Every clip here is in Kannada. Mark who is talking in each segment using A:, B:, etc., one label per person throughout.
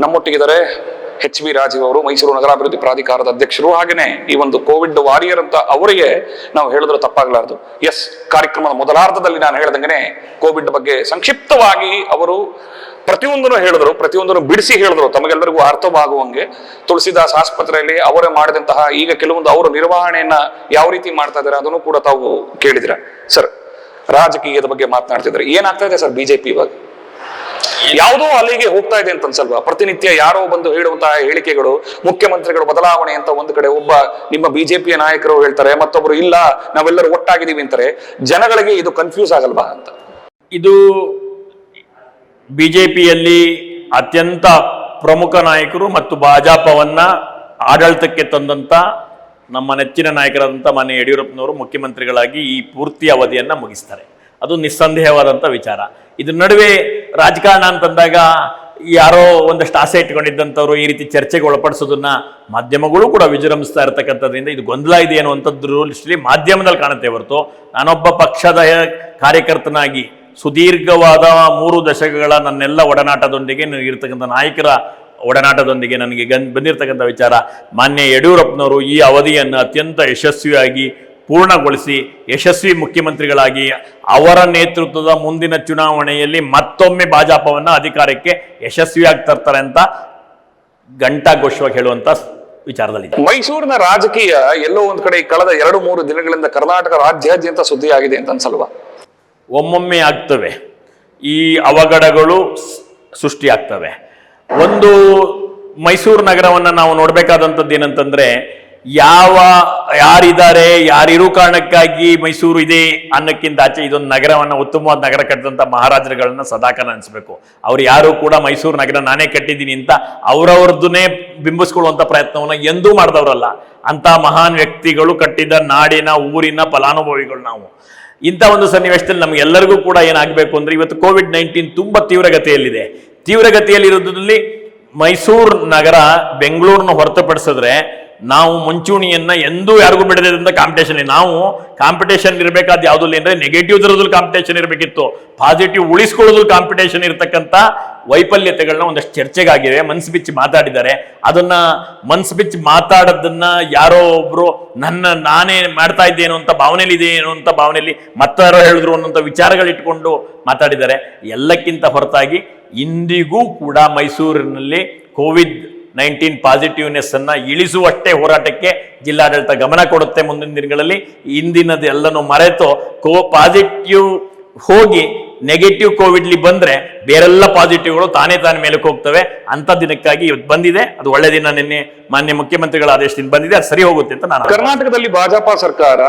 A: ನಮ್ಮೊಟ್ಟಿಗಿದ್ದಾರೆ HV ರಾಜೀವ್ ಅವರು, ಮೈಸೂರು ನಗರಾಭಿವೃದ್ಧಿ ಪ್ರಾಧಿಕಾರದ ಅಧ್ಯಕ್ಷರು. ಹಾಗೇನೆ ಈ ಒಂದು ಕೋವಿಡ್ ವಾರಿಯರ್ ಅಂತ ಅವರಿಗೆ ನಾವು ಹೇಳಿದ್ರೆ ತಪ್ಪಾಗಲಾರದು. ಎಸ್, ಕಾರ್ಯಕ್ರಮದ ಮೊದಲಾರ್ಧದಲ್ಲಿ ನಾನು ಹೇಳ್ದಂಗೆ ಕೋವಿಡ್ ಬಗ್ಗೆ ಸಂಕ್ಷಿಪ್ತವಾಗಿ ಅವರು ಪ್ರತಿಯೊಂದನ್ನು ಹೇಳಿದ್ರು, ಪ್ರತಿಯೊಂದನ್ನು ಬಿಡಿಸಿ ಹೇಳಿದ್ರು, ತಮಗೆಲ್ಲರಿಗೂ ಅರ್ಥವಾಗುವಂಗೆ. ತುಳಸಿದಾಸ್ ಆಸ್ಪತ್ರೆಯಲ್ಲಿ ಅವರೇ ಮಾಡಿದಂತಹ ಈಗ ಕೆಲವೊಂದು ಅವರು ನಿರ್ವಹಣೆಯನ್ನ ಯಾವ ರೀತಿ ಮಾಡ್ತಾ ಇದ್ದಾರೆ ಅದನ್ನು ಕೂಡ ತಾವು ಕೇಳಿದಿರ. ಸರ್, ರಾಜಕೀಯದ ಬಗ್ಗೆ ಮಾತನಾಡ್ತಿದ್ದಾರೆ, ಏನಾಗ್ತಾ ಇದೆ ಸರ್ ಬಿಜೆಪಿ ಇವಾಗ? ಯಾವುದೋ ಅಲ್ಲಿಗೆ ಹೋಗ್ತಾ ಇದೆ ಅಂತ ಅನ್ಸಲ್ವಾ? ಪ್ರತಿನಿತ್ಯ ಯಾರೋ ಬಂದು ಹೇಳುವಂತಹ ಹೇಳಿಕೆಗಳು, ಮುಖ್ಯಮಂತ್ರಿಗಳು ಬದಲಾವಣೆ ಅಂತ ಒಂದು ಕಡೆ ಒಬ್ಬ ನಿಮ್ಮ ಬಿಜೆಪಿಯ ನಾಯಕರು ಹೇಳ್ತಾರೆ, ಮತ್ತೊಬ್ಬರು ಇಲ್ಲ ನಾವೆಲ್ಲರೂ ಒಟ್ಟಾಗಿದ್ದೀವಿ ಅಂತಾರೆ. ಜನಗಳಿಗೆ ಇದು ಕನ್ಫ್ಯೂಸ್ ಆಗಲ್ವಾ ಅಂತ?
B: ಇದು ಬಿಜೆಪಿಯಲ್ಲಿ ಅತ್ಯಂತ ಪ್ರಮುಖ ನಾಯಕರು ಮತ್ತು ಭಾಜಪವನ್ನ ಆಡಳಿತಕ್ಕೆ ತಂದಂತ ನಮ್ಮ ನೆಚ್ಚಿನ ನಾಯಕರಾದಂಥ ಮಾನ್ಯ ಯಡಿಯೂರಪ್ಪನವರು ಮುಖ್ಯಮಂತ್ರಿಗಳಾಗಿ ಈ ಪೂರ್ತಿ ಅವಧಿಯನ್ನ ಮುಗಿಸ್ತಾರೆ. ಅದು ನಿಸ್ಸಂದೇಹವಾದಂಥ ವಿಚಾರ. ಇದ್ರ ನಡುವೆ ರಾಜಕಾರಣ ಅಂತಂದಾಗ ಯಾರೋ ಒಂದಷ್ಟು ಆಸೆ ಇಟ್ಕೊಂಡಿದ್ದಂಥವ್ರು ಈ ರೀತಿ ಚರ್ಚೆಗೆ ಒಳಪಡಿಸೋದನ್ನ ಮಾಧ್ಯಮಗಳು ಕೂಡ ವಿಜೃಂಭಿಸ್ತಾ ಇರತಕ್ಕಂಥದ್ರಿಂದ ಇದು ಗೊಂದಲ ಇದೆ ಅನ್ನುವಂಥದ್ದು ದೃಷ್ಟಿಯಲ್ಲಿ ಮಾಧ್ಯಮದಲ್ಲಿ ಕಾಣುತ್ತೆ ಹೊರತು, ನಾನೊಬ್ಬ ಪಕ್ಷದ ಕಾರ್ಯಕರ್ತನಾಗಿ ಸುದೀರ್ಘವಾದ 3 ದಶಕಗಳ ನನ್ನೆಲ್ಲ ಒಡನಾಟದೊಂದಿಗೆ ಇರತಕ್ಕಂಥ ನಾಯಕರ ಒಡನಾಟದೊಂದಿಗೆ ನನಗೆ ಬಂದಿರತಕ್ಕಂಥ ವಿಚಾರ, ಮಾನ್ಯ ಯಡಿಯೂರಪ್ಪನವರು ಈ ಅವಧಿಯನ್ನು ಅತ್ಯಂತ ಯಶಸ್ವಿಯಾಗಿ ಪೂರ್ಣಗೊಳಿಸಿ ಯಶಸ್ವಿ ಮುಖ್ಯಮಂತ್ರಿಗಳಾಗಿ ಅವರ ನೇತೃತ್ವದ ಮುಂದಿನ ಚುನಾವಣೆಯಲ್ಲಿ ಮತ್ತೊಮ್ಮೆ ಭಾಜಪವನ್ನು ಅಧಿಕಾರಕ್ಕೆ ಯಶಸ್ವಿಯಾಗಿ ತರ್ತಾರೆ ಅಂತ ಘಂಟಾಘೋಷವಾಗಿ ಹೇಳುವಂತ ವಿಚಾರದಲ್ಲಿ.
A: ಮೈಸೂರಿನ ರಾಜಕೀಯ ಎಲ್ಲೋ ಒಂದ್ ಕಡೆ ಕಳೆದ 2-3 ದಿನಗಳಿಂದ ಕರ್ನಾಟಕ ರಾಜ್ಯಾದ್ಯಂತ ಸುದ್ದಿ ಆಗಿದೆ ಅಂತ ಅನ್ಸಲ್ವಾ?
B: ಒಮ್ಮೊಮ್ಮೆ ಆಗ್ತವೆ ಈ ಅವಘಡಗಳು, ಸೃಷ್ಟಿಯಾಗ್ತವೆ. ಒಂದು ಮೈಸೂರು ನಗರವನ್ನು ನಾವು ನೋಡ್ಬೇಕಾದಂಥದ್ದು ಏನಂತಂದ್ರೆ, ಯಾರಿದ್ದಾರೆ, ಯಾರಿರೋ ಕಾರಣಕ್ಕಾಗಿ ಮೈಸೂರು ಇದೆ ಅನ್ನಕ್ಕಿಂತ ಆಚೆ ಇದೊಂದು ನಗರವನ್ನು ಉತ್ತಮವಾದ ನಗರ ಕಟ್ಟಿದಂಥ ಮಹಾರಾಜರುಗಳನ್ನ ಸದಾಕಾಲ ಅನಿಸ್ಬೇಕು. ಅವ್ರು ಯಾರು ಕೂಡ ಮೈಸೂರು ನಗರ ನಾನೇ ಕಟ್ಟಿದ್ದೀನಿ ಅಂತ ಅವರವ್ರದನ್ನೇ ಬಿಂಬಿಸ್ಕೊಳ್ಳುವಂಥ ಪ್ರಯತ್ನವನ್ನ ಎಂದೂ ಮಾಡಿದವರಲ್ಲ. ಅಂತ ಮಹಾನ್ ವ್ಯಕ್ತಿಗಳು ಕಟ್ಟಿದ ನಾಡಿನ ಊರಿನ ಫಲಾನುಭವಿಗಳು ನಾವು. ಇಂಥ ಒಂದು ಸನ್ನಿವೇಶದಲ್ಲಿ ನಮಗೆಲ್ಲರಿಗೂ ಕೂಡ ಏನಾಗಬೇಕು ಅಂದ್ರೆ, ಇವತ್ತು ಕೋವಿಡ್-19 ತುಂಬಾ ತೀವ್ರಗತಿಯಲ್ಲಿದೆ. ತೀವ್ರಗತಿಯಲ್ಲಿರೋದ್ರಲ್ಲಿ ಮೈಸೂರು ನಗರ ಬೆಂಗಳೂರನ್ನ ಹೊರತುಪಡಿಸಿದ್ರೆ ನಾವು ಮುಂಚೂಣಿಯನ್ನ ಎಂದೂ ಯಾರಿಗೂ ಬಿಡದಿಂದ ಕಾಂಪಿಟೇಷನ್ ಇರಬೇಕಾದ ಯಾವುದಿಲ್ಲ ಅಂದ್ರೆ ನೆಗೆಟಿವ್ ದರದಲ್ಲಿ ಕಾಂಪಿಟೇಷನ್ ಇರಬೇಕಿತ್ತು, ಪಾಸಿಟಿವ್ ಉಳಿಸ್ಕೊಳ್ಳೋದ್ರಲ್ಲಿ ಕಾಂಪಿಟೇಷನ್ ಇರತಕ್ಕಂಥ ವೈಫಲ್ಯತೆಗಳನ್ನ ಒಂದಷ್ಟು ಚರ್ಚೆಗಾಗಿವೆ. ಮನ್ಸು ಬಿಚ್ಚಿ ಮಾತಾಡಿದ್ದಾರೆ. ಅದನ್ನ ಮನ್ಸು ಬಿಚ್ಚಿ ಮಾತಾಡೋದನ್ನ ಯಾರೋ ಒಬ್ರು ನಾನೇ ಮಾಡ್ತಾ ಇದ್ದೇನೋ ಅಂತ ಭಾವನೆಯಲ್ಲಿ ಇದೆ ಏನೋ ಅಂತ ಭಾವನೆಯಲ್ಲಿ ಮತ್ತಾರೋ ಹೇಳಿದ್ರು ಅನ್ನೋಂಥ ವಿಚಾರಗಳಿಟ್ಕೊಂಡು ಮಾತಾಡಿದ್ದಾರೆ. ಎಲ್ಲಕ್ಕಿಂತ ಹೊರತಾಗಿ ಇಂದಿಗೂ ಕೂಡ ಮೈಸೂರಿನಲ್ಲಿ ಕೋವಿಡ್-19 ಪಾಸಿಟಿವ್ನೆಸ್ ಅನ್ನ ಇಳಿಸುವಷ್ಟೇ ಹೋರಾಟಕ್ಕೆ ಜಿಲ್ಲಾಡಳಿತ ಗಮನ ಕೊಡುತ್ತೆ. ಮುಂದಿನ ದಿನಗಳಲ್ಲಿ ಇಂದಿನದು ಎಲ್ಲನೂ ಮರೆತು ಪಾಸಿಟಿವ್ ಹೋಗಿ ನೆಗೆಟಿವ್ ಕೋವಿಡ್ಲಿ ಬಂದ್ರೆ ಬೇರೆಲ್ಲ ಪಾಸಿಟಿವ್ಗಳು ತಾನೇ ಮೇಲಕ್ಕೆ ಹೋಗ್ತವೆ. ಅಂತ ದಿನಕ್ಕಾಗಿ ಇವತ್ತು ಬಂದಿದೆ. ಅದು ಒಳ್ಳೆ ದಿನ. ನಿನ್ನೆ ಮಾನ್ಯ ಮುಖ್ಯಮಂತ್ರಿಗಳ ಆದೇಶದಿಂದ ಬಂದಿದೆ, ಅದು ಸರಿ ಹೋಗುತ್ತೆ ಅಂತ ನಾನು.
A: ಕರ್ನಾಟಕದಲ್ಲಿ ಭಾಜಪಾ ಸರ್ಕಾರ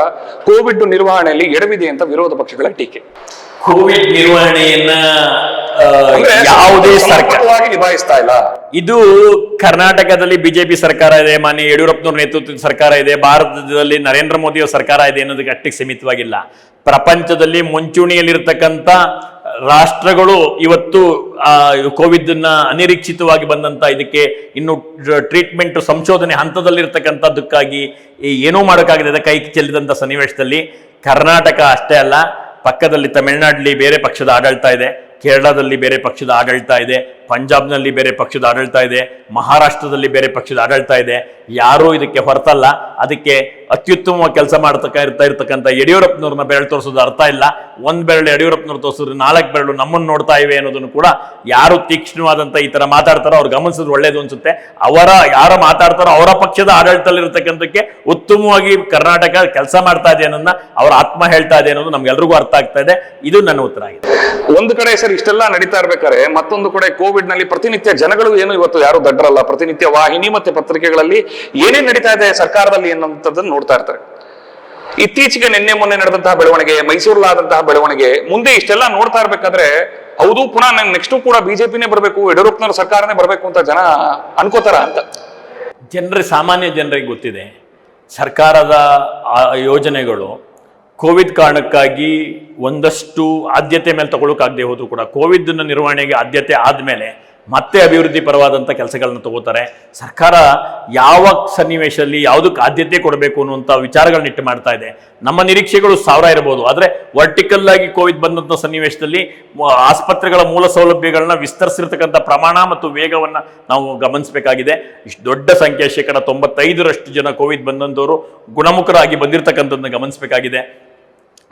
A: ಕೋವಿಡ್ ನಿರ್ವಹಣೆಯಲ್ಲಿ ಎಡವಿದೆ ಅಂತ ವಿರೋಧ ಪಕ್ಷಗಳ ಟೀಕೆ.
B: ಕೋವಿಡ್ ನಿರ್ವಹಣೆಯನ್ನ ಯಾವುದೇ ಸರ್ಕಾರ
A: ನಿಭಾಯಿಸ್ತಾ ಇಲ್ಲ.
B: ಇದು ಕರ್ನಾಟಕದಲ್ಲಿ ಬಿಜೆಪಿ ಸರ್ಕಾರ ಇದೆ, ಮಾನ್ಯ ಯಡಿಯೂರಪ್ಪನವ್ರ ನೇತೃತ್ವದ ಸರ್ಕಾರ ಇದೆ, ಭಾರತದಲ್ಲಿ ನರೇಂದ್ರ ಮೋದಿ ಅವರ ಸರ್ಕಾರ ಇದೆ ಅನ್ನೋದಕ್ಕೆ ಅಟ್ಟಿಗೆ ಸೀಮಿತವಾಗಿಲ್ಲ. ಪ್ರಪಂಚದಲ್ಲಿ ಮುಂಚೂಣಿಯಲ್ಲಿರ್ತಕ್ಕಂಥ ರಾಷ್ಟ್ರಗಳು ಇವತ್ತು ಕೋವಿಡ್ ಅನಿರೀಕ್ಷಿತವಾಗಿ ಬಂದಂತ ಇದಕ್ಕೆ ಇನ್ನು ಟ್ರೀಟ್ಮೆಂಟ್ ಸಂಶೋಧನೆ ಹಂತದಲ್ಲಿರ್ತಕ್ಕಂಥದ್ದಕ್ಕಾಗಿ ಏನೂ ಮಾಡೋಕ್ಕಾಗದೆ ಕೈ ಚೆಲ್ಲಿದಂಥ ಸನ್ನಿವೇಶದಲ್ಲಿ ಕರ್ನಾಟಕ ಅಷ್ಟೇ ಅಲ್ಲ, ಪಕ್ಕದಲ್ಲಿ ತಮಿಳುನಾಡಲ್ಲಿ ಬೇರೆ ಪಕ್ಷದ ಆಡಳಿತ ಇದೆ, ಕೇರಳದಲ್ಲಿ ಬೇರೆ ಪಕ್ಷದ ಆಡಳಿತ ಇದೆ, ಪಂಜಾಬ್ನಲ್ಲಿ ಬೇರೆ ಪಕ್ಷದ ಆಡಳಿತ ಇದೆ, ಮಹಾರಾಷ್ಟ್ರದಲ್ಲಿ ಬೇರೆ ಪಕ್ಷದ ಆಡಳಿತ ಇದೆ. ಯಾರೂ ಇದಕ್ಕೆ ಹೊರತಲ್ಲ. ಅದಕ್ಕೆ ಅತ್ಯುತ್ತಮವಾಗಿ ಕೆಲಸ ಇರ್ತಕ್ಕಂಥ ಯಡಿಯೂರಪ್ಪನವ್ರನ್ನ ಬೆರಳು ತೋರಿಸೋದು ಅರ್ಥ ಇಲ್ಲ. ಒಂದ್ ಬೆರಳು ಯಡಿಯೂರಪ್ಪನವ್ರು ತೋರಿಸಿದ್ರೆ 4 ಬೆರಳು ನಮ್ಮನ್ನು ನೋಡ್ತಾ ಇವೆ ಅನ್ನೋದನ್ನು ಕೂಡ ಯಾರು ತೀಕ್ಷ್ಣವಾದಂತ ಈ ತರ ಮಾತಾಡ್ತಾರೋ ಅವ್ರು ಗಮನಿಸಿದ್ರೆ ಒಳ್ಳೇದು ಅನ್ಸುತ್ತೆ. ಯಾರು ಮಾತಾಡ್ತಾರೋ ಅವರ ಪಕ್ಷದ ಆಡಳಿತದಲ್ಲಿರ್ತಕ್ಕಂಥಕ್ಕೆ ಉತ್ತಮವಾಗಿ ಕರ್ನಾಟಕ ಕೆಲಸ ಮಾಡ್ತಾ ಇದೆ ಅನ್ನೋದನ್ನ ಅವರ ಆತ್ಮ ಹೇಳ್ತಾ ಇದೆ ಅನ್ನೋದು ನಮ್ಗೆಲ್ರಿಗೂ ಅರ್ಥ ಆಗ್ತಾ ಇದೆ. ಇದು ನನ್ನ ಉತ್ತರ ಆಗಿದೆ.
A: ಒಂದು ಕಡೆ ಸರ್ ಇಷ್ಟೆಲ್ಲ ನಡೀತಾ ಇರ್ಬೇಕಾದ್ರೆ ಮತ್ತೊಂದು ಕಡೆ ಕೋವಿಡ್ ನಲ್ಲಿ ಪ್ರತಿನಿತ್ಯ ಜನಗಳು ಏನು ಇವತ್ತು ಯಾರು ದಡ್ಡರಲ್ಲ, ಪ್ರತಿನಿತ್ಯ ವಾಹಿನಿ ಮತ್ತೆ ಪತ್ರಿಕೆಗಳಲ್ಲಿ ಏನೇನ್ ನಡೀತಾ ಇದೆ ಸರ್ಕಾರದಲ್ಲಿ ಎನ್ನುವಂಥದ್ದನ್ನು ನೋಡ್ತಾ ಇರ್ತಾರೆ. ಇತ್ತೀಚೆಗೆ ನಿನ್ನೆ ಮೊನ್ನೆ ನಡೆದಂತಹ ಬೆಳವಣಿಗೆ, ಮೈಸೂರಲ್ಲಾದಂತಹ ಬೆಳವಣಿಗೆ, ಮುಂದೆ ಇಷ್ಟೆಲ್ಲ ನೋಡ್ತಾ ಇರ್ಬೇಕಾದ್ರೆ ಹೌದು ಪುನಃ ನೆಕ್ಸ್ಟ್ ಕೂಡ ಬಿಜೆಪಿನೇ ಬರಬೇಕು, ಯಡಿಯೂರಪ್ಪನವರ ಸರ್ಕಾರನೇ ಬರಬೇಕು ಅಂತ ಜನ ಅನ್ಕೋತಾರ ಅಂತ?
B: ಸಾಮಾನ್ಯ ಜನರಿಗೆ ಗೊತ್ತಿದೆ ಸರ್ಕಾರದ ಯೋಜನೆಗಳು ಕೋವಿಡ್ ಕಾರಣಕ್ಕಾಗಿ ಒಂದಷ್ಟು ಆದ್ಯತೆ ಮೇಲೆ ತಗೊಳ್ಳೋಕ್ಕಾಗದೆ ಹೋದ್ರು ಕೂಡ ಕೋವಿಡ್ ನಿರ್ವಹಣೆಗೆ ಆದ್ಯತೆ ಆದ್ಮೇಲೆ ಮತ್ತೆ ಅಭಿವೃದ್ಧಿ ಪರವಾದಂಥ ಕೆಲಸಗಳನ್ನ ತಗೋತಾರೆ. ಸರ್ಕಾರ ಯಾವ ಸನ್ನಿವೇಶದಲ್ಲಿ ಯಾವುದಕ್ಕೆ ಆದ್ಯತೆ ಕೊಡಬೇಕು ಅನ್ನುವಂಥ ವಿಚಾರಗಳನ್ನ ಇಟ್ಟು ಮಾಡ್ತಾ ಇದೆ. ನಮ್ಮ ನಿರೀಕ್ಷೆಗಳು 1000 ಇರಬಹುದು, ಆದರೆ ವರ್ಟಿಕಲ್ ಆಗಿ ಕೋವಿಡ್ ಬಂದಂಥ ಸನ್ನಿವೇಶದಲ್ಲಿ ಆಸ್ಪತ್ರೆಗಳ ಮೂಲ ಸೌಲಭ್ಯಗಳನ್ನ ವಿಸ್ತರಿಸಿರ್ತಕ್ಕಂಥ ಪ್ರಮಾಣ ಮತ್ತು ವೇಗವನ್ನು ನಾವು ಗಮನಿಸಬೇಕಾಗಿದೆ. ಇಷ್ಟು ದೊಡ್ಡ ಸಂಖ್ಯೆ 95% ಜನ ಕೋವಿಡ್ ಬಂದಂಥವರು ಗುಣಮುಖರಾಗಿ ಬಂದಿರತಕ್ಕಂಥದ್ದನ್ನ ಗಮನಿಸಬೇಕಾಗಿದೆ.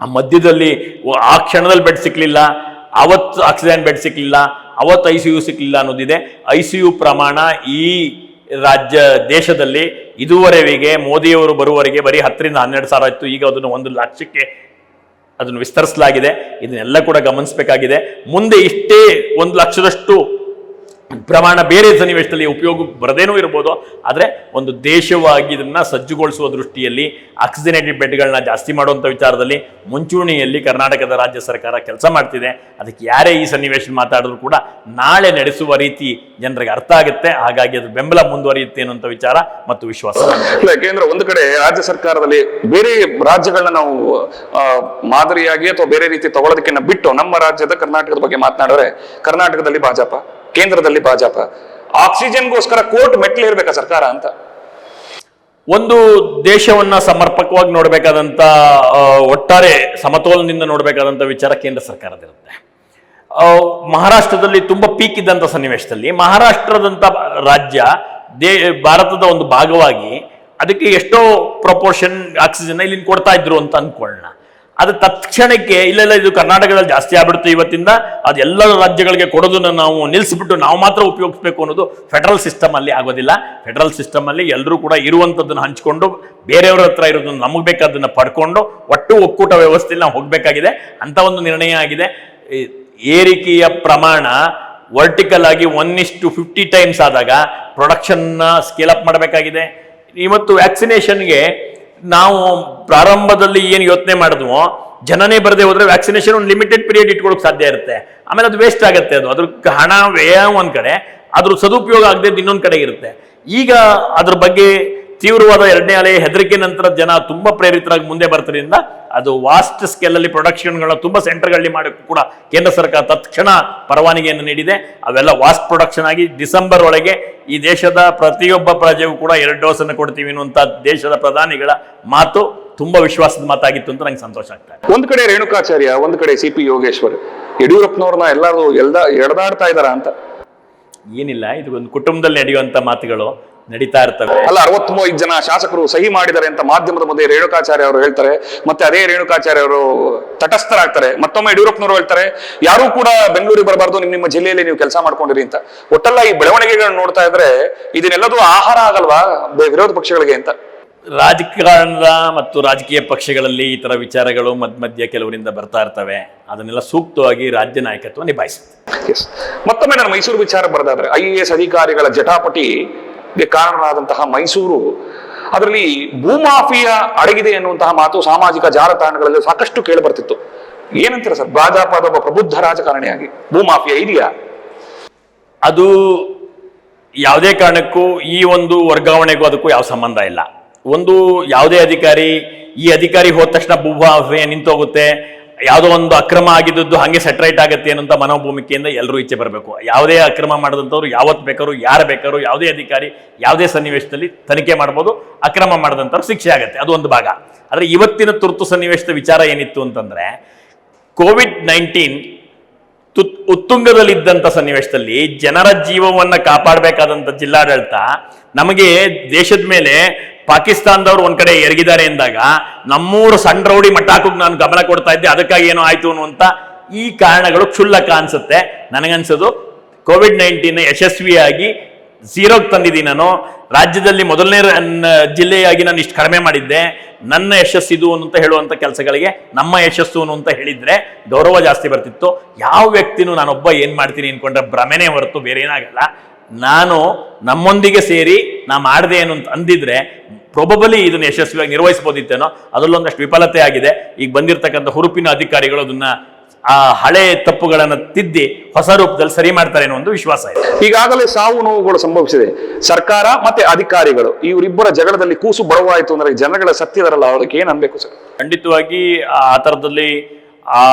B: ಆ ಮಧ್ಯದಲ್ಲಿ ಆ ಕ್ಷಣದಲ್ಲಿ ಬೆಡ್ ಸಿಕ್ಕಲಿಲ್ಲ, ಅವತ್ತು ಆಕ್ಸಿಜನ್ ಬೆಡ್ ಸಿಕ್ಕಲಿಲ್ಲ, ಅವತ್ತು ICU ಸಿಕ್ಕಲಿಲ್ಲ ಅನ್ನೋದಿದೆ. ICU ಪ್ರಮಾಣ ಈ ದೇಶದಲ್ಲಿ ಇದುವರೆಗೆ ಮೋದಿಯವರು ಬರುವವರೆಗೆ ಬರೀ 10ರಿಂದ 12 ಸಾವಿರ ಇತ್ತು. ಈಗ ಅದನ್ನು 1 ಲಕ್ಷಕ್ಕೆ ಅದನ್ನು ವಿಸ್ತರಿಸಲಾಗಿದೆ. ಇದನ್ನೆಲ್ಲ ಕೂಡ ಗಮನಿಸಬೇಕಾಗಿದೆ. ಮುಂದೆ ಇಷ್ಟೇ 1 ಲಕ್ಷದಷ್ಟು ಪ್ರಮಾಣ ಬೇರೆ ಸನ್ನಿವೇಶದಲ್ಲಿ ಉಪಯೋಗ ಬರದೇನೂ ಇರ್ಬೋದು, ಆದರೆ ಒಂದು ದೇಶವಾಗಿ ಇದನ್ನ ಸಜ್ಜುಗೊಳಿಸುವ ದೃಷ್ಟಿಯಲ್ಲಿ ಆಕ್ಸಿಜನೇಟೆಡ್ ಬೆಡ್ಗಳನ್ನ ಜಾಸ್ತಿ ಮಾಡುವಂಥ ವಿಚಾರದಲ್ಲಿ ಮುಂಚೂಣಿಯಲ್ಲಿ ಕರ್ನಾಟಕದ ರಾಜ್ಯ ಸರ್ಕಾರ ಕೆಲಸ ಮಾಡ್ತಿದೆ. ಅದಕ್ಕೆ ಯಾರೇ ಈ ಸನ್ನಿವೇಶ ಮಾತಾಡಿದ್ರು ಕೂಡ ನಾಳೆ ನಡೆಸುವ ರೀತಿ ಜನರಿಗೆ ಅರ್ಥ ಆಗುತ್ತೆ. ಹಾಗಾಗಿ ಅದು ಬೆಂಬಲ ಮುಂದುವರಿಯುತ್ತೆ ಅನ್ನುವಂಥ ವಿಚಾರ ಮತ್ತು ವಿಶ್ವಾಸ.
A: ಯಾಕೆಂದ್ರೆ ಒಂದು ಕಡೆ ರಾಜ್ಯ ಸರ್ಕಾರದಲ್ಲಿ ಬೇರೆ ರಾಜ್ಯಗಳನ್ನ ನಾವು ಮಾದರಿಯಾಗಿ ಅಥವಾ ಬೇರೆ ರೀತಿ ತಗೊಳ್ಳೋದಕ್ಕಿಂತ ಬಿಟ್ಟು ನಮ್ಮ ರಾಜ್ಯದ ಕರ್ನಾಟಕದ ಬಗ್ಗೆ ಮಾತನಾಡಿದ್ರೆ ಕರ್ನಾಟಕದಲ್ಲಿ ಭಾಜಪ, ಕೇಂದ್ರದಲ್ಲಿ ಭಾಜಪ, ಆಕ್ಸಿಜನ್ಗೋಸ್ಕರ ಕೋರ್ಟ್ ಮೆಟ್ಲೇರ್ಬೇಕಾ ಸರ್ಕಾರ ಅಂತ.
B: ಒಂದು ದೇಶವನ್ನ ಸಮರ್ಪಕವಾಗಿ ನೋಡಬೇಕಾದಂತ ಒಟ್ಟಾರೆ ಸಮತೋಲನದಿಂದ ನೋಡಬೇಕಾದಂತ ವಿಚಾರ ಕೇಂದ್ರ ಸರ್ಕಾರದಿರುತ್ತೆ. ಮಹಾರಾಷ್ಟ್ರದಲ್ಲಿ ತುಂಬಾ ಪೀಕ್ ಇದ್ದಂಥ ಸನ್ನಿವೇಶದಲ್ಲಿ ಮಹಾರಾಷ್ಟ್ರದಂಥ ರಾಜ್ಯ ಭಾರತದ ಒಂದು ಭಾಗವಾಗಿ ಅದಕ್ಕೆ ಎಷ್ಟೋ ಪ್ರಪೋರ್ಷನ್ ಆಕ್ಸಿಜನ್ ಇಲ್ಲಿ ಕೊಡ್ತಾ ಇದ್ರು ಅಂತ ಅನ್ಕೊಳ್ಳೋಣ. ಅದು ತತ್ಕ್ಷಣಕ್ಕೆ ಇಲ್ಲ ಇದು ಕರ್ನಾಟಕದಲ್ಲಿ ಜಾಸ್ತಿ ಆಗ್ಬಿಡುತ್ತೆ ಇವತ್ತಿಂದ, ಅದೆಲ್ಲ ರಾಜ್ಯಗಳಿಗೆ ಕೊಡೋದನ್ನ ನಾವು ನಿಲ್ಲಿಸ್ಬಿಟ್ಟು ನಾವು ಮಾತ್ರ ಉಪಯೋಗಿಸ್ಬೇಕು ಅನ್ನೋದು ಫೆಡರಲ್ ಸಿಸ್ಟಮ್ ಅಲ್ಲಿ ಆಗೋದಿಲ್ಲ. ಫೆಡರಲ್ ಸಿಸ್ಟಮ್ ಅಲ್ಲಿ ಎಲ್ಲರೂ ಕೂಡ ಇರುವಂಥದ್ದನ್ನು ಹಂಚ್ಕೊಂಡು ಬೇರೆಯವ್ರ ಹತ್ರ ಇರೋದನ್ನ ನಮಗೆ ಬೇಕಾದನ್ನ ಪಡ್ಕೊಂಡು ಒಟ್ಟು ಒಕ್ಕೂಟ ವ್ಯವಸ್ಥೆಯಲ್ಲಿ ನಾವು ಹೋಗಬೇಕಾಗಿದೆ ಅಂತ ಒಂದು ನಿರ್ಣಯ ಆಗಿದೆ. ಏರಿಕೆಯ ಪ್ರಮಾಣ ವರ್ಟಿಕಲ್ ಆಗಿ 1:50 ಟೈಮ್ಸ್ ಆದಾಗ ಪ್ರೊಡಕ್ಷನ್ನ ಸ್ಕೇಲ್ ಅಪ್ ಮಾಡಬೇಕಾಗಿದೆ. ಇವತ್ತು ವ್ಯಾಕ್ಸಿನೇಷನ್ಗೆ ನಾವು ಪ್ರಾರಂಭದಲ್ಲಿ ಏನು ಯೋಚನೆ ಮಾಡಿದ್ವೋ ಜನನೇ ಬರದೆ ಹೋದ್ರೆ ವ್ಯಾಕ್ಸಿನೇಷನ್ ಒಂದು ಲಿಮಿಟೆಡ್ ಪೀರಿಯಡ್ ಇಟ್ಕೊಳ್ಳೋಕೆ ಸಾಧ್ಯ ಇರುತ್ತೆ, ಆಮೇಲೆ ಅದು ವೇಸ್ಟ್ ಆಗುತ್ತೆ. ಅದ್ರ ಹಣ ವ್ಯಯ ಒಂದ್ ಕಡೆ, ಅದ್ರ ಸದುಪಯೋಗ ಆಗದೆ ಇನ್ನೊಂದು ಕಡೆ ಇರುತ್ತೆ. ಈಗ ಅದ್ರ ಬಗ್ಗೆ ತೀವ್ರವಾದ 2ನೇ ಅಲೆ ಹೆದರಿಕೆ ನಂತರ ಜನ ತುಂಬಾ ಪ್ರೇರಿತರಾಗಿ ಮುಂದೆ ಬರ್ತಿರೋದ್ರಿಂದ ಅದು ವಾಸ್ಟ್ ಸ್ಕೇಲ್ ಅಲ್ಲಿ ಪ್ರೊಡಕ್ಷನ್ಗಳನ್ನ ತುಂಬಾ ಸೆಂಟರ್ಗಳಲ್ಲಿ ಮಾಡೋಕ್ಕೂ ಕೂಡ ಕೇಂದ್ರ ಸರ್ಕಾರ ತತ್ಕ್ಷಣ ಪರವಾನಗಿಯನ್ನು ನೀಡಿದೆ. ಅವೆಲ್ಲ ವಾಸ್ಟ್ ಪ್ರೊಡಕ್ಷನ್ ಆಗಿ ಡಿಸೆಂಬರ್ ಒಳಗೆ ಈ ದೇಶದ ಪ್ರತಿಯೊಬ್ಬ ಪ್ರಜೆಗೂ ಕೂಡ 2 ಡೋಸ್ ಅನ್ನು ಕೊಡ್ತೀವಿ ಅನ್ನುವಂಥ ದೇಶದ ಪ್ರಧಾನಿಗಳ ಮಾತು ತುಂಬಾ ವಿಶ್ವಾಸದ ಮಾತಾಗಿತ್ತು ಅಂತ ನಂಗೆ ಸಂತೋಷ ಆಗ್ತಾ ಇದೆ.
A: ಒಂದ್ ಕಡೆ ರೇಣುಕಾಚಾರ್ಯ, ಒಂದ್ ಕಡೆ CP ಯೋಗೇಶ್ವರ್, ಯಡಿಯೂರಪ್ಪನವ್ರನ್ನ ಎಲ್ಲರೂ ಎಳೆದಾಡ್ತಾ ಇದಾರ ಅಂತ.
B: ಏನಿಲ್ಲ, ಇದು ಒಂದು ಕುಟುಂಬದಲ್ಲಿ ನಡೆಯುವಂತ ಮಾತುಗಳು ನಡೀತಾ ಇರ್ತವೆ.
A: ಅಲ್ಲ, 65 ಜನ ಶಾಸಕರು ಸಹಿ ಮಾಡಿದ್ದಾರೆ ಅಂತ ಮಾಧ್ಯಮದ ಮುಂದೆ ರೇಣುಕಾಚಾರ್ಯ ಅವರು ಹೇಳ್ತಾರೆ. ಮತ್ತೆ ಅದೇ ರೇಣುಕಾಚಾರ್ಯ ಅವರು ತಟಸ್ಥರಾಗ್ತಾರೆ. ಮತ್ತೊಮ್ಮೆ ಯಡಿಯೂರಪ್ಪನವರು ಹೇಳ್ತಾರೆ ಯಾರು ಕೂಡ ಬೆಂಗಳೂರಿಗೆ ಬರಬಾರ್ದು, ನಿಮ್ಮ ಜಿಲ್ಲೆಯಲ್ಲಿ ನೀವು ಕೆಲಸ ಮಾಡ್ಕೊಂಡಿರಿ ಅಂತ. ಒಟ್ಟೆಲ್ಲ ಈ ಬೆಳವಣಿಗೆಗಳನ್ನ ನೋಡ್ತಾ ಇದ್ರೆ ಇದನ್ನೆಲ್ಲದೂ ಆಹಾರ ಆಗಲ್ವಾ ವಿರೋಧ ಪಕ್ಷಗಳಿಗೆ ಅಂತ.
B: ರಾಜಕಾರಣದ ಮತ್ತು ರಾಜಕೀಯ ಪಕ್ಷಗಳಲ್ಲಿ ಈ ತರ ವಿಚಾರಗಳು ಮಧ್ಯ ಕೆಲವರಿಂದ ಬರ್ತಾ ಇರ್ತವೆ. ಅದನ್ನೆಲ್ಲ ಸೂಕ್ತವಾಗಿ ರಾಜ್ಯ ನಾಯಕತ್ವ ನಿಭಾಯಿಸುತ್ತೆ.
A: ಮತ್ತೊಮ್ಮೆ ನಾನು ಮೈಸೂರು ವಿಚಾರ ಬರೆದಾದ್ರೆ IAS ಅಧಿಕಾರಿಗಳ ಜಟಾಪಟಿಗೆ ಕಾರಣರಾದಂತಹ ಮೈಸೂರು, ಅದರಲ್ಲಿ ಭೂಮಾಫಿಯಾ ಅಡಗಿದೆ ಎನ್ನುವಂತಹ ಮಾತು ಸಾಮಾಜಿಕ ಜಾಲತಾಣಗಳಲ್ಲಿ ಸಾಕಷ್ಟು ಕೇಳಿ ಬರ್ತಿತ್ತು. ಏನಂತೀರ ಸರ್, ಭಾಜಪದ ಒಬ್ಬ ಪ್ರಬುದ್ಧ ರಾಜಕಾರಣಿಯಾಗಿ ಭೂಮಾಫಿಯಾ ಇದೆಯಾ?
B: ಅದು ಯಾವುದೇ ಕಾರಣಕ್ಕೂ ಈ ಒಂದು ವರ್ಗಾವಣೆಗೂ ಅದಕ್ಕೂ ಯಾವ ಸಂಬಂಧ ಇಲ್ಲ. ಒಂದು ಯಾವುದೇ ಅಧಿಕಾರಿ, ಈ ಅಧಿಕಾರಿ ಹೋದ ತಕ್ಷಣ ಭೂಮಾಫಿಯಾ ನಿಂತೋಗುತ್ತೆ, ಯಾವುದೋ ಒಂದು ಅಕ್ರಮ ಆಗಿದ್ದು ಹಾಗೆ ಸೆಟ್ರೈಟ್ ಆಗುತ್ತೆ ಅನ್ನೋಂಥ ಮನೋಭೂಮಿಕೆಯಿಂದ ಎಲ್ಲರೂ ಈಚೆ ಬರಬೇಕು. ಯಾವುದೇ ಅಕ್ರಮ ಮಾಡಿದಂಥವ್ರು ಯಾವತ್ತು ಬೇಕಾದ್ರು ಯಾರು ಬೇಕಾದ್ರು ಯಾವುದೇ ಅಧಿಕಾರಿ ಯಾವುದೇ ಸನ್ನಿವೇಶದಲ್ಲಿ ತನಿಖೆ ಮಾಡ್ಬೋದು. ಅಕ್ರಮ ಮಾಡಿದಂಥವ್ರು ಶಿಕ್ಷೆ ಆಗುತ್ತೆ, ಅದು ಒಂದು ಭಾಗ. ಆದರೆ ಇವತ್ತಿನ ತುರ್ತು ಸನ್ನಿವೇಶದ ವಿಚಾರ ಏನಿತ್ತು ಅಂತಂದ್ರೆ COVID-19 ಉತ್ತುಂಗದಲ್ಲಿದ್ದಂಥ ಸನ್ನಿವೇಶದಲ್ಲಿ ಜನರ ಜೀವವನ್ನ ಕಾಪಾಡಬೇಕಾದಂಥ ಜಿಲ್ಲಾಡಳಿತ ನಮಗೆ ದೇಶದ ಮೇಲೆ ಪಾಕಿಸ್ತಾನದವ್ರು ಒಂದ್ ಕಡೆ ಎರಗಿದ್ದಾರೆ ಎಂದಾಗ ನಮ್ಮೂರು ಸಣ್ಣ ರೌಡಿ ಮಟ್ಟ ಹಾಕೋಕ್ ನಾನು ಗಮನ ಕೊಡ್ತಾ ಇದ್ದೆ, ಅದಕ್ಕಾಗಿ ಏನೋ ಆಯ್ತು ಅನ್ನುವಂಥ ಈ ಕಾರಣಗಳು ಕ್ಷುಲ್ಲಕ ಅನ್ಸುತ್ತೆ. ನನಗನ್ಸೋದು COVID-19 ಯಶಸ್ವಿಯಾಗಿ 0ಗೆ ತಂದಿದ್ದೀನಿ. ನಾನು ರಾಜ್ಯದಲ್ಲಿ ಮೊದಲನೇ ಜಿಲ್ಲೆಯಾಗಿ ನಾನು ಇಷ್ಟು ಕಡಿಮೆ ಮಾಡಿದ್ದೆ, ನನ್ನ ಯಶಸ್ಸಿದು ಅನ್ನುವಂತ ಹೇಳುವಂತ ಕೆಲಸಗಳಿಗೆ ನಮ್ಮ ಯಶಸ್ಸು ಅನ್ನುವಂತ ಹೇಳಿದ್ರೆ ಗೌರವ ಜಾಸ್ತಿ ಬರ್ತಿತ್ತು. ಯಾವ ವ್ಯಕ್ತಿನೂ ನಾನೊಬ್ಬ ಏನ್ ಮಾಡ್ತೀನಿ ಅನ್ಕೊಂಡ್ರೆ ಭ್ರಮೆನೇ ಹೊರತು ಬೇರೆ ಏನಾಗಲ್ಲ. ನಾನು ನಮ್ಮೊಂದಿಗೆ ಸೇರಿ ನಾ ಮಾಡಿದೆ ಏನು ಅಂತ ಅಂದಿದ್ರೆ ಪ್ರೊಬಬಲಿ ಇದನ್ನ ಯಶಸ್ವಿಯಾಗಿ ನಿರ್ವಹಿಸಬಹುದಿತ್ತೇನೋ. ಅದರಲ್ಲೊಂದಷ್ಟು ವಿಫಲತೆ ಆಗಿದೆ. ಈಗ ಬಂದಿರತಕ್ಕಂಥ ಹುರುಪಿನ ಅಧಿಕಾರಿಗಳು ಅದನ್ನ ಆ ಹಳೆ ತಪ್ಪುಗಳನ್ನು ತಿದ್ದಿ ಹೊಸ ರೂಪದಲ್ಲಿ ಸರಿ ಮಾಡ್ತಾರೆ ಅನ್ನೋ ಒಂದು ವಿಶ್ವಾಸ ಇದೆ.
A: ಈಗಾಗಲೇ ಸಾವು ನೋವುಗಳು ಸಂಭವಿಸಿದೆ. ಸರ್ಕಾರ ಮತ್ತೆ ಅಧಿಕಾರಿಗಳು ಇವರಿಬ್ಬರ ಜಗಳದಲ್ಲಿ ಕೂಸು ಬಡವಾಯಿತು ಅಂದ್ರೆ ಜನಗಳ ಸತ್ಯದರಲ್ಲ, ಅದಕ್ಕೆ ಏನ್ ಅನ್ಬೇಕು ಸರ್?
B: ಖಂಡಿತವಾಗಿ ಆ ಥರದಲ್ಲಿ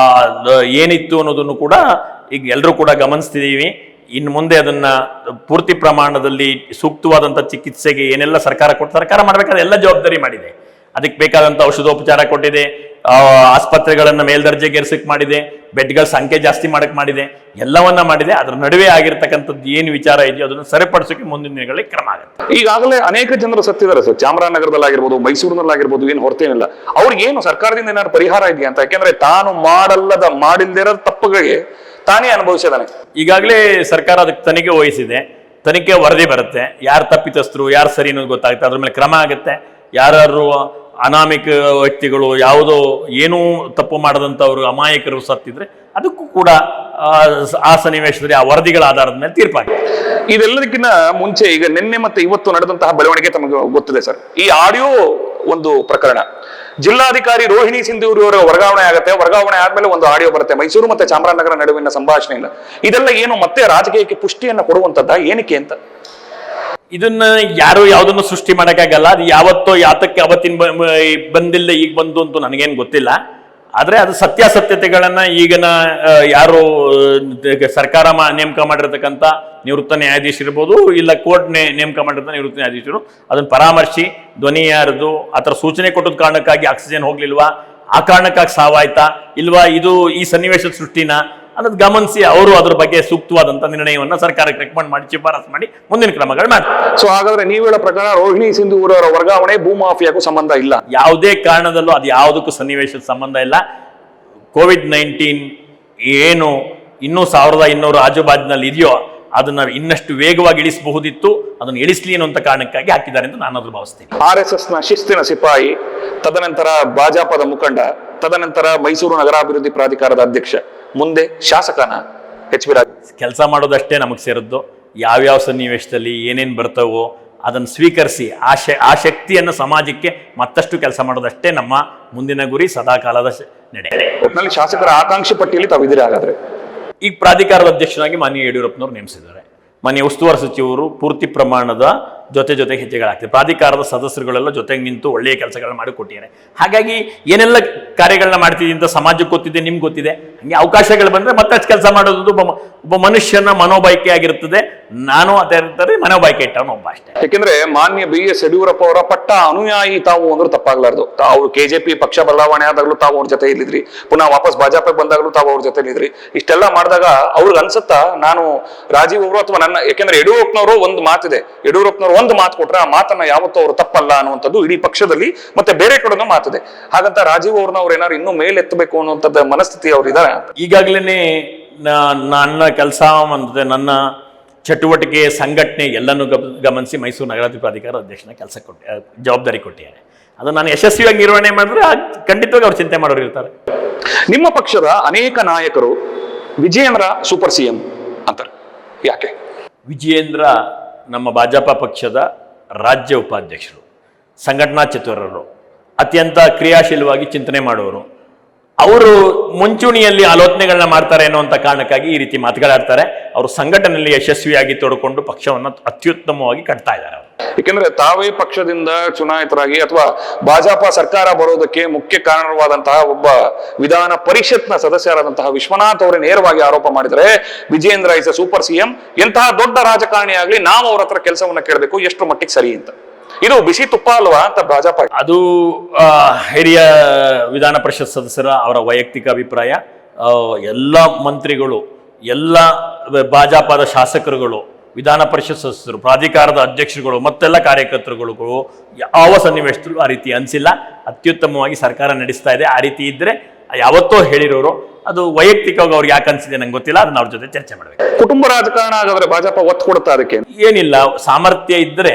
B: ಏನಿತ್ತು ಅನ್ನೋದನ್ನು ಕೂಡ ಈಗ ಎಲ್ಲರೂ ಕೂಡ ಗಮನಿಸ್ತಿದ್ದೀವಿ. ಇನ್ನು ಮುಂದೆ ಅದನ್ನ ಪೂರ್ತಿ ಪ್ರಮಾಣದಲ್ಲಿ ಸೂಕ್ತವಾದಂಥ ಚಿಕಿತ್ಸೆಗೆ ಏನೆಲ್ಲ ಸರ್ಕಾರ ಮಾಡಬೇಕಾದ ಎಲ್ಲ ಜವಾಬ್ದಾರಿ ಮಾಡಿದೆ. ಅದಕ್ಕೆ ಬೇಕಾದಂಥ ಔಷಧೋಪಚಾರ ಕೊಟ್ಟಿದೆ, ಆಸ್ಪತ್ರೆಗಳನ್ನ ಮೇಲ್ದರ್ಜೆಗೇರಿಸಕ್ಕೆ ಮಾಡಿದೆ, ಬೆಡ್ಗಳ ಸಂಖ್ಯೆ ಜಾಸ್ತಿ ಮಾಡಕ್ಕೆ ಮಾಡಿದೆ, ಎಲ್ಲವನ್ನ ಮಾಡಿದೆ. ಅದ್ರ ನಡುವೆ ಆಗಿರ್ತಕ್ಕಂಥದ್ದು ಏನು ವಿಚಾರ ಇದೆಯೋ ಅದನ್ನು ಸರಿಪಡಿಸೋಕೆ ಮುಂದಿನ ದಿನಗಳಲ್ಲಿ ಕ್ರಮ ಆಗುತ್ತೆ.
A: ಈಗಾಗಲೇ ಅನೇಕ ಜನರು ಸತ್ತಿದ್ದಾರೆ ಸರ್, ಚಾಮರಾಜನಗರದಲ್ಲಾಗಿರ್ಬೋದು, ಮೈಸೂರಿನಲ್ಲಾಗಿರ್ಬೋದು, ಏನು ಹೊರತೇನಿಲ್ಲ. ಅವ್ರಿಗೇನು ಸರ್ಕಾರದಿಂದ ಏನಾದ್ರು ಪರಿಹಾರ ಇದೆಯಾ ಅಂತ? ಯಾಕೆಂದ್ರೆ ತಾನು ಮಾಡಿಲ್ದಿರೋ ತಪ್ಪುಗಳಿಗೆ ತಾನೇ ಅನುಭವಿಸಿದಾನೆ.
B: ಈಗಾಗಲೇ ಸರ್ಕಾರ ಅದಕ್ಕೆ ತನಿಖೆ ವಹಿಸಿದೆ, ತನಿಖೆ ವರದಿ ಬರುತ್ತೆ, ಯಾರು ತಪ್ಪಿತಸ್ಥರು ಯಾರು ಸರಿ ಅನ್ನೋದು ಗೊತ್ತಾಗುತ್ತೆ, ಅದ್ರ ಮೇಲೆ ಕ್ರಮ ಆಗುತ್ತೆ. ಯಾರು ಅನಾಮಿಕ ವ್ಯಕ್ತಿಗಳು ಯಾವುದೋ ಏನೂ ತಪ್ಪು ಮಾಡದಂಥವ್ರು ಅಮಾಯಕರು ಸತ್ತಿದ್ರೆ ಅದಕ್ಕೂ ಕೂಡ ಆ ಸನ್ನಿವೇಶದಲ್ಲಿ ಆ ವರದಿಗಳ ಆಧಾರದ ಮೇಲೆ ತೀರ್ಪಾಗಿದೆ.
A: ಇದೆಲ್ಲದಕ್ಕಿಂತ ಮುಂಚೆ ಈಗ ನಿನ್ನೆ ಮತ್ತೆ ಇವತ್ತು ನಡೆದಂತಹ ಬೆಳವಣಿಗೆ ತಮಗೆ ಗೊತ್ತಿದೆ ಸರ್. ಈ ಆಡಿಯೋ ಒಂದು ಪ್ರಕರಣ, ಜಿಲ್ಲಾಧಿಕಾರಿ ರೋಹಿಣಿ ಸಿಂಧೂರಿ ಅವರ ವರ್ಗಾವಣೆ ಆಗುತ್ತೆ. ವರ್ಗಾವಣೆ ಆದ್ಮೇಲೆ ಒಂದು ಆಡಿಯೋ ಬರುತ್ತೆ, ಮೈಸೂರು ಮತ್ತೆ ಚಾಮರಾಜನಗರ ನಡುವಿನ ಸಂಭಾಷಣೆ ಇಲ್ಲ. ಇದೆಲ್ಲ ಏನು ಮತ್ತೆ ರಾಜಕೀಯಕ್ಕೆ ಪುಷ್ಟಿಯನ್ನ ಕೊಡುವಂತದ್ದ, ಏನಕ್ಕೆ ಅಂತ?
B: ಇದನ್ನ ಯಾರು ಯಾವುದನ್ನು ಸೃಷ್ಟಿ ಮಾಡಕ್ಕಾಗಲ್ಲ. ಅದು ಯಾವತ್ತೋ ಯಾತಕ್ಕೆ ಅವತ್ತಿನ ಬಂದಿಲ್ಲ ಈಗ ಬಂದು ಅಂತೂ ನನಗೇನು ಗೊತ್ತಿಲ್ಲ. ಆದ್ರೆ ಅದು ಸತ್ಯಾಸತ್ಯತೆಗಳನ್ನ ಈಗಿನ ಯಾರು ಸರ್ಕಾರ ನೇಮಕ ಮಾಡಿರ್ತಕ್ಕಂಥ ನಿವೃತ್ತ ನ್ಯಾಯಾಧೀಶರು ಇರ್ಬೋದು, ಇಲ್ಲ ಕೋರ್ಟ್ ನೇಮಕ ಮಾಡಿರ್ತಕ್ಕಂಥ ನಿವೃತ್ತ ನ್ಯಾಯಾಧೀಶರು ಅದನ್ನ ಪರಾಮರ್ಶಿ, ಧ್ವನಿ ಯಾರದು, ಆ ಥರ ಸೂಚನೆ ಕೊಟ್ಟದ ಕಾರಣಕ್ಕಾಗಿ ಆಕ್ಸಿಜನ್ ಹೋಗ್ಲಿಲ್ವಾ, ಆ ಕಾರಣಕ್ಕಾಗಿ ಸಾವಾಯ್ತಾ ಇಲ್ವಾ, ಇದು ಈ ಸನ್ನಿವೇಶದ ಸೃಷ್ಟಿನ ಅನ್ನೋದು ಗಮನಿಸಿ ಅವರು ಅದ್ರ ಬಗ್ಗೆ ಸೂಕ್ತವಾದಂತ ನಿರ್ಣಯವನ್ನ ಸರ್ಕಾರಕ್ಕೆ ರೆಕಮೆಂಡ್ ಮಾಡಿ ಶಿಫಾರಸು ಮಾಡಿ ಮುಂದಿನ ಕ್ರಮಗಳು ಮಾಡ್ತಾರೆ.
A: ಸೊ ಹಾಗಾದ್ರೆ ನೀವು ಹೇಳೋ ಪ್ರಕಾರ ರೋಹಿಣಿ ಸಿಂಧೂರಿ ಅವರ ವರ್ಗಾವಣೆ ಭೂಮಾಫಿಯಾಗೂ ಸಂಬಂಧ ಇಲ್ಲ?
B: ಯಾವುದೇ ಕಾರಣದಲ್ಲೂ ಅದು ಯಾವುದಕ್ಕೂ ಸನ್ನಿವೇಶದ ಸಂಬಂಧ ಇಲ್ಲ. COVID-19 ಏನು ಇನ್ನೂ 1200 ಆಜುಬಾಜಿನಲ್ಲಿ ಇದೆಯೋ ಅದನ್ನ ಇನ್ನಷ್ಟು ವೇಗವಾಗಿ ಇಳಿಸಬಹುದಿತ್ತು, ಅದನ್ನು ಇಳಿಸ್ಲಿ ಅನ್ನುವಂಥ ಕಾರಣಕ್ಕಾಗಿ ಹಾಕಿದ್ದಾರೆ ಅಂತ ನಾನು ಭಾವಿಸ್ತೀನಿ.
A: RSS ನ ಶಿಸ್ತಿನ ಸಿಪಾಯಿ, ತದನಂತರ ಭಾಜಪದ ಮುಖಂಡ, ತದನಂತರ ಮೈಸೂರು ನಗರಾಭಿವೃದ್ಧಿ ಪ್ರಾಧಿಕಾರದ ಅಧ್ಯಕ್ಷ, ಮುಂದೆ ಶಾಸಕನ ಎಚ್ ಬಿ ರಾಜ
B: ಕೆಲಸ ಮಾಡೋದಷ್ಟೇ ನಮಗೆ ಸೇರಿದ್ದು. ಯಾವ್ಯಾವ ಸನ್ನಿವೇಶದಲ್ಲಿ ಏನೇನು ಬರ್ತವೋ ಅದನ್ನು ಸ್ವೀಕರಿಸಿ ಆ ಶಕ್ತಿಯನ್ನು ಸಮಾಜಕ್ಕೆ ಮತ್ತಷ್ಟು ಕೆಲಸ ಮಾಡೋದಷ್ಟೇ ನಮ್ಮ ಮುಂದಿನ ಗುರಿ, ಸದಾಕಾಲದ ನಡೆ.
A: ಒಟ್ಟಿನಲ್ಲಿ ಶಾಸಕರ ಆಕಾಂಕ್ಷಿ ಪಟ್ಟಿಯಲ್ಲಿ ತಾವಿದ್ದೀರಿ. ಹಾಗಾದ್ರೆ
B: ಈಗ ಪ್ರಾಧಿಕಾರದ ಅಧ್ಯಕ್ಷರಾಗಿ ಮಾನ್ಯ ಯಡಿಯೂರಪ್ಪನವರು ನೇಮಿಸಿದ್ದಾರೆ. ಮಾನ್ಯ ಉಸ್ತುವಾರಿ ಸಚಿವರು ಪೂರ್ತಿ ಪ್ರಮಾಣದ ಜೊತೆಗೆ ಹೆಜ್ಜೆಗಳಾಗ್ತದೆ. ಪ್ರಾಧಿಕಾರದ ಸದಸ್ಯರುಗಳೆಲ್ಲ ಜೊತೆಗೆ ನಿಂತು ಒಳ್ಳೆಯ ಕೆಲಸಗಳನ್ನ ಮಾಡಿಕೊಟ್ಟಿದ್ದಾರೆ. ಹಾಗಾಗಿ ಏನೆಲ್ಲ ಕಾರ್ಯಗಳನ್ನ ಮಾಡ್ತಿದ್ದೀನಿ ಅಂತ ಸಮಾಜಕ್ಕೆ ಗೊತ್ತಿದೆ, ನಿಮ್ಗೆ ಗೊತ್ತಿದೆ. ಹಂಗೆ ಅವಕಾಶಗಳು ಬಂದರೆ ಮತ್ತಷ್ಟು ಕೆಲಸ ಮಾಡೋದು ಒಬ್ಬ ಮನುಷ್ಯನ ಮನೋಬಯಕೆ ಆಗಿರುತ್ತದೆ. ನಾನು ಅದೇ ಮನೋಬಯಕೆ ಇಟ್ಟವನು ಒಬ್ಬ ಅಷ್ಟೇ.
A: ಯಾಕೆಂದ್ರೆ ಮಾನ್ಯ BS ಯಡಿಯೂರಪ್ಪ ಅವರ ಪಟ್ಟ ಅನುಯಾಯಿ ತಾವು ಅಂದ್ರೆ ತಪ್ಪಾಗ್ಲಾರ್ದು. ಅವ್ರು KJP ಪಕ್ಷ ಬದಲಾವಣೆ ಆದಾಗಲೂ ತಾವು ಅವ್ರ ಜೊತೆ ಇಲ್ಲಿದ್ರಿ, ಪುನಃ ವಾಪಸ್ ಭಾಜಪಕ್ಕೆ ಬಂದಾಗಲೂ ತಾವು ಅವ್ರ ಜೊತೆ ಇಲ್ಲಿದ್ರಿ. ಇಷ್ಟೆಲ್ಲ ಮಾಡಿದಾಗ ಅವ್ರಿಗೆ ಅನ್ಸುತ್ತಾ ನಾನು ರಾಜೀವ್ ಅವರು ಅಥವಾ ನನ್ನ, ಯಾಕೆಂದ್ರೆ ಯಡಿಯೂರಪ್ಪನವರು ಒಂದು ಮಾತಿದೆ, ಯಡಿಯೂರಪ್ಪನವರು ಒಂದು ಮಾತು ಕೊಟ್ರೆ ಆ ಮಾತನ್ನ ಯಾವತ್ತೂ ಅವರು ತಪ್ಪಲ್ಲ ಅನ್ನುವಂಥದ್ದು ಇಡೀ ಪಕ್ಷದಲ್ಲಿ ಮತ್ತೆ ಬೇರೆ ಕಡೆನೂ ಮಾತಿದೆ. ಹಾಗಂತ ರಾಜೀವ್ ಅವ್ರನ್ನ ಅವ್ರು ಏನಾದ್ರು ಇನ್ನೂ ಮೇಲೆ ಎತ್ತಬೇಕು ಅನ್ನುವಂಥದ್ದು ಮನಸ್ಥಿತಿ ಅವ್ರು ಇದ್ದಾರೆ.
B: ಈಗಾಗಲೇ ನನ್ನ ಕೆಲಸ ಮತ್ತೆ ನನ್ನ ಚಟುವಟಿಕೆ ಸಂಘಟನೆ ಎಲ್ಲನೂ ಗಮನಿಸಿ ಮೈಸೂರು ನಗರಾಭಿವೃದ್ಧಿ ಪ್ರಾಧಿಕಾರ ಅಧ್ಯಕ್ಷನ ಕೆಲಸ ಜವಾಬ್ದಾರಿ ಕೊಟ್ಟಿದ್ದಾರೆ. ಅದನ್ನು ನಾನು ಯಶಸ್ವಿಯಾಗಿ ನಿರ್ವಹಣೆ ಮಾಡಿದ್ರೆ ಖಂಡಿತವಾಗಿ ಅವ್ರು ಚಿಂತೆ ಮಾಡೋರು ಇರ್ತಾರೆ.
A: ನಿಮ್ಮ ಪಕ್ಷದ ಅನೇಕ ನಾಯಕರು ವಿಜಯೇಂದ್ರ ಸೂಪರ್ CM ಅಂತಾರೆ, ಯಾಕೆ?
B: ವಿಜಯೇಂದ್ರ ನಮ್ಮ ಭಾಜಪ ಪಕ್ಷದ ರಾಜ್ಯ ಉಪಾಧ್ಯಕ್ಷರು, ಸಂಘಟನಾ ಚತುರರು, ಅತ್ಯಂತ ಕ್ರಿಯಾಶೀಲವಾಗಿ ಚಿಂತನೆ ಮಾಡುವವರು. ಅವರು ಮುಂಚೂಣಿಯಲ್ಲಿ ಆಲೋಚನೆಗಳನ್ನ ಮಾಡ್ತಾರೆ ಅನ್ನುವಂಥ ಕಾರಣಕ್ಕಾಗಿ ಈ ರೀತಿ ಮಾತುಗಳಾಡ್ತಾರೆ. ಅವರು ಸಂಘಟನೆಯಲ್ಲಿ ಯಶಸ್ವಿಯಾಗಿ ತೊಡಕೊಂಡು ಪಕ್ಷವನ್ನು ಅತ್ಯುತ್ತಮವಾಗಿ ಕಟ್ತಾ ಇದ್ದಾರೆ.
A: ಯಾಕೆಂದ್ರೆ ತಾವೇ ಪಕ್ಷದಿಂದ ಚುನಾಯಿತರಾಗಿ ಅಥವಾ ಭಾಜಪ ಸರ್ಕಾರ ಬರೋದಕ್ಕೆ ಮುಖ್ಯ ಕಾರಣವಾದಂತಹ ಒಬ್ಬ ವಿಧಾನ ಪರಿಷತ್ನ ಸದಸ್ಯರಾದಂತಹ ವಿಶ್ವನಾಥ್ ಅವರೇ ನೇರವಾಗಿ ಆರೋಪ ಮಾಡಿದರೆ Vijayendra is A super CM, ಎಂತಹ ದೊಡ್ಡ ರಾಜಕಾರಣಿ ಆಗ್ಲಿ ನಾವು ಅವ್ರ ಹತ್ರ ಕೆಲಸವನ್ನ ಕೇಳಬೇಕು, ಎಷ್ಟು ಮಟ್ಟಿಗೆ ಸರಿ ಅಂತ. ಇದು ಬಿಸಿ ತುಪ್ಪ ಅಲ್ವಾ ಅಂತ ಭಾಜಪ? ಅದು
B: ಹಿರಿಯ ವಿಧಾನ ಪರಿಷತ್ ಸದಸ್ಯರ ಅವರ ವೈಯಕ್ತಿಕ ಅಭಿಪ್ರಾಯ. ಎಲ್ಲ ಮಂತ್ರಿಗಳು, ಎಲ್ಲ ಭಾಜಪದ ಶಾಸಕರುಗಳು, ವಿಧಾನ ಪರಿಷತ್ ಸದಸ್ಯರು, ಪ್ರಾಧಿಕಾರದ ಅಧ್ಯಕ್ಷರುಗಳು ಮತ್ತೆಲ್ಲ ಕಾರ್ಯಕರ್ತರುಗಳು ಯಾವ ಸನ್ನಿವೇಶದಲ್ಲೂ ಆ ರೀತಿ ಅನಿಸಿಲ್ಲ. ಅತ್ಯುತ್ತಮವಾಗಿ ಸರ್ಕಾರ ನಡೆಸ್ತಾ ಇದೆ. ಆ ರೀತಿ ಇದ್ರೆ ಯಾವತ್ತೋ ಹೇಳಿರೋರು, ಅದು ವೈಯಕ್ತಿಕವಾಗಿ ಅವ್ರಿಗೆ ಯಾಕೆ ಅನ್ಸಿದೆ ನಂಗೆ ಗೊತ್ತಿಲ್ಲ, ಅದನ್ನ ಅವ್ರ ಜೊತೆ ಚರ್ಚೆ ಮಾಡಬೇಕು.
A: ಕುಟುಂಬ ರಾಜಕಾರಣ ಆಗಾದ್ರೆ ಭಾಜಪ ಒತ್ತು ಕೊಡುತ್ತಾ? ಅದಕ್ಕೆ
B: ಏನಿಲ್ಲ, ಸಾಮರ್ಥ್ಯ ಇದ್ರೆ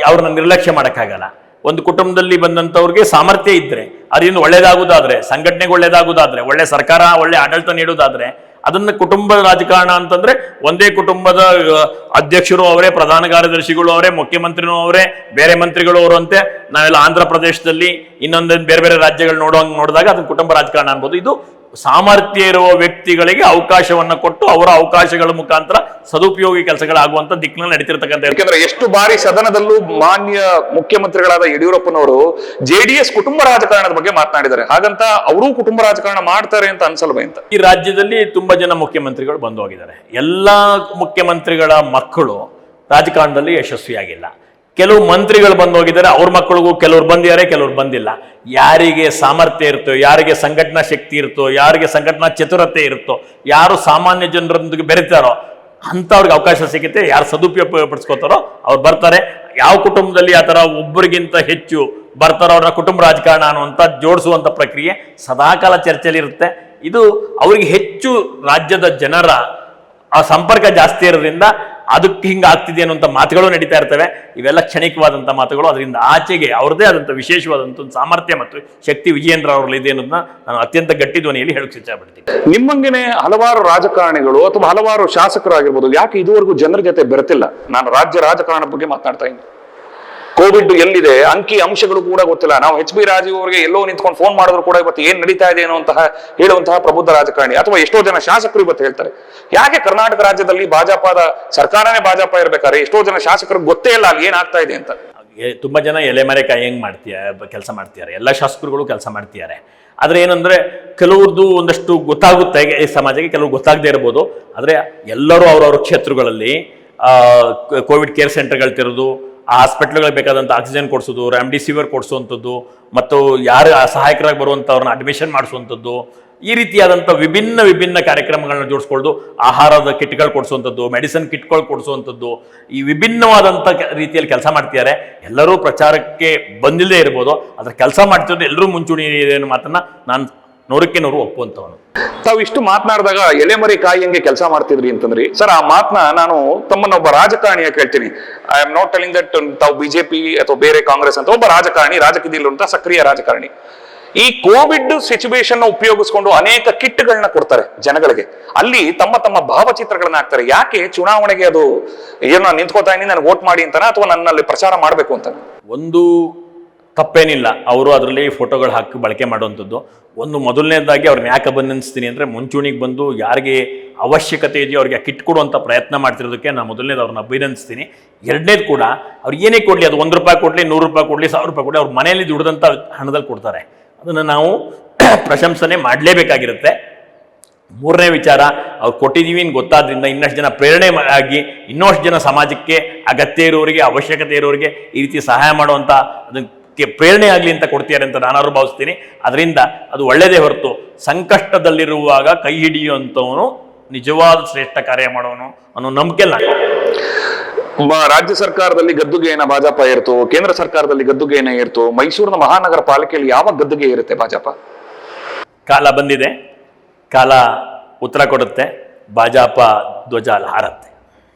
B: ಅವ್ರನ್ನ ನಿರ್ಲಕ್ಷ್ಯ ಮಾಡೋಕ್ಕಾಗಲ್ಲ. ಒಂದು ಕುಟುಂಬದಲ್ಲಿ ಬಂದಂಥವ್ರಿಗೆ ಸಾಮರ್ಥ್ಯ ಇದ್ರೆ, ಅದರಿಂದ ಒಳ್ಳೇದಾಗುವುದಾದ್ರೆ, ಸಂಘಟನೆಗೆ ಒಳ್ಳೇದಾಗುವುದಾದ್ರೆ, ಒಳ್ಳೆ ಸರ್ಕಾರ ಒಳ್ಳೆ ಆಡಳಿತ ನೀಡುವುದಾದ್ರೆ, ಅದನ್ನ ಕುಟುಂಬ ರಾಜಕಾರಣ ಅಂತಂದ್ರೆ ಒಂದೇ ಕುಟುಂಬದ ಅಧ್ಯಕ್ಷರು ಅವರೇ, ಪ್ರಧಾನ ಕಾರ್ಯದರ್ಶಿಗಳು ಅವರೇ, ಮುಖ್ಯಮಂತ್ರಿನೂ ಅವರೇ, ಬೇರೆ ಮಂತ್ರಿಗಳು ಅವರು ಅಂತೆ. ನಾವೆಲ್ಲ ಆಂಧ್ರ ಪ್ರದೇಶದಲ್ಲಿ ಇನ್ನೊಂದೊಂದು ಬೇರೆ ಬೇರೆ ರಾಜ್ಯಗಳು ನೋಡಿದಾಗ ಅದನ್ನ ಕುಟುಂಬ ರಾಜಕಾರಣ ಅನ್ಬೋದು. ಇದು ಸಾಮರ್ಥ್ಯ ಇರುವ ವ್ಯಕ್ತಿಗಳಿಗೆ ಅವಕಾಶವನ್ನು ಕೊಟ್ಟು ಅವರ ಅವಕಾಶಗಳ ಮುಖಾಂತರ ಸದುಪಯೋಗಿ ಕೆಲಸಗಳಾಗುವಂತ ದಿಕ್ಕಿನಲ್ಲಿ ನಡೀತಿರ್ತಕ್ಕಂಥ.
A: ಯಾಕಂದ್ರೆ ಎಷ್ಟು ಬಾರಿ ಸದನದಲ್ಲೂ ಮಾನ್ಯ ಮುಖ್ಯಮಂತ್ರಿಗಳಾದ ಯಡಿಯೂರಪ್ಪನವರು JDS ಕುಟುಂಬ ರಾಜಕಾರಣದ ಬಗ್ಗೆ ಮಾತನಾಡಿದ್ದಾರೆ. ಹಾಗಂತ ಅವರೂ ಕುಟುಂಬ ರಾಜಕಾರಣ ಮಾಡ್ತಾರೆ ಅಂತ ಅನ್ಸಲ್ವೇ ಅಂತ.
B: ಈ ರಾಜ್ಯದಲ್ಲಿ ತುಂಬಾ ಜನ ಮುಖ್ಯಮಂತ್ರಿಗಳು ಬಂದು ಹೋಗಿದ್ದಾರೆ. ಎಲ್ಲಾ ಮುಖ್ಯಮಂತ್ರಿಗಳ ಮಕ್ಕಳು ರಾಜಕಾರಣದಲ್ಲಿ ಯಶಸ್ವಿಯಾಗಿಲ್ಲ. ಕೆಲವು ಮಂತ್ರಿಗಳು ಬಂದು ಹೋಗಿದ್ದಾರೆ, ಅವ್ರ ಮಕ್ಕಳಿಗೂ ಕೆಲವ್ರು ಬಂದಿದ್ದಾರೆ, ಕೆಲವ್ರು ಬಂದಿಲ್ಲ. ಯಾರಿಗೆ ಸಾಮರ್ಥ್ಯ ಇರುತ್ತೋ, ಯಾರಿಗೆ ಸಂಘಟನಾ ಶಕ್ತಿ ಇರುತ್ತೋ, ಯಾರಿಗೆ ಸಂಘಟನಾ ಚತುರತೆ ಇರುತ್ತೋ, ಯಾರು ಸಾಮಾನ್ಯ ಜನರೊಂದಿಗೆ ಬೆರೀತಾರೋ ಅಂಥವ್ರಿಗೆ ಅವಕಾಶ ಸಿಗುತ್ತೆ. ಯಾರು ಸದುಪಯೋಗ ಪಡಿಸ್ಕೋತಾರೋ ಅವ್ರು ಬರ್ತಾರೆ. ಯಾವ ಕುಟುಂಬದಲ್ಲಿ ಆ ಥರ ಒಬ್ಬರಿಗಿಂತ ಹೆಚ್ಚು ಬರ್ತಾರೋ ಅವ್ರನ್ನ ಕುಟುಂಬ ರಾಜಕಾರಣ ಅನ್ನುವಂಥ ಜೋಡಿಸುವಂಥ ಪ್ರಕ್ರಿಯೆ ಸದಾಕಾಲ ಚರ್ಚೆಯಲ್ಲಿ ಇರುತ್ತೆ. ಇದು ಅವರಿಗೆ ಹೆಚ್ಚು ರಾಜ್ಯದ ಜನರ ಆ ಸಂಪರ್ಕ ಜಾಸ್ತಿ ಇರೋದ್ರಿಂದ ಅದಕ್ಕೆ ಹಿಂಗೆ ಆಗ್ತಿದೆ ಅನ್ನುವಂಥ ಮಾತುಗಳು ನಡೀತಾ ಇರ್ತವೆ. ಇವೆಲ್ಲ ಕ್ಷಣಿಕವಾದಂಥ ಮಾತುಗಳು. ಅದರಿಂದ ಆಚೆಗೆ ಅವ್ರದ್ದೇ ಆದಂಥ ವಿಶೇಷವಾದಂಥ ಒಂದು ಸಾಮರ್ಥ್ಯ ಮತ್ತು ಶಕ್ತಿ ವಿಜಯೇಂದ್ರ ಅವರಲ್ಲಿ ಇದೆ ಅನ್ನೋದನ್ನ ನಾನು ಅತ್ಯಂತ ಗಟ್ಟಿ ಧ್ವನಿಯಲ್ಲಿ ಹೇಳಕ್ಕೆ ಇಚ್ಛಪಡ್ತೀನಿ.
A: ನಿಮ್ಮಂಗೆನೆ ಹಲವಾರು ರಾಜಕಾರಣಿಗಳು ಅಥವಾ ಹಲವಾರು ಶಾಸಕರಾಗಿರ್ಬೋದು ಯಾಕೆ ಇದುವರೆಗೂ ಜನರ ಜೊತೆ ಬೆರೆತಿಲ್ಲ? ನಾನು ರಾಜ್ಯ ರಾಜಕಾರಣದ ಬಗ್ಗೆ ಮಾತನಾಡ್ತಾ ಇದ್ದೀನಿ. ಕೋವಿಡ್ ಎಲ್ಲಿದೆ ಅಂಕಿ ಅಂಶಗಳು ಕೂಡ ಗೊತ್ತಿಲ್ಲ. ನಾವು HB ರಾಜೀವ್ ಅವರಿಗೆ ಎಲ್ಲೋ ನಿಂತ್ಕೊಂಡು ಫೋನ್ ಮಾಡಿದ್ರು ಕೂಡ ಇವತ್ತು ಏನ್ ನಡೀತಾ ಇದೆ ಅನ್ನುವಂತಹ ಹೇಳುವಂತಹ ಪ್ರಬುದ್ಧ ರಾಜಕಾರಣಿ ಅಥವಾ ಎಷ್ಟೋ ಜನ ಶಾಸಕರು ಇವತ್ತು ಹೇಳ್ತಾರೆ. ಯಾಕೆ ಕರ್ನಾಟಕ ರಾಜ್ಯದಲ್ಲಿ ಭಾಜಪದ ಸರ್ಕಾರನೇ ಭಾಜಪ ಇರ್ಬೇಕಾದ್ರೆ ಎಷ್ಟೋ ಜನ ಶಾಸಕರಿಗೆ ಗೊತ್ತೇ ಇಲ್ಲ ಅಲ್ಲಿ ಏನಾಗ್ತಾ ಇದೆ ಅಂತ.
B: ತುಂಬಾ ಜನ ಎಲೆಮರೆ ಕಾಯಂಗ್ ಕೆಲಸ ಮಾಡ್ತಿದ್ದಾರೆ. ಎಲ್ಲ ಶಾಸಕರುಗಳು ಕೆಲಸ ಮಾಡ್ತಿದ್ದಾರೆ. ಆದ್ರೆ ಏನಂದ್ರೆ ಕೆಲವ್ರದ್ದು ಒಂದಷ್ಟು ಗೊತ್ತಾಗುತ್ತೆ ಈ ಸಮಾಜಕ್ಕೆ, ಕೆಲವ್ರು ಗೊತ್ತಾಗದೇ ಇರ್ಬೋದು. ಆದ್ರೆ ಎಲ್ಲರೂ ಅವ್ರವ್ರ ಕ್ಷೇತ್ರಗಳಲ್ಲಿ ಕೋವಿಡ್ ಕೇರ್ ಸೆಂಟರ್ಗಳು ತೆರೆದು ಆ ಹಾಸ್ಪಿಟ್ಲ್ಗಳಿಗೆ ಬೇಕಾದಂಥ ಆಕ್ಸಿಜನ್ ಕೊಡಿಸೋದು, ರೆಮ್ಡಿಸಿವಿರ್ ಕೊಡಿಸುವಂಥದ್ದು, ಮತ್ತು ಯಾರು ಸಹಾಯಕರಾಗಿ ಬರುವಂಥವ್ರನ್ನ ಅಡ್ಮಿಷನ್ ಮಾಡಿಸುವಂಥದ್ದು, ಈ ರೀತಿಯಾದಂಥ ವಿಭಿನ್ನ ಕಾರ್ಯಕ್ರಮಗಳನ್ನ ಜೋಡಿಸ್ಕೊಳ್ಳೋದು, ಆಹಾರದ ಕಿಟ್ಗಳು ಕೊಡಿಸುವಂಥದ್ದು, ಮೆಡಿಸಿನ್ ಕಿಟ್ಗಳು ಕೊಡಿಸುವಂಥದ್ದು, ಈ ವಿಭಿನ್ನವಾದಂಥ ರೀತಿಯಲ್ಲಿ ಕೆಲಸ ಮಾಡ್ತಿದ್ದಾರೆ. ಎಲ್ಲರೂ ಪ್ರಚಾರಕ್ಕೆ ಬಂದಿಲ್ಲದೆ ಇರ್ಬೋದು, ಅದ್ರ ಕೆಲಸ ಮಾಡ್ತಿರೋದು ಎಲ್ಲರೂ ಮುಂಚೂಣಿ ಇದೆ ಅನ್ನೋ ಮಾತನ್ನ ನಾನು 100ಕ್ಕೆ 100 ಒಪ್ಪುವಂಥವನು.
A: ತಾವು ಇಷ್ಟು ಮಾತನಾಡಿದಾಗ ಎಲೆಮರಿ ಕಾಯಿ ಹೆಂಗೆ ಕೆಲಸ ಮಾಡ್ತಿದ್ರಿ ಅಂತಂದ್ರಿ ಸರ್. ಆ ಮಾತನ್ನ ನಾನು ತಮ್ಮನ್ನೊಬ್ಬ ರಾಜಕಾರಣಿಯ ಕೇಳ್ತೀನಿ. I am not telling that ತಾವು ಬಿಜೆಪಿ ಅಥವಾ ಬೇರೆ ಕಾಂಗ್ರೆಸ್ ಅಂತ, ಒಬ್ಬ ರಾಜಕಾರಣಿ, ರಾಜಕೀಯದಲ್ಲಿರುವಂತಹ ಸಕ್ರಿಯ ರಾಜಕಾರಣಿ. ಈ ಕೋವಿಡ್ ಸಿಚುವೇಶನ್ ಉಪಯೋಗಿಸ್ಕೊಂಡು ಅನೇಕ ಕಿಟ್ಗಳನ್ನ ಕೊಡ್ತಾರೆ ಜನಗಳಿಗೆ. ಅಲ್ಲಿ ತಮ್ಮ ಭಾವಚಿತ್ರಗಳನ್ನ ಹಾಕ್ತಾರೆ. ಯಾಕೆ ಚುನಾವಣೆಗೆ ಅದು ಏನೋ ನಿಂತ್ಕೋತಾ ಇದೀನಿ ನನಗೆ ವೋಟ್ ಮಾಡಿ ಅಂತಾನ ಅಥವಾ ನನ್ನಲ್ಲಿ ಪ್ರಚಾರ ಮಾಡಬೇಕು ಅಂತ?
B: ಒಂದು ತಪ್ಪೇನಿಲ್ಲ, ಅವರು ಅದರಲ್ಲಿ ಫೋಟೋಗಳು ಹಾಕಿ ಬಳಕೆ ಮಾಡುವಂಥದ್ದು. ಒಂದು ಮೊದಲನೇದಾಗಿ ಅವ್ರನ್ನ ಯಾಕೆ ಬಂಧಿಸ್ತೀನಿ ಅಂದರೆ, ಮುಂಚೂಣಿಗೆ ಬಂದು ಯಾರಿಗೆ ಅವಶ್ಯಕತೆ ಇದೆಯೋ ಅವ್ರಿಗೆ ಕಿಟ್ ಕೊಡುವಂಥ ಪ್ರಯತ್ನ ಮಾಡ್ತಿರೋದಕ್ಕೆ ನಾನು ಮೊದಲನೇದು ಅವ್ರನ್ನ ಅಭಿನಂದಿಸ್ತೀನಿ. ಎರಡನೇದು ಕೂಡ ಅವ್ರು ಏನೇ ಕೊಡಲಿ, ಅದು 1 ರೂಪಾಯಿ ಕೊಡಲಿ, 100 ರೂಪಾಯಿ ಕೊಡಲಿ, 1000 ರೂಪಾಯಿ ಕೊಡಲಿ, ಅವ್ರ ಮನೆಯಲ್ಲಿ ದುಡಿದಂಥ ಹಣದಲ್ಲಿ ಕೊಡ್ತಾರೆ. ಅದನ್ನು ನಾವು ಪ್ರಶಂಸನೆ ಮಾಡಲೇಬೇಕಾಗಿರುತ್ತೆ. ಮೂರನೇ ವಿಚಾರ, ಅವ್ರು ಕೊಟ್ಟಿದ್ದೀವಿ ಅಂತ ಗೊತ್ತಾದ್ರಿಂದ ಇನ್ನಷ್ಟು ಜನ ಪ್ರೇರಣೆ ಆಗಿ ಇನ್ನಷ್ಟು ಜನ ಸಮಾಜಕ್ಕೆ ಅಗತ್ಯ ಇರೋರಿಗೆ, ಅವಶ್ಯಕತೆ ಇರೋರಿಗೆ ಈ ರೀತಿ ಸಹಾಯ ಮಾಡುವಂಥ ಅದಕ್ಕೆ ಪ್ರೇರಣೆ ಆಗಲಿ ಅಂತ ಕೊಡ್ತಾರೆ ಅಂತ ನಾನಾದ್ರು ಭಾವಿಸ್ತೀನಿ. ಅದರಿಂದ ಅದು ಒಳ್ಳೆಯದೇ ಹೊರತು ಸಂಕಷ್ಟದಲ್ಲಿರುವಾಗ ಕೈ ಹಿಡಿಯುವಂಥವನು ನಿಜವಾದ ಶ್ರೇಷ್ಠ ಕಾರ್ಯ ಮಾಡೋನು ಅನ್ನೋ ನಂಬಿಕೆ ನಾನು.
A: ರಾಜ್ಯ ಸರ್ಕಾರದಲ್ಲಿ ಗದ್ದುಗೆಯನ್ನ ಭಾಜಪ ಇರ್ತು, ಕೇಂದ್ರ ಸರ್ಕಾರದಲ್ಲಿ ಗದ್ದುಗೆಯನ್ನ ಇರ್ತು, ಮೈಸೂರಿನ ಮಹಾನಗರ ಪಾಲಿಕೆಯಲ್ಲಿ ಯಾವ ಗದ್ದುಗೆ ಇರುತ್ತೆ ಭಾಜಪ?
B: ಕಾಲ ಬಂದಿದೆ, ಕಾಲ ಉತ್ತರ ಕೊಡುತ್ತೆ, ಭಾಜಪ ಧ್ವಜ ಹಾರತ್ತೆ.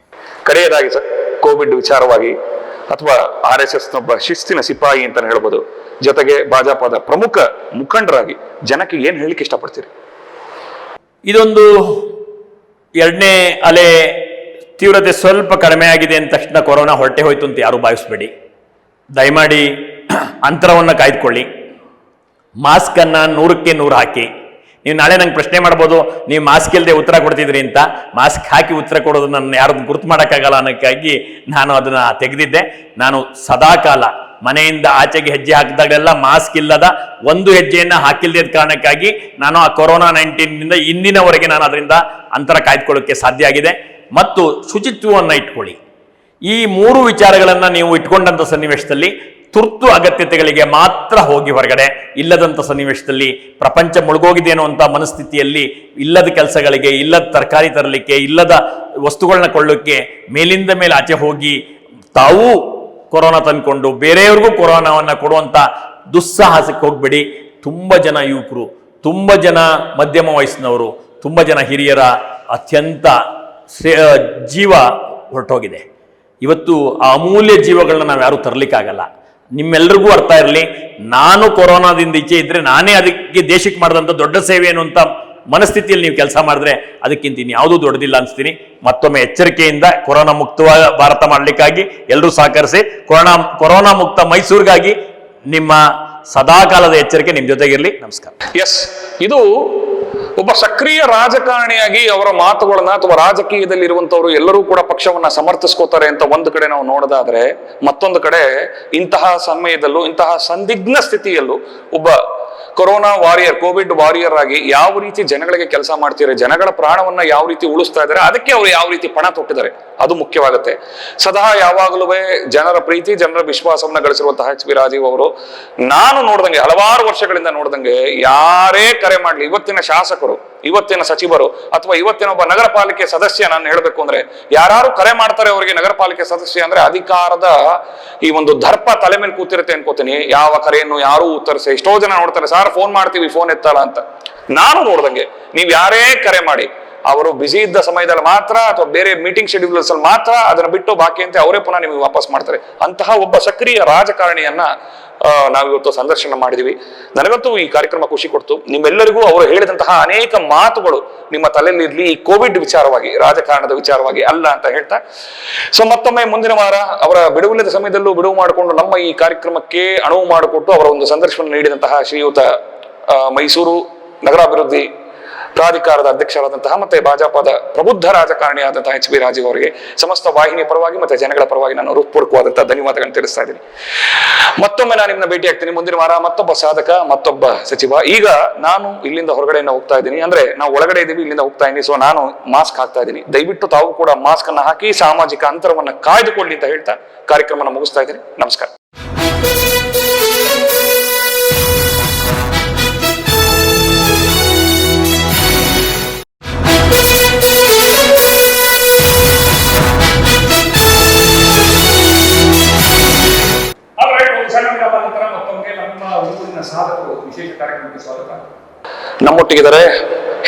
A: ಕಡೆಯದಾಗಿ ಸರ್, ಕೋವಿಡ್ ವಿಚಾರವಾಗಿ ಅಥವಾ RSS ನೊಬ್ಬ ಶಿಸ್ತಿನ ಸಿಪಾಯಿ ಅಂತ ಹೇಳ್ಬೋದು, ಜೊತೆಗೆ ಭಾಜಪದ ಪ್ರಮುಖ ಮುಖಂಡರಾಗಿ ಜನಕ್ಕೆ ಏನ್ ಹೇಳಿಕ್ಕೆ ಇಷ್ಟಪಡ್ತೀರಿ?
B: ಇದೊಂದು ಎರಡನೇ ಅಲೆ ತೀವ್ರತೆ ಸ್ವಲ್ಪ ಕಡಿಮೆ ಆಗಿದೆ ಅಂದ ತಕ್ಷಣ ಕೊರೋನಾ ಹೊರಟೆ ಹೋಯ್ತು ಅಂತ ಯಾರು ಭಾವಿಸ್ಬೇಡಿ. ದಯಮಾಡಿ ಅಂತರವನ್ನು ಕಾಯ್ದುಕೊಳ್ಳಿ. ಮಾಸ್ಕನ್ನು 100ಕ್ಕೆ 100 ಹಾಕಿ. ನೀವು ನಾಳೆ ನಂಗೆ ಪ್ರಶ್ನೆ ಮಾಡ್ಬೋದು, ನೀವು ಮಾಸ್ಕ್ ಇಲ್ಲದೆ ಉತ್ತರ ಕೊಡ್ತಿದ್ರಿ ಅಂತ. ಮಾಸ್ಕ್ ಹಾಕಿ ಉತ್ತರ ಕೊಡೋದು ನನ್ನ ಯಾರು ಗುರುತು ಮಾಡೋಕ್ಕಾಗಲ್ಲ ಅನ್ನೋಕ್ಕಾಗಿ ನಾನು ಅದನ್ನು ತೆಗೆದಿದ್ದೆ. ನಾನು ಸದಾಕಾಲ ಮನೆಯಿಂದ ಆಚೆಗೆ ಹೆಜ್ಜೆ ಹಾಕಿದಾಗಲೆಲ್ಲ ಮಾಸ್ಕ್ ಇಲ್ಲದ ಒಂದು ಹೆಜ್ಜೆಯನ್ನು ಹಾಕಿಲ್ಲದ ಕಾರಣಕ್ಕಾಗಿ ನಾನು ಆ ಕೊರೋನಾ 19ನಿಂದ ಇಂದಿನವರೆಗೆ ನಾನು ಅದರಿಂದ ಅಂತರ ಕಾಯ್ದುಕೊಳ್ಳೋಕ್ಕೆ ಸಾಧ್ಯ ಆಗಿದೆ. ಮತ್ತು ಶುಚಿತ್ವವನ್ನು ಇಟ್ಕೊಳ್ಳಿ. ಈ 3 ವಿಚಾರಗಳನ್ನು ನೀವು ಇಟ್ಕೊಂಡಂಥ ಸನ್ನಿವೇಶದಲ್ಲಿ ತುರ್ತು ಅಗತ್ಯತೆಗಳಿಗೆ ಮಾತ್ರ ಹೋಗಿ ಹೊರಗಡೆ, ಇಲ್ಲದಂಥ ಸನ್ನಿವೇಶದಲ್ಲಿ ಪ್ರಪಂಚ ಮುಳುಗೋಗಿದೆ ಅನ್ನುವಂಥ ಮನಸ್ಥಿತಿಯಲ್ಲಿ ಇಲ್ಲದ ಕೆಲಸಗಳಿಗೆ, ಇಲ್ಲದ ತರಕಾರಿ ತರಲಿಕ್ಕೆ, ಇಲ್ಲದ ವಸ್ತುಗಳನ್ನ ಕೊಳ್ಳೋಕ್ಕೆ ಮೇಲಿಂದ ಮೇಲೆ ಆಚೆ ಹೋಗಿ ತಾವು ಕೊರೋನಾ ತಂದ್ಕೊಂಡು ಬೇರೆಯವ್ರಿಗೂ ಕೊರೋನಾವನ್ನು ಕೊಡುವಂಥ ದುಸ್ಸಾಹಸಕ್ಕೆ ಹೋಗ್ಬೇಡಿ. ತುಂಬ ಜನ ಯುವಕರು, ತುಂಬ ಜನ ಮಧ್ಯಮ ವಯಸ್ಸಿನವರು, ತುಂಬ ಜನ ಹಿರಿಯರ ಅತ್ಯಂತ ಜೀವ ಹೊರಟೋಗಿದೆ. ಇವತ್ತು ಆ ಅಮೂಲ್ಯ ಜೀವಗಳನ್ನ ನಾವು ಯಾರೂ ತರಲಿಕ್ಕಾಗಲ್ಲ. ನಿಮ್ಮೆಲ್ರಿಗೂ ಅರ್ಥ ಇರಲಿ, ನಾನು ಕೊರೋನಾದಿಂದ ಈಚೆ ಇದ್ರೆ ನಾನೇ ಅದಕ್ಕೆ ದೇಶಕ್ಕೆ ಮಾಡಿದಂಥ ದೊಡ್ಡ ಸೇವೆ ಅನ್ನುವಂಥ ಮನಸ್ಥಿತಿಯಲ್ಲಿ ನೀವು ಕೆಲಸ ಮಾಡಿದ್ರೆ ಅದಕ್ಕಿಂತ ಇನ್ಯಾವುದೂ ದೊಡ್ಡದಿಲ್ಲ ಅನಿಸ್ತೀನಿ. ಮತ್ತೊಮ್ಮೆ ಎಚ್ಚರಿಕೆಯಿಂದ ಕೊರೋನಾ ಮುಕ್ತವಾದ ಭಾರತ ಮಾಡಲಿಕ್ಕಾಗಿ ಎಲ್ಲರೂ ಸಹಕರಿಸಿ. ಕೊರೋನಾ ಮುಕ್ತ ಮೈಸೂರಿಗಾಗಿ ನಿಮ್ಮ ಸದಾಕಾಲದ ಎಚ್ಚರಿಕೆ ನಿಮ್ಮ ಜೊತೆಗಿರಲಿ. ನಮಸ್ಕಾರ.
A: ಎಸ್, ಇದು ಒಬ್ಬ ಸಕ್ರಿಯ ರಾಜಕಾರಣಿಯಾಗಿ ಅವರ ಮಾತುಗಳನ್ನ ಅಥವಾ ರಾಜಕೀಯದಲ್ಲಿ ಇರುವಂತವರು ಎಲ್ಲರೂ ಕೂಡ ಪಕ್ಷವನ್ನ ಸಮರ್ಥಿಸ್ಕೋತಾರೆ ಅಂತ ಒಂದು ಕಡೆ ನಾವು ನೋಡೋದಾದ್ರೆ, ಮತ್ತೊಂದು ಕಡೆ ಇಂತಹ ಸಮಯದಲ್ಲೂ ಇಂತಹ ಸಂದಿಗ್ಧ ಸ್ಥಿತಿಯಲ್ಲೂ ಒಬ್ಬ ಕೊರೋನಾ ವಾರಿಯರ್, ಕೋವಿಡ್ ವಾರಿಯರ್ ಆಗಿ ಯಾವ ರೀತಿ ಜನಗಳಿಗೆ ಕೆಲಸ ಮಾಡ್ತಿದ್ದಾರೆ, ಜನಗಳ ಪ್ರಾಣವನ್ನ ಯಾವ ರೀತಿ ಉಳಿಸ್ತಾ ಇದ್ದಾರೆ, ಅದಕ್ಕೆ ಅವರು ಯಾವ ರೀತಿ ಪಣ ತೊಟ್ಟಿದ್ದಾರೆ ಅದು ಮುಖ್ಯವಾಗುತ್ತೆ. ಸದಾ ಯಾವಾಗಲೂ ಜನರ ಪ್ರೀತಿ, ಜನರ ವಿಶ್ವಾಸವನ್ನ ಗಳಿಸಿರುವಂತಹ ಎಚ್ ಬಿ ರಾಜೀವ್ ಅವರು, ನಾನು ನೋಡ್ದಂಗೆ ಹಲವಾರು ವರ್ಷಗಳಿಂದ ನೋಡ್ದಂಗೆ ಯಾರೇ ಕರೆ ಮಾಡ್ಲಿ, ಇವತ್ತಿನ ಶಾಸಕರು, ಇವತ್ತಿನ ಸಚಿವರು ಅಥವಾ ಇವತ್ತಿನ ಒಬ್ಬ ನಗರ ಪಾಲಿಕೆ ಸದಸ್ಯ, ನಾನು ಹೇಳ್ಬೇಕು ಅಂದ್ರೆ ಯಾರು ಕರೆ ಮಾಡ್ತಾರೆ ಅವರಿಗೆ ನಗರ ಪಾಲಿಕೆ ಸದಸ್ಯ ಅಂದ್ರೆ ಅಧಿಕಾರದ ಈ ಒಂದು ದರ್ಪ ತಲೆ ಮೇಲೆ ಕೂತಿರುತ್ತೆ ಅನ್ಕೋತೀನಿ. ಯಾವ ಕರೆಯನ್ನು ಯಾರು ಉತ್ತರಿಸಿ, ಎಷ್ಟೋ ಜನ ನೋಡ್ತಾರೆ, ಸಾರ್ ಫೋನ್ ಮಾಡ್ತೀವಿ ಫೋನ್ ಎತ್ತಲ್ಲ ಅಂತ. ನಾನು ನೋಡ್ದಂಗೆ ನೀವ್ ಯಾರೇ ಕರೆ ಮಾಡಿ ಅವರು ಬಿಸಿ ಇದ್ದ ಸಮಯದಲ್ಲಿ ಮಾತ್ರ ಅಥವಾ ಬೇರೆ ಮೀಟಿಂಗ್ ಶೆಡ್ಯೂಲ್ಸ್ ಅಲ್ಲಿ ಮಾತ್ರ ಅದನ್ನ ಬಿಟ್ಟು ಬಾಕಿ ಅಂತ ಅವರೇ ಪುನಃ ನಿಮಗೆ ವಾಪಸ್ ಮಾಡ್ತಾರೆ. ಅಂತಹ ಒಬ್ಬ ಸಕ್ರಿಯ ರಾಜಕಾರಣಿಯನ್ನ ನಾವಿವತ್ತು ಸಂದರ್ಶನ ಮಾಡಿದೀವಿ. ನನಗಂತೂ ಈ ಕಾರ್ಯಕ್ರಮ ಖುಷಿ ಕೊಡ್ತು. ನಿಮ್ಮೆಲ್ಲರಿಗೂ ಅವರು ಹೇಳಿದಂತಹ ಅನೇಕ ಮಾತುಗಳು ನಿಮ್ಮ ತಲೆಯಲ್ಲಿರ್ಲಿ, ಈ ಕೋವಿಡ್ ವಿಚಾರವಾಗಿ, ರಾಜಕಾರಣದ ವಿಚಾರವಾಗಿ ಅಲ್ಲ ಅಂತ ಹೇಳ್ತಾ, ಸೊ ಮತ್ತೊಮ್ಮೆ ಮುಂದಿನ ವಾರ ಅವರ ಬಿಡುವಿಲ್ಲದ ಸಮಯದಲ್ಲೂ ಬಿಡುವು ಮಾಡಿಕೊಂಡು ನಮ್ಮ ಈ ಕಾರ್ಯಕ್ರಮಕ್ಕೆ ಅನುವು ಮಾಡಿಕೊಟ್ಟು ಅವರ ಒಂದು ಸಂದರ್ಶನ ನೀಡಿದಂತಹ ಶ್ರೀಯುತ ಮೈಸೂರು ನಗರಾಭಿವೃದ್ಧಿ ಪ್ರಾಧಿಕಾರದ ಅಧ್ಯಕ್ಷರಾದಂತಹ ಮತ್ತೆ ಭಾಜಪದ ಪ್ರಬುದ್ಧ ರಾಜಕಾರಣಿಯಾದಂತಹ ಎಚ್ ಬಿ ರಾಜೀವ್ ಅವರಿಗೆ ಸಮಸ್ತ ವಾಹಿನಿ ಪರವಾಗಿ ಮತ್ತೆ ಜನಗಳ ಪರವಾಗಿ ನಾನು ಹೃತ್ಪೂರ್ವಕವಾದಂತಹ ಧನ್ಯವಾದಗಳನ್ನು ತಿಳಿಸ್ತಾ ಇದ್ದೀನಿ. ಮತ್ತೊಮ್ಮೆ ನಾನು ನಿಮ್ಮನ್ನ ಭೇಟಿ ಆಗ್ತೀನಿ ಮುಂದಿನ ವಾರ, ಮತ್ತೊಬ್ಬ ಸಾಧಕ, ಮತ್ತೊಬ್ಬ ಸಚಿವ. ಈಗ ನಾನು ಇಲ್ಲಿಂದ ಹೊರಗಡೆಯಿಂದ ಹೋಗ್ತಾ ಇದ್ದೀನಿ, ಅಂದ್ರೆ ನಾವು ಒಳಗಡೆ ಇದ್ದೀವಿ, ಇಲ್ಲಿಂದ ಹೋಗ್ತಾ ಇದ್ದೀನಿ, ಸೊ ನಾನು ಮಾಸ್ಕ್ ಹಾಕ್ತಾ ಇದ್ದೀನಿ. ದಯವಿಟ್ಟು ತಾವು ಕೂಡ ಮಾಸ್ಕ್ ಅನ್ನ ಹಾಕಿ ಸಾಮಾಜಿಕ ಅಂತರವನ್ನ ಕಾಯ್ದುಕೊಳ್ಳಿ ಅಂತ ಹೇಳ್ತಾ ಕಾರ್ಯಕ್ರಮನ ಮುಗಿಸ್ತಾ ಇದ್ದೀನಿ. ನಮಸ್ಕಾರ. ನಮ್ಮೊಟ್ಟಿಗಿದ್ದಾರೆ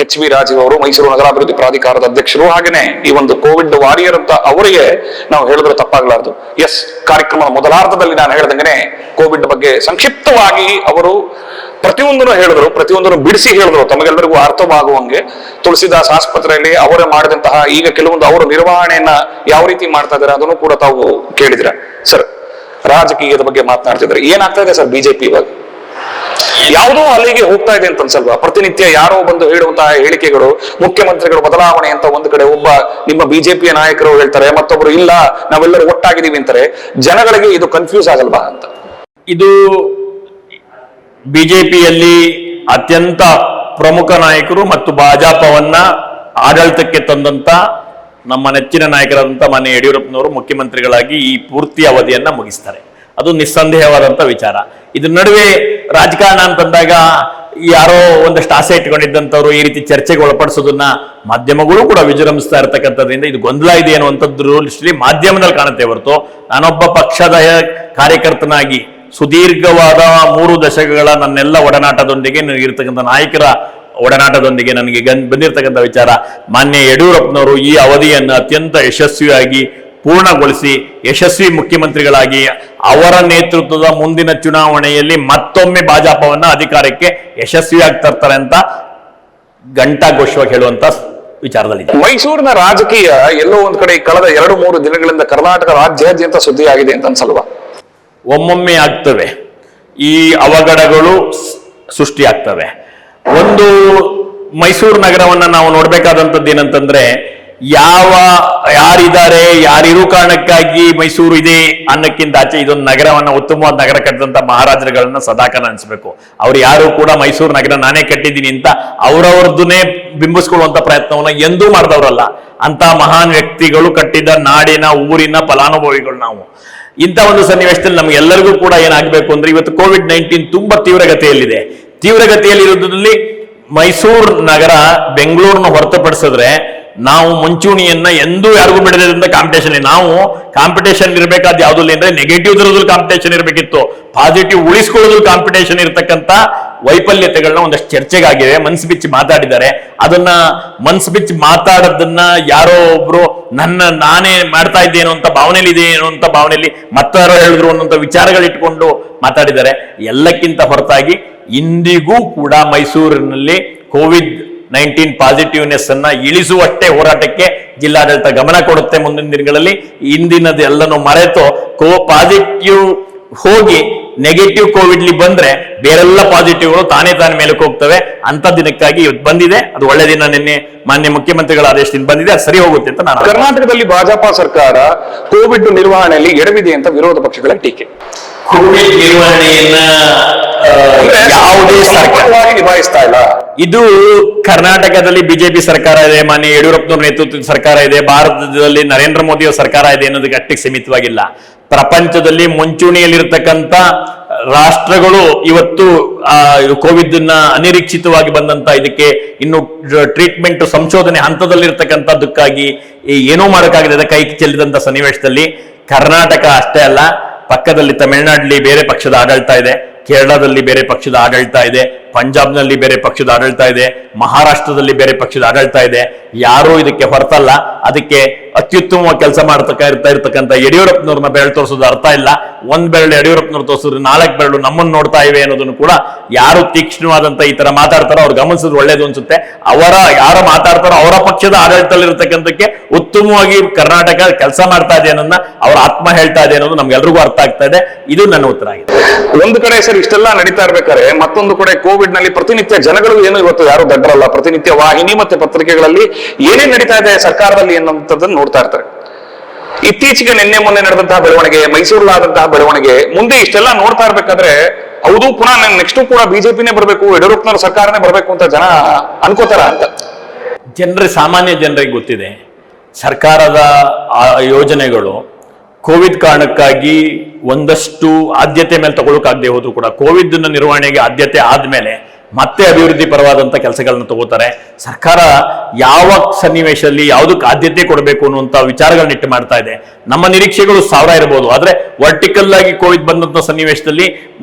A: ಎಚ್ ಬಿ ರಾಜೀವ್ ಅವರು, ಮೈಸೂರು ನಗರಾಭಿವೃದ್ಧಿ ಪ್ರಾಧಿಕಾರದ ಅಧ್ಯಕ್ಷರು, ಹಾಗೇನೆ ಈ ಒಂದು ಕೋವಿಡ್ ವಾರಿಯರ್ ಅಂತ ಅವರಿಗೆ ನಾವು ಹೇಳಿದ್ರೆ ತಪ್ಪಾಗಲಾರದು. ಎಸ್, ಕಾರ್ಯಕ್ರಮದ ಮೊದಲಾರ್ಧದಲ್ಲಿ ನಾನು ಹೇಳ್ದಂಗೆ ಕೋವಿಡ್ ಬಗ್ಗೆ ಸಂಕ್ಷಿಪ್ತವಾಗಿ ಅವರು ಪ್ರತಿಯೊಂದನ್ನು ಹೇಳಿದ್ರು, ಪ್ರತಿಯೊಂದನ್ನು ಬಿಡಿಸಿ ಹೇಳಿದ್ರು, ತಮಗೆಲ್ಲರಿಗೂ ಅರ್ಥವಾಗುವಂಗೆ. ತುಳಸಿದಾಸ್ ಆಸ್ಪತ್ರೆಯಲ್ಲಿ ಅವರೇ ಮಾಡಿದಂತಹ ಈಗ ಕೆಲವೊಂದು ಅವರ ನಿರ್ವಹಣೆಯನ್ನ ಯಾವ ರೀತಿ ಮಾಡ್ತಾ ಇದ್ದಾರೆ ಅದನ್ನು ಕೂಡ ತಾವು ಕೇಳಿದ್ರ. ಸರ್, ರಾಜಕೀಯದ ಬಗ್ಗೆ ಮಾತನಾಡ್ತಿದ್ದಾರೆ, ಏನಾಗ್ತಾ ಇದೆ ಸರ್ ಬಿಜೆಪಿ ಇವಾಗ? ಯಾವುದೋ ಅಲ್ಲಿಗೆ ಹೋಗ್ತಾ ಇದೆ ಅಂತ ಅನ್ಸಲ್ವಾ? ಪ್ರತಿನಿತ್ಯ ಯಾರೋ ಬಂದು ಹೇಳುವಂತಹ ಹೇಳಿಕೆಗಳು, ಮುಖ್ಯಮಂತ್ರಿಗಳು ಬದಲಾವಣೆ ಅಂತ ಒಂದು ಕಡೆ ಒಬ್ಬ ನಿಮ್ಮ ಬಿಜೆಪಿಯ ನಾಯಕರು ಹೇಳ್ತಾರೆ, ಮತ್ತೊಬ್ಬರು ಇಲ್ಲ ನಾವೆಲ್ಲರೂ ಒಟ್ಟಾಗಿದ್ದೀವಿ ಅಂತಾರೆ. ಜನಗಳಿಗೆ ಇದು ಕನ್ಫ್ಯೂಸ್ ಆಗಲ್ವಾ ಅಂತ?
B: ಇದು ಬಿಜೆಪಿಯಲ್ಲಿ ಅತ್ಯಂತ ಪ್ರಮುಖ ನಾಯಕರು ಮತ್ತು ಭಾಜಪವನ್ನ ಆಡಳಿತಕ್ಕೆ ತಂದಂತ ನಮ್ಮ ನೆಚ್ಚಿನ ನಾಯಕರಾದಂಥ ಮಾನ್ಯ ಯಡಿಯೂರಪ್ಪನವರು ಮುಖ್ಯಮಂತ್ರಿಗಳಾಗಿ ಈ ಪೂರ್ತಿ ಅವಧಿಯನ್ನ ಮುಗಿಸ್ತಾರೆ. ಅದು ನಿಸ್ಸಂದೇಹವಾದಂತ ವಿಚಾರ. ಇದ್ರ ನಡುವೆ ರಾಜಕಾರಣ ಅಂತಂದಾಗ ಯಾರೋ ಒಂದಷ್ಟು ಆಸೆ ಇಟ್ಕೊಂಡಿದ್ದಂಥವ್ರು ಈ ರೀತಿ ಚರ್ಚೆಗೆ ಒಳಪಡಿಸೋದನ್ನ ಮಾಧ್ಯಮಗಳು ಕೂಡ ವಿಜೃಂಭಿಸ್ತಾ ಇರತಕ್ಕಂಥದ್ರಿಂದ ಇದು ಗೊಂದಲ ಇದೆ ಅನ್ನುವಂಥದ್ದು ಮಾಧ್ಯಮದಲ್ಲಿ ಕಾಣುತ್ತೆ ಹೊರತು, ನಾನೊಬ್ಬ ಪಕ್ಷದ ಕಾರ್ಯಕರ್ತನಾಗಿ ಸುದೀರ್ಘವಾದ 3 ದಶಕಗಳ ನನ್ನೆಲ್ಲ ಒಡನಾಟದೊಂದಿಗೆ ಇರತಕ್ಕಂಥ ನಾಯಕರ ಒಡನಾಟದೊಂದಿಗೆ ನನಗೆ ಬಂದಿರತಕ್ಕಂಥ ವಿಚಾರ, ಮಾನ್ಯ ಯಡಿಯೂರಪ್ಪನವರು ಈ ಅವಧಿಯನ್ನು ಅತ್ಯಂತ ಯಶಸ್ವಿಯಾಗಿ ಪೂರ್ಣಗೊಳಿಸಿ ಯಶಸ್ವಿ ಮುಖ್ಯಮಂತ್ರಿಗಳಾಗಿ ಅವರ ನೇತೃತ್ವದ ಮುಂದಿನ ಚುನಾವಣೆಯಲ್ಲಿ ಮತ್ತೊಮ್ಮೆ ಭಾಜಪವನ್ನ ಅಧಿಕಾರಕ್ಕೆ ಯಶಸ್ವಿಯಾಗಿ ತರ್ತಾರೆ ಅಂತ ಘಂಟಾಘೋಷವಾಗಿ ಹೇಳುವಂತ ವಿಚಾರದಲ್ಲಿ.
A: ಮೈಸೂರಿನ ರಾಜಕೀಯ ಎಲ್ಲೋ ಒಂದ್ ಕಡೆ ಕಳೆದ 2-3 ದಿನಗಳಿಂದ ಕರ್ನಾಟಕ ರಾಜ್ಯಾದ್ಯಂತ ಸುದ್ದಿ ಆಗಿದೆ ಅಂತ ಅನ್ಸಲ್ವಾ?
B: ಒಮ್ಮೊಮ್ಮೆ ಆಗ್ತವೆ ಈ ಅವಘಡಗಳು, ಸೃಷ್ಟಿಯಾಗ್ತವೆ. ಒಂದು ಮೈಸೂರು ನಗರವನ್ನ ನಾವು ನೋಡ್ಬೇಕಾದಂಥದ್ದು ಏನಂತಂದ್ರೆ, ಯಾರಿದ್ದಾರೆ, ಯಾರಿರೋ ಕಾರಣಕ್ಕಾಗಿ ಮೈಸೂರು ಇದೆ ಅನ್ನಕ್ಕಿಂತ ಆಚೆ ಇದೊಂದು ನಗರವನ್ನ ಉತ್ತಮವಾದ ನಗರ ಕಟ್ಟಿದಂತ ಮಹಾರಾಜರುಗಳನ್ನ ಸದಾಕಾಲ ಅನ್ಸ್ಬೇಕು. ಅವ್ರು ಯಾರು ಕೂಡ ಮೈಸೂರು ನಗರ ನಾನೇ ಕಟ್ಟಿದ್ದೀನಿ ಅಂತ ಅವರವ್ರದನ್ನೇ ಬಿಂಬಿಸ್ಕೊಳ್ಳುವಂತ ಪ್ರಯತ್ನವನ್ನ ಎಂದೂ ಮಾಡಿದವರಲ್ಲ. ಅಂತ ಮಹಾನ್ ವ್ಯಕ್ತಿಗಳು ಕಟ್ಟಿದ ನಾಡಿನ, ಊರಿನ ಫಲಾನುಭವಿಗಳು ನಾವು. ಇಂಥ ಒಂದು ಸನ್ನಿವೇಶದಲ್ಲಿ ನಮ್ಗೆಲ್ಲರಿಗೂ ಕೂಡ ಏನಾಗಬೇಕು ಅಂದ್ರೆ, ಇವತ್ತು ಕೋವಿಡ್-19 ತುಂಬಾ ತೀವ್ರಗತಿಯಲ್ಲಿದೆ. ತೀವ್ರಗತಿಯಲ್ಲಿರೋದ್ರಲ್ಲಿ ಮೈಸೂರು ನಗರ ಬೆಂಗಳೂರನ್ನ ಹೊರತುಪಡಿಸಿದ್ರೆ ನಾವು ಮುಂಚೂಣಿಯನ್ನ ಎಂದೂ ಯಾರಿಗೂ ಬಿಡದಿಂದ ಕಾಂಪಿಟೇಷನ್ ಇರಬೇಕಾದ ಯಾವ್ದು ಅಂದ್ರೆ ನೆಗೆಟಿವ್ ಇರೋದ್ರಲ್ಲಿ ಕಾಂಪಿಟೇಷನ್ ಇರಬೇಕಿತ್ತು, ಪಾಸಿಟಿವ್ ಉಳಿಸ್ಕೊಳ್ಳೋದ್ರಲ್ಲಿ ಕಾಂಪಿಟೇಷನ್ ಇರತಕ್ಕಂತ ವೈಫಲ್ಯತೆಗಳನ್ನ ಒಂದಷ್ಟು ಚರ್ಚೆಗಾಗಿವೆ. ಮನ್ಸು ಬಿಚ್ಚಿ ಮಾತಾಡಿದ್ದಾರೆ. ಅದನ್ನ ಮನ್ಸು ಬಿಚ್ಚಿ ಮಾತಾಡೋದನ್ನ ಯಾರೋ ಒಬ್ರು ನಾನೇ ಮಾಡ್ತಾ ಇದ್ದೇನೋ ಅಂತ ಭಾವನೆಯಲ್ಲಿ ಇದೆ ಏನೋ ಅಂತ ಭಾವನೆಯಲ್ಲಿ ಮತ್ತಾರೋ ಹೇಳಿದ್ರು ಅನ್ನೋಂಥ ವಿಚಾರಗಳಿಟ್ಕೊಂಡು ಮಾತಾಡಿದ್ದಾರೆ. ಎಲ್ಲಕ್ಕಿಂತ ಹೊರತಾಗಿ ಇಂದಿಗೂ ಕೂಡ ಮೈಸೂರಿನಲ್ಲಿ ಕೋವಿಡ್-19 ಪಾಸಿಟಿವ್ನೆಸ್ ಅನ್ನ ಇಳಿಸುವಷ್ಟೇ ಹೋರಾಟಕ್ಕೆ ಜಿಲ್ಲಾಡಳಿತ ಗಮನ ಕೊಡುತ್ತೆ. ಮುಂದಿನ ದಿನಗಳಲ್ಲಿ ಇಂದಿನದೆಲ್ಲನೂ ಮರೆತು ಪಾಸಿಟಿವ್ ಹೋಗಿ ನೆಗೆಟಿವ್ ಕೋವಿಡ್ ಬಂದ್ರೆ ಬೇರೆಲ್ಲ ಪಾಸಿಟಿವ್ಗಳು ತಾನೇ ಮೇಲಕ್ಕೆ ಹೋಗ್ತವೆ. ಅಂತ ದಿನಕ್ಕಾಗಿ ಇವತ್ತು ಬಂದಿದೆ, ಅದು ಒಳ್ಳೆ ದಿನ. ನಿನ್ನೆ ಮಾನ್ಯ ಮುಖ್ಯಮಂತ್ರಿಗಳ ಆದೇಶದಿಂದ ಬಂದಿದೆ, ಅದು ಸರಿ ಹೋಗುತ್ತೆ ಅಂತ ನಾನು.
A: ಕರ್ನಾಟಕದಲ್ಲಿ ಭಾಜಪಾ ಸರ್ಕಾರ ಕೋವಿಡ್ ನಿರ್ವಹಣೆಯಲ್ಲಿ ಎಡವಿದೆ ಅಂತ ವಿರೋಧ ಪಕ್ಷಗಳ ಟೀಕೆ.
B: ಕೋವಿಡ್ ನಿರ್ವಹಣೆಯನ್ನ ಯಾವುದೇ ಸರ್ಕಾರ
A: ನಿಭಾಯಿಸ್ತಾ ಇಲ್ಲ.
B: ಇದು ಕರ್ನಾಟಕದಲ್ಲಿ ಬಿಜೆಪಿ ಸರ್ಕಾರ ಇದೆ, ಮಾನ್ಯ ಯಡಿಯೂರಪ್ಪನವ್ರ ನೇತೃತ್ವದ ಸರ್ಕಾರ ಇದೆ, ಭಾರತದಲ್ಲಿ ನರೇಂದ್ರ ಮೋದಿ ಅವರ ಸರ್ಕಾರ ಇದೆ ಅನ್ನೋದಕ್ಕೆ ಅಟ್ಟಿಗೆ ಸೀಮಿತವಾಗಿಲ್ಲ. ಪ್ರಪಂಚದಲ್ಲಿ ಮುಂಚೂಣಿಯಲ್ಲಿರ್ತಕ್ಕಂಥ ರಾಷ್ಟ್ರಗಳು ಇವತ್ತು ಕೋವಿಡ್ ಅನಿರೀಕ್ಷಿತವಾಗಿ ಬಂದಂತ ಇದಕ್ಕೆ ಇನ್ನು ಟ್ರೀಟ್ಮೆಂಟ್ ಸಂಶೋಧನೆ ಹಂತದಲ್ಲಿರ್ತಕ್ಕಂಥದ್ದಕ್ಕಾಗಿ ಏನೋ ಮಾಡೋಕ್ಕಾಗದೆ ಕೈ ಚೆಲ್ಲಿದಂತ ಸನ್ನಿವೇಶದಲ್ಲಿ ಕರ್ನಾಟಕ ಅಷ್ಟೇ ಅಲ್ಲ, ಪಕ್ಕದಲ್ಲಿ ತಮಿಳುನಾಡಲ್ಲಿ ಬೇರೆ ಪಕ್ಷದ ಆಡಳಿತ ಇದೆ, ಕೇರಳದಲ್ಲಿ ಬೇರೆ ಪಕ್ಷದ ಆಡಳಿತ ಇದೆ, ಪಂಜಾಬ್ನಲ್ಲಿ ಬೇರೆ ಪಕ್ಷದ ಆಡಳಿತ ಇದೆ, ಮಹಾರಾಷ್ಟ್ರದಲ್ಲಿ ಬೇರೆ ಪಕ್ಷದ ಆಡಳಿತ ಇದೆ. ಯಾರೂ ಇದಕ್ಕೆ ಹೊರತಲ್ಲ. ಅದಕ್ಕೆ ಅತ್ಯುತ್ತಮವಾಗಿ ಕೆಲಸ ಇರ್ತಕ್ಕಂಥ ಯಡಿಯೂರಪ್ಪನವ್ರನ್ನ ಬೆರಳು ತೋರಿಸೋದು ಅರ್ಥ ಇಲ್ಲ. ಒಂದ್ ಬೆರಳು ಯಡಿಯೂರಪ್ಪನವ್ರು ತೋರಿಸಿದ್ರೆ 4 ಬೆರಳು ನಮ್ಮನ್ನು ನೋಡ್ತಾ ಇವೆ ಅನ್ನೋದನ್ನು ಕೂಡ ಯಾರು ತೀಕ್ಷ್ಣವಾದಂತ ಈ ತರ ಮಾತಾಡ್ತಾರೋ ಅವ್ರು ಗಮನಿಸಿದ್ರೆ ಒಳ್ಳೇದು ಅನ್ಸುತ್ತೆ. ಯಾರು ಮಾತಾಡ್ತಾರೋ ಅವರ ಪಕ್ಷದ ಆಡಳಿತದಲ್ಲಿರ್ತಕ್ಕಂಥಕ್ಕೆ ಉತ್ತಮವಾಗಿ ಕರ್ನಾಟಕ ಕೆಲಸ ಮಾಡ್ತಾ ಇದೆ ಅನ್ನೋದನ್ನ ಅವ್ರ ಆತ್ಮ ಹೇಳ್ತಾ ಇದೆ ಅನ್ನೋದು ನಮ್ಗೆಲ್ರಿಗೂ ಅರ್ಥ ಆಗ್ತಾ ಇದೆ. ಇದು ನನ್ನ ಉತ್ತರ ಆಗಿದೆ.
A: ಒಂದು ಕಡೆ ಸರ್ ಇಷ್ಟೆಲ್ಲ ನಡೀತಾ ಇರ್ಬೇಕಾದ್ರೆ ಮತ್ತೊಂದು ಕಡೆ ಕೋವಿಡ್ ನಲ್ಲಿ ಪ್ರತಿನಿತ್ಯ ಜನಗಳು ಏನು ಇವತ್ತು ಯಾರು ದಡ್ಡರಲ್ಲ, ಪ್ರತಿನಿತ್ಯ ವಾಹಿನಿ ಮತ್ತೆ ಪತ್ರಿಕೆಗಳಲ್ಲಿ ಏನೇನ್ ನಡೀತಾ ಇದೆ ಸರ್ಕಾರದಲ್ಲಿ ಎನ್ನುವಂಥದ್ದನ್ನು ನೋಡ್ತಾ ಇರ್ತಾರೆ. ಇತ್ತೀಚೆಗೆ ನಿನ್ನೆ ಮೊನ್ನೆ ನಡೆದಂತಹ ಬೆಳವಣಿಗೆ, ಮೈಸೂರಲ್ಲಾದಂತಹ ಬೆಳವಣಿಗೆ, ಮುಂದೆ ಇಷ್ಟೆಲ್ಲ ನೋಡ್ತಾ ಇರ್ಬೇಕಾದ್ರೆ ಹೌದು ಪುನಃ ನೆಕ್ಸ್ಟ್ ಕೂಡ ಬಿಜೆಪಿನೇ ಬರಬೇಕು, ಯಡಿಯೂರಪ್ಪನವ್ರ ಸರ್ಕಾರನೇ ಬರಬೇಕು ಅಂತ ಜನ ಅನ್ಕೋತಾರ ಅಂತ.
B: ಸಾಮಾನ್ಯ ಜನರಿಗೆ ಗೊತ್ತಿದೆ ಸರ್ಕಾರದ ಯೋಜನೆಗಳು ಕೋವಿಡ್ ಕಾರಣಕ್ಕಾಗಿ ಒಂದಷ್ಟು ಆದ್ಯತೆ ಮೇಲೆ ತಗೊಳ್ಳೋಕಾಗದೆ ಹೋದ್ರು ಕೂಡ ಕೋವಿಡ್ ನಿರ್ವಹಣೆಗೆ ಆದ್ಯತೆ ಆದ್ಮೇಲೆ ಮತ್ತೆ ಅಭಿವೃದ್ಧಿ ಪರವಾದಂತ ಕೆಲಸಗಳನ್ನ ತಗೋತಾರೆ. ಸರ್ಕಾರ ಯಾವ ಸನ್ನಿವೇಶದಲ್ಲಿ ಯಾವುದಕ್ಕೆ ಆದ್ಯತೆ ಕೊಡಬೇಕು ಅನ್ನುವಂತ ವಿಚಾರಗಳನ್ನ ಇಟ್ಟು ಮಾಡ್ತಾ ಇದೆ. ನಮ್ಮ ನಿರೀಕ್ಷೆಗಳು 1000 ಇರಬಹುದು, ಆದ್ರೆ ವರ್ಟಿಕಲ್ ಆಗಿ ಕೋವಿಡ್ ಬಂದಂತ ಸನ್ನಿವೇಶದಲ್ಲಿ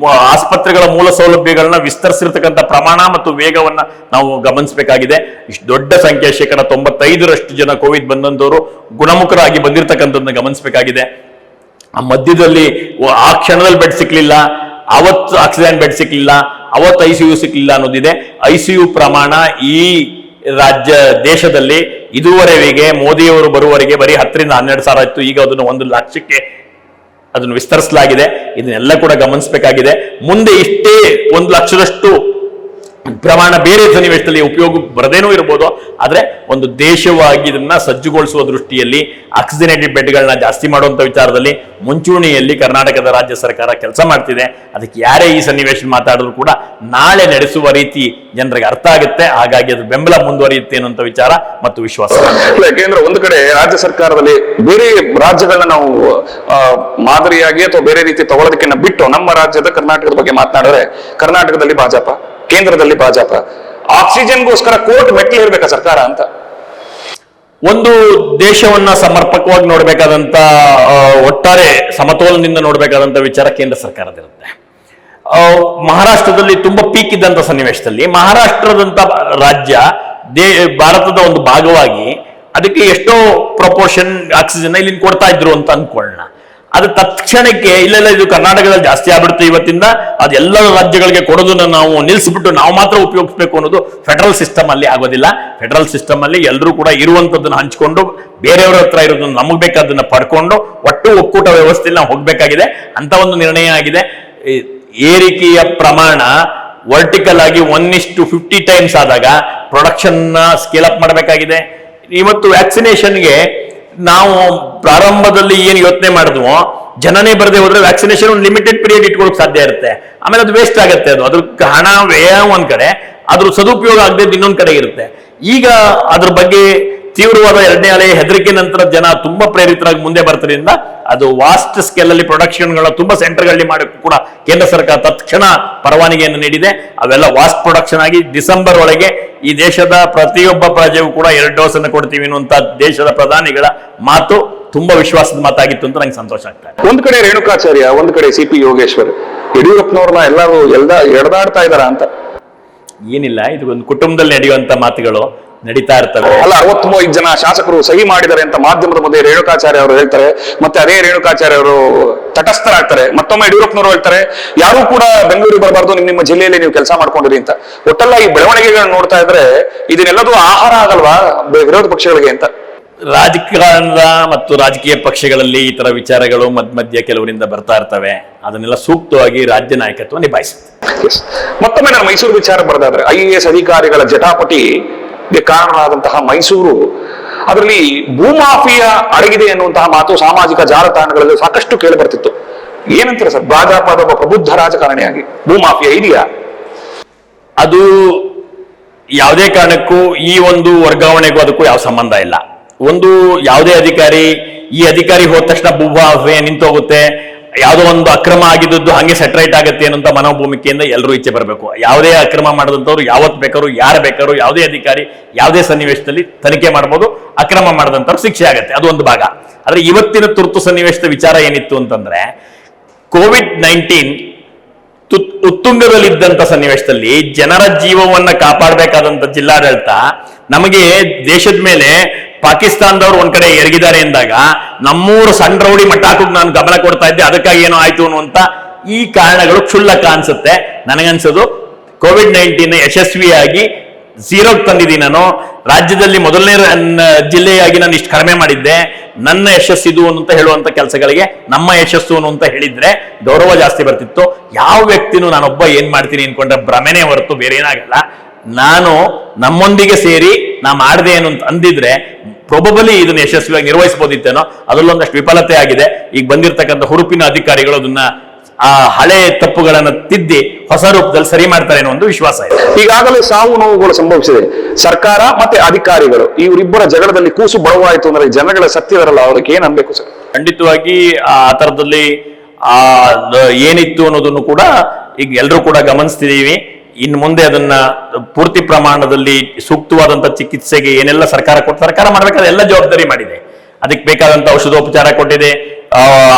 B: ಆಸ್ಪತ್ರೆಗಳ ಮೂಲ ಸೌಲಭ್ಯಗಳನ್ನ ವಿಸ್ತರಿಸಿರ್ತಕ್ಕಂಥ ಪ್ರಮಾಣ ಮತ್ತು ವೇಗವನ್ನ ನಾವು ಗಮನಿಸಬೇಕಾಗಿದೆ. ಇಷ್ಟು ದೊಡ್ಡ ಸಂಖ್ಯೆ 95% ಜನ ಕೋವಿಡ್ ಬಂದಂತವರು ಗುಣಮುಖರಾಗಿ ಬಂದಿರತಕ್ಕಂಥದ್ದನ್ನ ಗಮನಿಸಬೇಕಾಗಿದೆ. ಆ ಮಧ್ಯದಲ್ಲಿ ಆ ಕ್ಷಣದಲ್ಲಿ ಬೆಡ್ ಸಿಕ್ಲಿಲ್ಲ, ಅವತ್ತು ಆಕ್ಸಿಜನ್ ಬೆಡ್ ಸಿಕ್ಲಿಲ್ಲ, ಅವತ್ತು ICU ಸಿಕ್ಲಿಲ್ಲ ಅನ್ನೋದಿದೆ. ICU ಪ್ರಮಾಣ ಈ ದೇಶದಲ್ಲಿ ಇದುವರೆಗೆ ಮೋದಿಯವರು ಬರುವವರೆಗೆ ಬರೀ 10 ರಿಂದ 12 ಸಾವಿರ ಇತ್ತು. ಈಗ ಅದನ್ನು 1 ಲಕ್ಷಕ್ಕೆ ಅದನ್ನು ವಿಸ್ತರಿಸಲಾಗಿದೆ. ಇದನ್ನೆಲ್ಲ ಕೂಡ ಗಮನಿಸಬೇಕಾಗಿದೆ. ಮುಂದೆ ಇಷ್ಟೇ 1 ಲಕ್ಷದಷ್ಟು ಪ್ರಮಾಣ ಬೇರೆ ಸನ್ನಿವೇಶದಲ್ಲಿ ಉಪಯೋಗ ಬರದೇನೂ ಇರ್ಬೋದು, ಆದ್ರೆ ಒಂದು ದೇಶವಾಗಿ ಇದನ್ನ ಸಜ್ಜುಗೊಳಿಸುವ ದೃಷ್ಟಿಯಲ್ಲಿ ಆಕ್ಸಿಜನೇಟೆಡ್ ಬೆಡ್ಗಳನ್ನ ಜಾಸ್ತಿ ಮಾಡುವಂತ ವಿಚಾರದಲ್ಲಿ ಮುಂಚೂಣಿಯಲ್ಲಿ ಕರ್ನಾಟಕದ ರಾಜ್ಯ ಸರ್ಕಾರ ಕೆಲಸ ಮಾಡ್ತಿದೆ. ಅದಕ್ಕೆ ಯಾರೇ ಈ ಸನ್ನಿವೇಶ ಮಾತಾಡಿದ್ರು ಕೂಡ ನಾಳೆ ನಡೆಸುವ ರೀತಿ ಜನರಿಗೆ ಅರ್ಥ ಆಗುತ್ತೆ. ಹಾಗಾಗಿ ಅದು ಬೆಂಬಲ ಮುಂದುವರಿಯುತ್ತೆ ಅನ್ನುವಂಥ ವಿಚಾರ ಮತ್ತು ವಿಶ್ವಾಸ.
A: ಯಾಕೆಂದ್ರೆ ಒಂದು ಕಡೆ ರಾಜ್ಯ ಸರ್ಕಾರದಲ್ಲಿ ಬೇರೆ ರಾಜ್ಯಗಳನ್ನ ನಾವು ಮಾದರಿಯಾಗಿ ಅಥವಾ ಬೇರೆ ರೀತಿ ತಗೊಳ್ಳೋದಕ್ಕಿಂತ ಬಿಟ್ಟು ನಮ್ಮ ರಾಜ್ಯದ ಕರ್ನಾಟಕದ ಬಗ್ಗೆ ಮಾತನಾಡಿದ್ರೆ ಕರ್ನಾಟಕದಲ್ಲಿ ಭಾಜಪ, ಕೇಂದ್ರದಲ್ಲಿ ಭಾಜಪ, ಆಕ್ಸಿಜನ್ಗೋಸ್ಕರ ಕೋರ್ಟ್ ಮೆಟ್ಲು ಇರ್ಬೇಕಾ ಸರ್ಕಾರ ಅಂತ.
B: ಒಂದು ದೇಶವನ್ನ ಸಮರ್ಪಕವಾಗಿ ನೋಡ್ಬೇಕಾದಂತ ಒಟ್ಟಾರೆ ಸಮತೋಲನದಿಂದ ನೋಡ್ಬೇಕಾದಂತ ವಿಚಾರ ಕೇಂದ್ರ ಸರ್ಕಾರದಿರುತ್ತೆ. ಮಹಾರಾಷ್ಟ್ರದಲ್ಲಿ ತುಂಬಾ ಪೀಕ್ ಇದ್ದಂತ ಸನ್ನಿವೇಶದಲ್ಲಿ ಮಹಾರಾಷ್ಟ್ರದಂತ ರಾಜ್ಯ ಭಾರತದ ಒಂದು ಭಾಗವಾಗಿ ಅದಕ್ಕೆ ಎಷ್ಟೋ ಪ್ರಪೋರ್ಷನ್ ಆಕ್ಸಿಜನ್ ಇಲ್ಲಿ ಕೊಡ್ತಾ ಇದ್ರು ಅಂತ ಅನ್ಕೊಳ್ಳೋಣ. ಅದು ತಕ್ಷಣಕ್ಕೆ ಇಲ್ಲ ಇದು ಕರ್ನಾಟಕದಲ್ಲಿ ಜಾಸ್ತಿ ಆಗ್ಬಿಡುತ್ತೆ ಇವತ್ತಿಂದ ಅದೆಲ್ಲ ರಾಜ್ಯಗಳಿಗೆ ಕೊಡೋದನ್ನ ನಾವು ನಿಲ್ಲಿಸ್ಬಿಟ್ಟು ನಾವು ಮಾತ್ರ ಉಪಯೋಗಿಸ್ಬೇಕು ಅನ್ನೋದು ಫೆಡರಲ್ ಸಿಸ್ಟಮ್ ಅಲ್ಲಿ ಆಗೋದಿಲ್ಲ. ಫೆಡರಲ್ ಸಿಸ್ಟಮ್ ಅಲ್ಲಿ ಎಲ್ಲರೂ ಕೂಡ ಇರುವಂತದ್ದನ್ನ ಹಂಚ್ಕೊಂಡು ಬೇರೆಯವರ ಹತ್ರ ಇರೋದನ್ನ ನಮಗ್ ಬೇಕಾದನ್ನ ಪಡ್ಕೊಂಡು ಒಟ್ಟು ಒಕ್ಕೂಟ ವ್ಯವಸ್ಥೆಯಲ್ಲಿ ನಾವು ಹೋಗ್ಬೇಕಾಗಿದೆ ಅಂತ ಒಂದು ನಿರ್ಣಯ ಆಗಿದೆ. ಏರಿಕೆಯ ಪ್ರಮಾಣ ವರ್ಟಿಕಲ್ ಆಗಿ 1:50 ಟೈಮ್ಸ್ ಆದಾಗ ಪ್ರೊಡಕ್ಷನ್ ಸ್ಕೇಲ್ ಅಪ್ ಮಾಡಬೇಕಾಗಿದೆ. ಇವತ್ತು ವ್ಯಾಕ್ಸಿನೇಷನ್ಗೆ ನಾವು ಪ್ರಾರಂಭದಲ್ಲಿ ಏನು ಯೋಚನೆ ಮಾಡಿದ್ವೋ ಜನನೇ ಬರದೆ ಹೋದ್ರೆ ವ್ಯಾಕ್ಸಿನೇಷನ್ ಒಂದು ಲಿಮಿಟೆಡ್ ಪೀರಿಯಡ್ ಇಟ್ಕೊಳ್ಳೋಕೆ ಸಾಧ್ಯ ಇರುತ್ತೆ, ಆಮೇಲೆ ಅದು ವೇಸ್ಟ್ ಆಗುತ್ತೆ. ಅದ್ರ ಹಣ ವ್ಯಯ ಒಂದ್ ಕಡೆ, ಅದ್ರ ಸದುಪಯೋಗ ಆಗದೆ ಇನ್ನೊಂದ್ ಕಡೆ ಇರುತ್ತೆ. ಈಗ ಅದ್ರ ಬಗ್ಗೆ ತೀವ್ರವಾದ 2ನೇ ಅಲೆ ಹೆದರಿಕೆ ನಂತರ ಜನ ತುಂಬಾ ಪ್ರೇರಿತರಾಗಿ ಮುಂದೆ ಬರ್ತಿದ್ರಿಂದ ಅದು ವಾಸ್ಟ್ ಸ್ಕೇಲ್ ಅಲ್ಲಿ ಪ್ರೊಡಕ್ಷನ್ಗಳ ತುಂಬಾ ಸೆಂಟರ್ಗಳಲ್ಲಿ ಮಾಡಕ್ಕೂ ಕೂಡ ಕೇಂದ್ರ ಸರ್ಕಾರ ತಕ್ಷಣ ಪರವಾನಗಿಯನ್ನು ನೀಡಿದೆ. ಅವೆಲ್ಲ ವಾಸ್ಟ್ ಪ್ರೊಡಕ್ಷನ್ ಆಗಿ ಡಿಸೆಂಬರ್ ಒಳಗೆ ಈ ದೇಶದ ಪ್ರತಿಯೊಬ್ಬ ಪ್ರಜೆಗೂ ಕೂಡ 2 ಡೋಸ್ ಅನ್ನು ಕೊಡ್ತೀವಿ ಅನ್ನುವಂತ ದೇಶದ ಪ್ರಧಾನಿಗಳ ಮಾತು ತುಂಬಾ ವಿಶ್ವಾಸದ ಮಾತಾಗಿತ್ತು ಅಂತ ನಂಗೆ ಸಂತೋಷ ಆಗ್ತಾ ಇದೆ.
A: ಒಂದ್ ಕಡೆ ರೇಣುಕಾಚಾರ್ಯ, ಒಂದ್ ಕಡೆ CP ಯೋಗೇಶ್ವರ್, ಯಡಿಯೂರಪ್ಪನವ್ರನ್ನ ಎಲ್ಲರೂ ಎಳೆದಾಡ್ತಾ ಇದಾರ ಅಂತ.
B: ಏನಿಲ್ಲ, ಇದು ಒಂದು ಕುಟುಂಬದಲ್ಲಿ ನಡೆಯುವಂತ ಮಾತುಗಳು ನಡೀತಾ ಇರ್ತವೆ.
A: ಅಲ್ಲ, 65 ಜನ ಶಾಸಕರು ಸಹಿ ಮಾಡಿದ್ದಾರೆ ಅಂತ ಮಾಧ್ಯಮದ ಮುಂದೆ ರೇಣುಕಾಚಾರ್ಯ ಅವರು ಹೇಳ್ತಾರೆ. ಮತ್ತೆ ಅದೇ ರೇಣುಕಾಚಾರ್ಯ ಅವರು ತಟಸ್ಥರಾಗ್ತಾರೆ. ಮತ್ತೊಮ್ಮೆ ಯಡಿಯೂರಪ್ಪನವರು ಹೇಳ್ತಾರೆ ಯಾರು ಕೂಡ ಬೆಂಗಳೂರಿಗೆ ಬರಬಾರ್ದು, ನಿಮ್ಮ ಜಿಲ್ಲೆಯಲ್ಲಿ ನೀವು ಕೆಲಸ ಮಾಡ್ಕೊಂಡಿರಿ ಅಂತ. ಒಟ್ಟೆಲ್ಲ ಈ ಬೆಳವಣಿಗೆಗಳನ್ನ ನೋಡ್ತಾ ಇದ್ರೆ ಇದನ್ನೆಲ್ಲದೂ ಆಹಾರ ಆಗಲ್ವಾ ವಿರೋಧ ಪಕ್ಷಗಳಿಗೆ ಅಂತ.
B: ರಾಜಕಾರಣದ ಮತ್ತು ರಾಜಕೀಯ ಪಕ್ಷಗಳಲ್ಲಿ ಈ ತರ ವಿಚಾರಗಳು ಮಧ್ಯ ಕೆಲವರಿಂದ ಬರ್ತಾ ಇರ್ತವೆ. ಅದನ್ನೆಲ್ಲ ಸೂಕ್ತವಾಗಿ ರಾಜ್ಯ ನಾಯಕತ್ವ ನಿಭಾಯಿಸುತ್ತೆ.
A: ಮತ್ತೊಮ್ಮೆ ನಾನು ಮೈಸೂರು ವಿಚಾರ ಬರೆದಾದ್ರೆ IAS ಅಧಿಕಾರಿಗಳ ಜಟಾಪಟಿಗೆ ಕಾರಣರಾದಂತಹ ಮೈಸೂರು, ಅದರಲ್ಲಿ ಭೂಮಾಫಿಯಾ ಅಡಗಿದೆ ಎನ್ನುವಂತಹ ಮಾತು ಸಾಮಾಜಿಕ ಜಾಲತಾಣಗಳಲ್ಲಿ ಸಾಕಷ್ಟು ಕೇಳಿ ಬರ್ತಿತ್ತು. ಏನಂತಾರೆ ಸರ್, ಭಾಜಪದ ಒಬ್ಬ ಪ್ರಬುದ್ಧ ರಾಜಕಾರಣಿಯಾಗಿ ಭೂಮಾಫಿಯಾ ಇದೆಯಾ?
B: ಅದು ಯಾವುದೇ ಕಾರಣಕ್ಕೂ ಈ ಒಂದು ವರ್ಗಾವಣೆಗೂ ಅದಕ್ಕೂ ಯಾವ ಸಂಬಂಧ ಇಲ್ಲ. ಒಂದು ಯಾವುದೇ ಅಧಿಕಾರಿ, ಈ ಅಧಿಕಾರಿ ಹೋದ ತಕ್ಷಣ ಭೂಮಾಫಿಯಾ ನಿಂತೋಗುತ್ತೆ, ಯಾವುದೋ ಒಂದು ಅಕ್ರಮ ಆಗಿದ್ದು ಹಂಗೆ ಸೆಟ್ರೈಟ್ ಆಗುತ್ತೆ ಅನ್ನೋಂಥ ಮನೋಭೂಮಿಕೆಯಿಂದ ಎಲ್ಲರೂ ಇಚ್ಛೆ ಬರಬೇಕು. ಯಾವುದೇ ಅಕ್ರಮ ಮಾಡಿದಂಥವ್ರು ಯಾವತ್ತು ಬೇಕಾದ್ರು, ಯಾರು ಬೇಕಾದ್ರು, ಯಾವುದೇ ಅಧಿಕಾರಿ ಯಾವುದೇ ಸನ್ನಿವೇಶದಲ್ಲಿ ತನಿಖೆ ಮಾಡ್ಬೋದು. ಅಕ್ರಮ ಮಾಡಿದಂಥವ್ರು ಶಿಕ್ಷೆ ಆಗುತ್ತೆ, ಅದು ಒಂದು ಭಾಗ. ಆದ್ರೆ ಇವತ್ತಿನ ತುರ್ತು ಸನ್ನಿವೇಶದ ವಿಚಾರ ಏನಿತ್ತು ಅಂತಂದ್ರೆ, COVID-19 ಉತ್ತುಂಗದಲ್ಲಿದ್ದಂಥ ಸನ್ನಿವೇಶದಲ್ಲಿ ಜನರ ಜೀವವನ್ನ ಕಾಪಾಡಬೇಕಾದಂಥ ಜಿಲ್ಲಾಡಳಿತ ನಮಗೆ ದೇಶದ ಮೇಲೆ ಪಾಕಿಸ್ತಾನದವ್ರು ಒಂದ್ ಕಡೆ ಎರಗಿದ್ದಾರೆ ಎಂದಾಗ ನಮ್ಮೂರು ಸಣ್ಣ ರೌಡಿ ಮಟ್ಟ ಹಾಕೋಕ್ ನಾನು ಗಮನ ಕೊಡ್ತಾ ಇದ್ದೆ, ಅದಕ್ಕಾಗಿ ಏನೋ ಆಯ್ತು ಅನ್ನುವಂತ ಈ ಕಾರಣಗಳು ಕ್ಷುಲ್ಲಕ ಅನ್ಸುತ್ತೆ. ನನಗನ್ಸೋದು COVID-19 ಯಶಸ್ವಿಯಾಗಿ ಝೀರೋಗೆ ತಂದಿದ್ದೀನಿ. ನಾನು ರಾಜ್ಯದಲ್ಲಿ ಮೊದಲನೇ ಜಿಲ್ಲೆಯಾಗಿ ನಾನು ಇಷ್ಟು ಕಡಿಮೆ ಮಾಡಿದ್ದೆ, ನನ್ನ ಯಶಸ್ಸಿದು ಅಂತ ಹೇಳುವಂತ ಕೆಲಸಗಳಿಗೆ ನಮ್ಮ ಯಶಸ್ಸು ಅಂತ ಹೇಳಿದ್ರೆ ಗೌರವ ಜಾಸ್ತಿ ಬರ್ತಿತ್ತು. ಯಾವ ವ್ಯಕ್ತಿನೂ ನಾನೊಬ್ಬ ಏನ್ ಮಾಡ್ತೀನಿ ಅನ್ಕೊಂಡ್ರೆ ಭ್ರಮೆನೇ ಹೊರತು ಬೇರೆ ಏನಾಗಲ್ಲ. ನಾನು ನಮ್ಮೊಂದಿಗೆ ಸೇರಿ ನಾ ಮಾಡಿದೆ ಏನು ಅಂತ ಅಂದಿದ್ರೆ ಪ್ರೊಬಬಲಿ ಇದನ್ನ ಯಶಸ್ವಿಯಾಗಿ ನಿರ್ವಹಿಸಬಹುದಿತ್ತೇನೋ. ಅದರಲ್ಲೊಂದಷ್ಟು ವಿಫಲತೆ ಆಗಿದೆ. ಈಗ ಬಂದಿರತಕ್ಕಂಥ ಹುರುಪಿನ ಅಧಿಕಾರಿಗಳು ಅದನ್ನ ಆ ಹಳೆ ತಪ್ಪುಗಳನ್ನ ತಿದ್ದಿ ಹೊಸ ರೂಪದಲ್ಲಿ ಸರಿ ಮಾಡ್ತಾರೆ ಅನ್ನೋ ಒಂದು ವಿಶ್ವಾಸ ಇದೆ.
A: ಈಗಾಗಲೇ ಸಾವು ನೋವುಗಳು ಸಂಭವಿಸಿದೆ. ಸರ್ಕಾರ ಮತ್ತೆ ಅಧಿಕಾರಿಗಳು ಇವರಿಬ್ಬರ ಜಗಳದಲ್ಲಿ ಕೂಸು ಬಡವಾಯಿತು ಅಂದ್ರೆ ಜನಗಳ ಸತ್ಯದರಲ್ಲ, ಅವ್ರಿಗೆ ಏನ್ ಅನ್ಬೇಕು ಸರ್?
B: ಖಂಡಿತವಾಗಿ ಆ ತರದಲ್ಲಿ ಏನಿತ್ತು ಅನ್ನೋದನ್ನು ಕೂಡ ಈಗ ಎಲ್ಲರೂ ಕೂಡ ಗಮನಿಸ್ತಿದೀವಿ. ಇನ್ನು ಮುಂದೆ ಅದನ್ನ ಪೂರ್ತಿ ಪ್ರಮಾಣದಲ್ಲಿ ಸೂಕ್ತವಾದಂತ ಚಿಕಿತ್ಸೆಗೆ ಏನೆಲ್ಲ ಸರ್ಕಾರ ಮಾಡಬೇಕಾದ ಎಲ್ಲ ಜವಾಬ್ದಾರಿ ಮಾಡಿದೆ. ಅದಕ್ಕೆ ಬೇಕಾದಂತ ಔಷಧೋಪಚಾರ ಕೊಟ್ಟಿದೆ,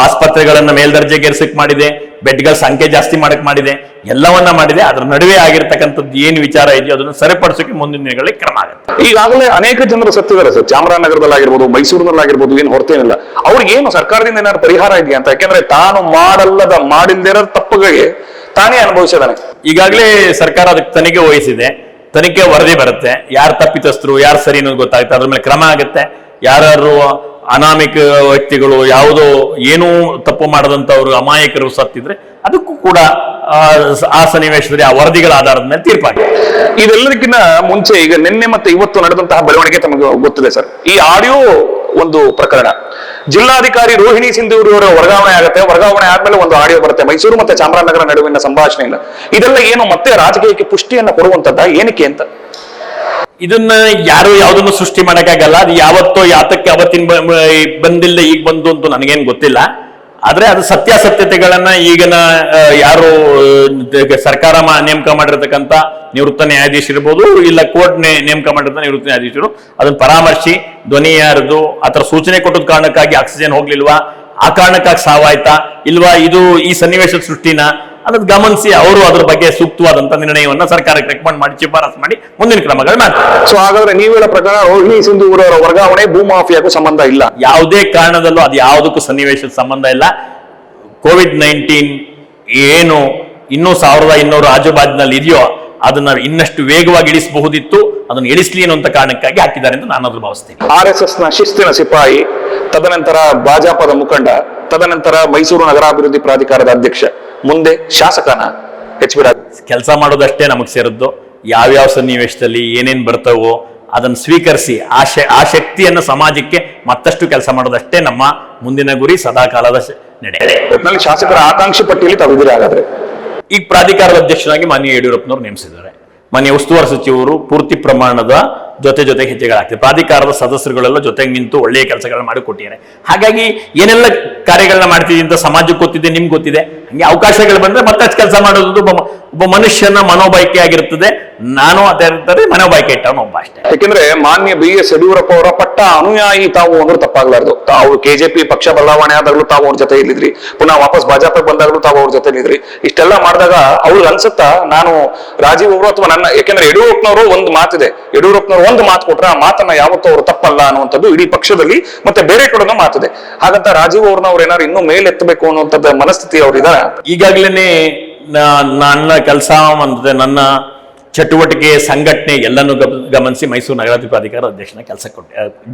B: ಆಸ್ಪತ್ರೆಗಳನ್ನ ಮೇಲ್ದರ್ಜೆಗೇರಿಸಕ್ ಮಾಡಿದೆ, ಬೆಡ್ಗಳ ಸಂಖ್ಯೆ ಜಾಸ್ತಿ ಮಾಡಕ್ ಮಾಡಿದೆ, ಎಲ್ಲವನ್ನ ಮಾಡಿದೆ. ಅದ್ರ ನಡುವೆ ಆಗಿರ್ತಕ್ಕಂಥದ್ದು ಏನು ವಿಚಾರ ಇದೆಯೋ ಅದನ್ನು ಸರಿಪಡಿಸೋಕೆ ಮುಂದಿನ ದಿನಗಳಲ್ಲಿ ಕ್ರಮ ಆಗುತ್ತೆ.
A: ಈಗಾಗಲೇ ಅನೇಕ ಜನರು ಸತ್ತಿದ್ದಾರೆ ಸರ್, ಚಾಮರಾಜನಗರದಲ್ಲಾಗಿರ್ಬೋದು, ಮೈಸೂರಿನಲ್ಲಾಗಿರ್ಬೋದು, ಏನು ಹೊರತೇನಿಲ್ಲ. ಅವ್ರಿಗೆ ಏನು ಸರ್ಕಾರದಿಂದ ಏನಾದ್ರು ಪರಿಹಾರ ಇದೆಯಾ ಅಂತ? ಯಾಕೆಂದ್ರೆ ತಾನು ಮಾಡಿಲ್ದಿರೋ ತಪ್ಪುಗಳಿಗೆ ತಾನೇ ಅನುಭವಿಸಿದಾನೆ.
B: ಈಗಾಗಲೇ ಸರ್ಕಾರ ಅದಕ್ಕೆ ತನಿಖೆ ವಹಿಸಿದೆ. ತನಿಖೆ ವರದಿ ಬರುತ್ತೆ, ಯಾರು ತಪ್ಪಿತಸ್ಥರು ಯಾರು ಸರಿ ಅನ್ನೋದು ಗೊತ್ತಾಗುತ್ತೆ, ಅದ್ರ ಮೇಲೆ ಕ್ರಮ ಆಗುತ್ತೆ. ಯಾರು ಅನಾಮಿಕ ವ್ಯಕ್ತಿಗಳು ಯಾವುದೋ ಏನೂ ತಪ್ಪು ಮಾಡದಂತವ್ರು ಅಮಾಯಕರು ಸತ್ತಿದ್ರೆ ಅದಕ್ಕೂ ಕೂಡ ಆ ಸನ್ನಿವೇಶದಲ್ಲಿ ಆ ವರದಿಗಳ ಆಧಾರದ ಮೇಲೆ ತೀರ್ಪಾಗಿದೆ.
A: ಇದೆಲ್ಲದಕ್ಕಿಂತ ಮುಂಚೆ ಈಗ ನಿನ್ನೆ ಮತ್ತೆ ಇವತ್ತು ನಡೆದಂತಹ ಬೆಳವಣಿಗೆ ತಮಗೆ ಗೊತ್ತಿದೆ ಸರ್. ಈ ಆಡಿಯೋ ಒಂದು ಪ್ರಕರಣ, ಜಿಲ್ಲಾಧಿಕಾರಿ ರೋಹಿಣಿ ಸಿಂಧೂರಿ ಅವರ ವರ್ಗಾವಣೆ ಆಗುತ್ತೆ. ವರ್ಗಾವಣೆ ಆದ್ಮೇಲೆ ಒಂದು ಆಡಿಯೋ ಬರುತ್ತೆ, ಮೈಸೂರು ಮತ್ತೆ ಚಾಮರಾಜನಗರ ನಡುವಿನ ಸಂಭಾಷಣೆ ಇಲ್ಲ. ಇದೆಲ್ಲ ಏನು ಮತ್ತೆ ರಾಜಕೀಯಕ್ಕೆ ಪುಷ್ಟಿಯನ್ನ ಕೊಡುವಂತದ್ದ, ಏನಕ್ಕೆ ಅಂತ?
B: ಇದನ್ನ ಯಾರು ಯಾವ್ದನ್ನು ಸೃಷ್ಟಿ ಮಾಡಕ್ಕಾಗಲ್ಲ. ಅದು ಯಾವತ್ತೋ ಯಾತಕ್ಕೆ ಅವತ್ತಿನ ಬಂದಿಲ್ಲ ಈಗ ಬಂದು ಅಂತ ನನಗೇನು ಗೊತ್ತಿಲ್ಲ. ಆದ್ರೆ ಅದು ಸತ್ಯಾಸತ್ಯತೆಗಳನ್ನ ಈಗಿನ ಯಾರು ಸರ್ಕಾರ ನೇಮಕ ಮಾಡಿರ್ತಕ್ಕಂಥ ನಿವೃತ್ತ ನ್ಯಾಯಾಧೀಶ ಇರ್ಬೋದು, ಇಲ್ಲ ಕೋರ್ಟ್ ನೇಮಕ ಮಾಡಿರ್ತಕ್ಕಂಥ ನಿವೃತ್ತ ನ್ಯಾಯಾಧೀಶರು ಅದನ್ನ ಪರಾಮರ್ಶಿ, ಧ್ವನಿ ಯಾರದು, ಆತರ ಸೂಚನೆ ಕೊಟ್ಟದ ಕಾರಣಕ್ಕಾಗಿ ಆಕ್ಸಿಜನ್ ಹೋಗ್ಲಿಲ್ವಾ, ಆ ಕಾರಣಕ್ಕಾಗಿ ಸಾವಾಯ್ತಾ ಇಲ್ವಾ, ಇದು ಈ ಸನ್ನಿವೇಶದ ಸೃಷ್ಟಿನ ಅನ್ನೋದು ಗಮನಿಸಿ ಅವರು ಅದ್ರ ಬಗ್ಗೆ ಸೂಕ್ತವಾದಂತ ನಿರ್ಣಯವನ್ನ ಸರ್ಕಾರಕ್ಕೆ ರೆಕಮೆಂಡ್ ಮಾಡಿ ಶಿಫಾರಸು ಮಾಡಿ ಮುಂದಿನ ಕ್ರಮಗಳು ಮಾಡ್ತಾರೆ.
A: ಸೊ ಹಾಗಾದ್ರೆ ನೀವೇಳ ಪ್ರಕಾರ ರೋಹಿಣಿ ಸಿಂಧೂರ್ ಅವರ ವರ್ಗಾವಣೆ ಭೂಮಾಫಿಯಾಗೂ ಸಂಬಂಧ ಇಲ್ಲ?
B: ಯಾವುದೇ ಕಾರಣದಲ್ಲೂ ಅದು ಯಾವುದಕ್ಕೂ ಸನ್ನಿವೇಶದ ಸಂಬಂಧ ಇಲ್ಲ. COVID-19 ಏನು ಇನ್ನೂ 1200 ಆಜುಬಾಜಿನಲ್ಲಿ ಇದೆಯೋ ಅದನ್ನ ಇನ್ನಷ್ಟು ವೇಗವಾಗಿ ಇಳಿಸಬಹುದಿತ್ತು. ಅದನ್ನು ಇಳಿಸ್ಲಿ ಅನ್ನುವಂತ ಕಾರಣಕ್ಕಾಗಿ ಹಾಕಿದ್ದಾರೆ ಅಂತ ನಾನು ಭಾವಿಸ್ತೀನಿ.
A: RSS ನ ಶಿಸ್ತಿನ ಸಿಪಾಯಿ, ತದನಂತರ ಭಾಜಪದ ಮುಖಂಡ, ತದನಂತರ ಮೈಸೂರು ನಗರಾಭಿವೃದ್ಧಿ ಪ್ರಾಧಿಕಾರದ ಅಧ್ಯಕ್ಷ, ಮುಂದೆ ಶಾಸಕನ HB ರಾಜೇಂದ್ರ
B: ಕೆಲಸ ಮಾಡೋದಷ್ಟೇ ನಮಗೆ ಸೇರಿದ್ದು. ಯಾವ್ಯಾವ ಸನ್ನಿವೇಶದಲ್ಲಿ ಏನೇನ್ ಬರ್ತವೋ ಅದನ್ನು ಸ್ವೀಕರಿಸಿ ಆ ಶಕ್ತಿಯನ್ನು ಸಮಾಜಕ್ಕೆ ಮತ್ತಷ್ಟು ಕೆಲಸ ಮಾಡೋದಷ್ಟೇ ನಮ್ಮ ಮುಂದಿನ ಗುರಿ, ಸದಾಕಾಲದ ನಡೆ.
A: ಒಟ್ಟಿನಲ್ಲಿ ಶಾಸಕರ ಆಕಾಂಕ್ಷಿ ಪಟ್ಟಿಯಲ್ಲಿ ತಾವಿದ್ದೀರಿ. ಹಾಗಾದ್ರೆ
B: ಈಗ ಪ್ರಾಧಿಕಾರದ ಅಧ್ಯಕ್ಷರಾಗಿ ಮಾನ್ಯ ಯಡಿಯೂರಪ್ಪನವರು ನೇಮಿಸಿದ್ದಾರೆ. ಮಾನ್ಯ ಉಸ್ತುವಾರಿ ಸಚಿವರು ಪೂರ್ತಿ ಪ್ರಮಾಣದ ಜೊತೆಗೆ ಹೆಜ್ಜೆಗಳಾಗ್ತದೆ. ಪ್ರಾಧಿಕಾರದ ಸದಸ್ಯರುಗಳೆಲ್ಲ ಜೊತೆಗೆ ನಿಂತು ಒಳ್ಳೆಯ ಕೆಲಸಗಳನ್ನ ಮಾಡಿಕೊಟ್ಟಿದ್ದಾರೆ. ಹಾಗಾಗಿ ಏನೆಲ್ಲ ಕಾರ್ಯಗಳನ್ನ ಮಾಡ್ತಿದ್ದೀವಿ ಅಂತ ಸಮಾಜಕ್ಕೆ ಗೊತ್ತಿದೆ, ನಿಮ್ಗೆ ಗೊತ್ತಿದೆ. ಹಂಗೆ ಅವಕಾಶಗಳು ಬಂದ್ರೆ ಮತ್ತಷ್ಟು ಕೆಲಸ ಮಾಡೋದು ಒಬ್ಬ ಮನುಷ್ಯನ ಮನೋಬಯಕೆ ಆಗಿರ್ತದೆ. ನಾನು ಅದೇ ಮನೋಬಯಕೆ ಇಟ್ಟವನು ಒಬ್ಬ ಅಷ್ಟೇ.
A: ಯಾಕೆಂದ್ರೆ ಮಾನ್ಯ BS ಯಡಿಯೂರಪ್ಪ ಅವರ ಪಟ್ಟ ಅನುಯಾಯಿ ತಾವು ಅಂದ್ರೆ ತಪ್ಪಾಗ್ಲಾರ್ದು. ತಾವು KJP ಪಕ್ಷ ಬದಲಾವಣೆ ಆದಾಗಲೂ ತಾವು ಅವ್ರ ಜೊತೆ ಇಲ್ಲಿದ್ರಿ, ಪುನಃ ವಾಪಸ್ ಭಾಜಪ ಬಂದಾಗಲೂ ತಾವು ಅವ್ರ ಜೊತೆ ಇಲ್ಲಿದ್ರಿ. ಇಷ್ಟೆಲ್ಲ ಮಾಡಿದಾಗ ಅವ್ರಿಗೆ ಅನ್ಸುತ್ತಾ ನಾನು ರಾಜೀವ್ ಅವರು ಅಥವಾ ನನ್ನ, ಯಾಕೆಂದ್ರೆ ಯಡಿಯೂರಪ್ಪನವರು ಒಂದು ಮಾತಿದೆ, ಯಡಿಯೂರಪ್ಪನವರು ಒಂದು ಮಾತು ಕೊಟ್ರೆ ಆ ಮಾತನ್ನ ಯಾವತ್ತೂ ಅವರು ತಪ್ಪಲ್ಲ ಅನ್ನುವಂಥದ್ದು ಇಡೀ ಪಕ್ಷದಲ್ಲಿ ಮತ್ತೆ ಬೇರೆ ಕಡೆನೂ ಮಾತಿದೆ. ಹಾಗಂತ ರಾಜೀವ್ ಅವ್ರನ್ನ ಅವ್ರು ಏನಾದ್ರು ಇನ್ನೂ ಮೇಲೆತ್ತಬೇಕು ಅನ್ನುವಂಥದ್ದು ಮನಸ್ಥಿತಿ ಅವ್ರಿದ್ದಾರೆ.
B: ಈಗಾಗಲೇ ನನ್ನ ಕೆಲಸ ಅಂದ್ರೆ ನನ್ನ ಚಟುವಟಿಕೆ, ಸಂಘಟನೆ ಎಲ್ಲನೂ ಗಮನಿಸಿ ಮೈಸೂರು ನಗರಾಭಿವೃದ್ಧಿ ಪ್ರಾಧಿಕಾರ ಅಧ್ಯಕ್ಷನ ಕೆಲಸ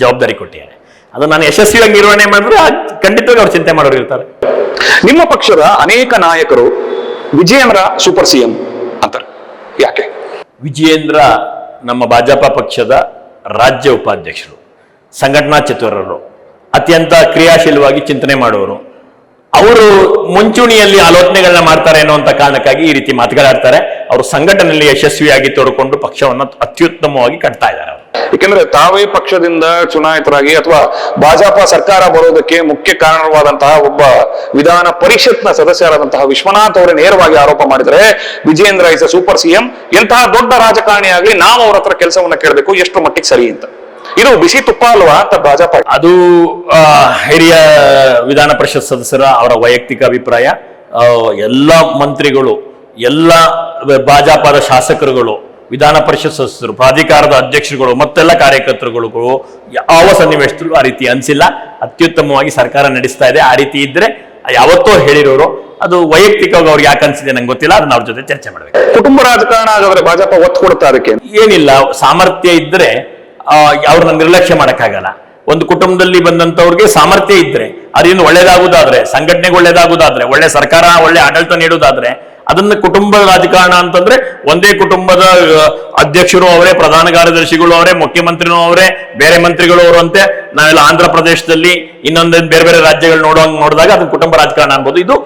B: ಜವಾಬ್ದಾರಿ ಕೊಟ್ಟಿದ್ದಾರೆ. ಅದು ನಾನು ಯಶಸ್ವಿಯಾಗಿ ನಿರ್ವಹಣೆ ಮಾಡಿದ್ರೆ ಖಂಡಿತವಾಗಿ ಅವ್ರು ಚಿಂತೆ ಮಾಡೋರು ಇರ್ತಾರೆ.
A: ನಿಮ್ಮ ಪಕ್ಷದ ಅನೇಕ ನಾಯಕರು ವಿಜಯೇಂದ್ರ ಸೂಪರ್ ಸಿಎಂ ಅಂತಾರೆ, ಯಾಕೆ?
B: ವಿಜಯೇಂದ್ರ ನಮ್ಮ ಭಾಜಪ ಪಕ್ಷದ ರಾಜ್ಯ ಉಪಾಧ್ಯಕ್ಷರು, ಸಂಘಟನಾ ಚತುರರು, ಅತ್ಯಂತ ಕ್ರಿಯಾಶೀಲವಾಗಿ ಚಿಂತನೆ ಮಾಡುವವರು. ಅವರು ಮುಂಚೂಣಿಯಲ್ಲಿ ಆಲೋಚನೆಗಳನ್ನ ಮಾಡ್ತಾರೆ ಅನ್ನುವಂಥ ಕಾರಣಕ್ಕಾಗಿ ಈ ರೀತಿ ಮಾತುಗಳಾಡ್ತಾರೆ. ಅವರು ಸಂಘಟನೆಯಲ್ಲಿ ಯಶಸ್ವಿಯಾಗಿ ತೋಡಿಕೊಂಡು ಪಕ್ಷವನ್ನು ಅತ್ಯುತ್ತಮವಾಗಿ ಕಟ್ತಾ ಇದ್ದಾರೆ.
A: ಯಾಕೆಂದ್ರೆ ತಾವೇ ಪಕ್ಷದಿಂದ ಚುನಾಯಿತರಾಗಿ ಅಥವಾ ಭಾಜಪ ಸರ್ಕಾರ ಬರೋದಕ್ಕೆ ಮುಖ್ಯ ಕಾರಣವಾದಂತಹ ಒಬ್ಬ ವಿಧಾನ ಪರಿಷತ್ನ ಸದಸ್ಯರಾದಂತಹ ವಿಶ್ವನಾಥ್ ಅವರೇ ನೇರವಾಗಿ ಆರೋಪ ಮಾಡಿದರೆ Vijayendra is A super CM, ಎಂತಹ ದೊಡ್ಡ ರಾಜಕಾರಣಿ ಆಗ್ಲಿ ನಾವು ಅವ್ರ ಹತ್ರ ಕೆಲಸವನ್ನ ಕೇಳಬೇಕು, ಎಷ್ಟು ಮಟ್ಟಿಗೆ ಸರಿ ಅಂತ. ಇದು ಬಿಸಿ ತುಪ್ಪ ಅಲ್ವಾ ಅಂತ ಭಾಜಪ?
B: ಅದು ಹಿರಿಯ ವಿಧಾನ ಪರಿಷತ್ ಸದಸ್ಯರ ಅವರ ವೈಯಕ್ತಿಕ ಅಭಿಪ್ರಾಯ. ಎಲ್ಲ ಮಂತ್ರಿಗಳು, ಎಲ್ಲ ಭಾಜಪದ ಶಾಸಕರುಗಳು, ವಿಧಾನ ಪರಿಷತ್ ಸದಸ್ಯರು, ಪ್ರಾಧಿಕಾರದ ಅಧ್ಯಕ್ಷರುಗಳು ಮತ್ತೆಲ್ಲ ಕಾರ್ಯಕರ್ತರುಗಳು ಯಾವ ಸನ್ನಿವೇಶದಲ್ಲೂ ಆ ರೀತಿ ಅನಿಸಿಲ್ಲ. ಅತ್ಯುತ್ತಮವಾಗಿ ಸರ್ಕಾರ ನಡೆಸ್ತಾ ಇದೆ. ಆ ರೀತಿ ಇದ್ರೆ ಯಾವತ್ತೋ ಹೇಳಿರೋರು, ಅದು ವೈಯಕ್ತಿಕವಾಗಿ ಅವ್ರಿಗೆ ಯಾಕೆ ಅನ್ಸಿದೆ ನಂಗೆ ಗೊತ್ತಿಲ್ಲ. ಅದನ್ನ ಅವ್ರ ಜೊತೆ ಚರ್ಚೆ ಮಾಡಬೇಕು.
A: ಕುಟುಂಬ ರಾಜಕಾರಣ ಆಗಾದ್ರೆ ಭಾಜಪ ಒತ್ತು ಕೊಡುತ್ತಾ ಅದಕ್ಕೆ?
B: ಏನಿಲ್ಲ, ಸಾಮರ್ಥ್ಯ ಇದ್ರೆ ಅವ್ರನ್ನ ನಿರ್ಲಕ್ಷ್ಯ ಮಾಡಕ್ಕಾಗಲ್ಲ. ಒಂದು ಕುಟುಂಬದಲ್ಲಿ ಬಂದಂತವ್ರಿಗೆ ಸಾಮರ್ಥ್ಯ ಇದ್ರೆ, ಅದೇನು ಒಳ್ಳೇದಾಗುದಾದ್ರೆ, ಸಂಘಟನೆಗೆ ಒಳ್ಳೇದಾಗುದಾದ್ರೆ, ಒಳ್ಳೆ ಸರ್ಕಾರ, ಒಳ್ಳೆ ಆಡಳಿತ ನೀಡುವುದಾದ್ರೆ, ಅದನ್ನ ಕುಟುಂಬ ರಾಜಕಾರಣ ಅಂತಂದ್ರೆ ಒಂದೇ ಕುಟುಂಬದ ಅಧ್ಯಕ್ಷರು ಅವರೇ, ಪ್ರಧಾನ ಕಾರ್ಯದರ್ಶಿಗಳು ಅವರೇ, ಮುಖ್ಯಮಂತ್ರಿನೂ ಅವರೇ, ಬೇರೆ ಮಂತ್ರಿಗಳು ಅವರು ಅಂತೆ. ನಾವೆಲ್ಲ ಆಂಧ್ರ ಪ್ರದೇಶದಲ್ಲಿ ಇನ್ನೊಂದೊಂದು ಬೇರೆ ಬೇರೆ ರಾಜ್ಯಗಳು ನೋಡಿದಾಗ ಅದನ್ನ ಕುಟುಂಬ ರಾಜಕಾರಣ ಅನ್ಬೋದು. ಇದು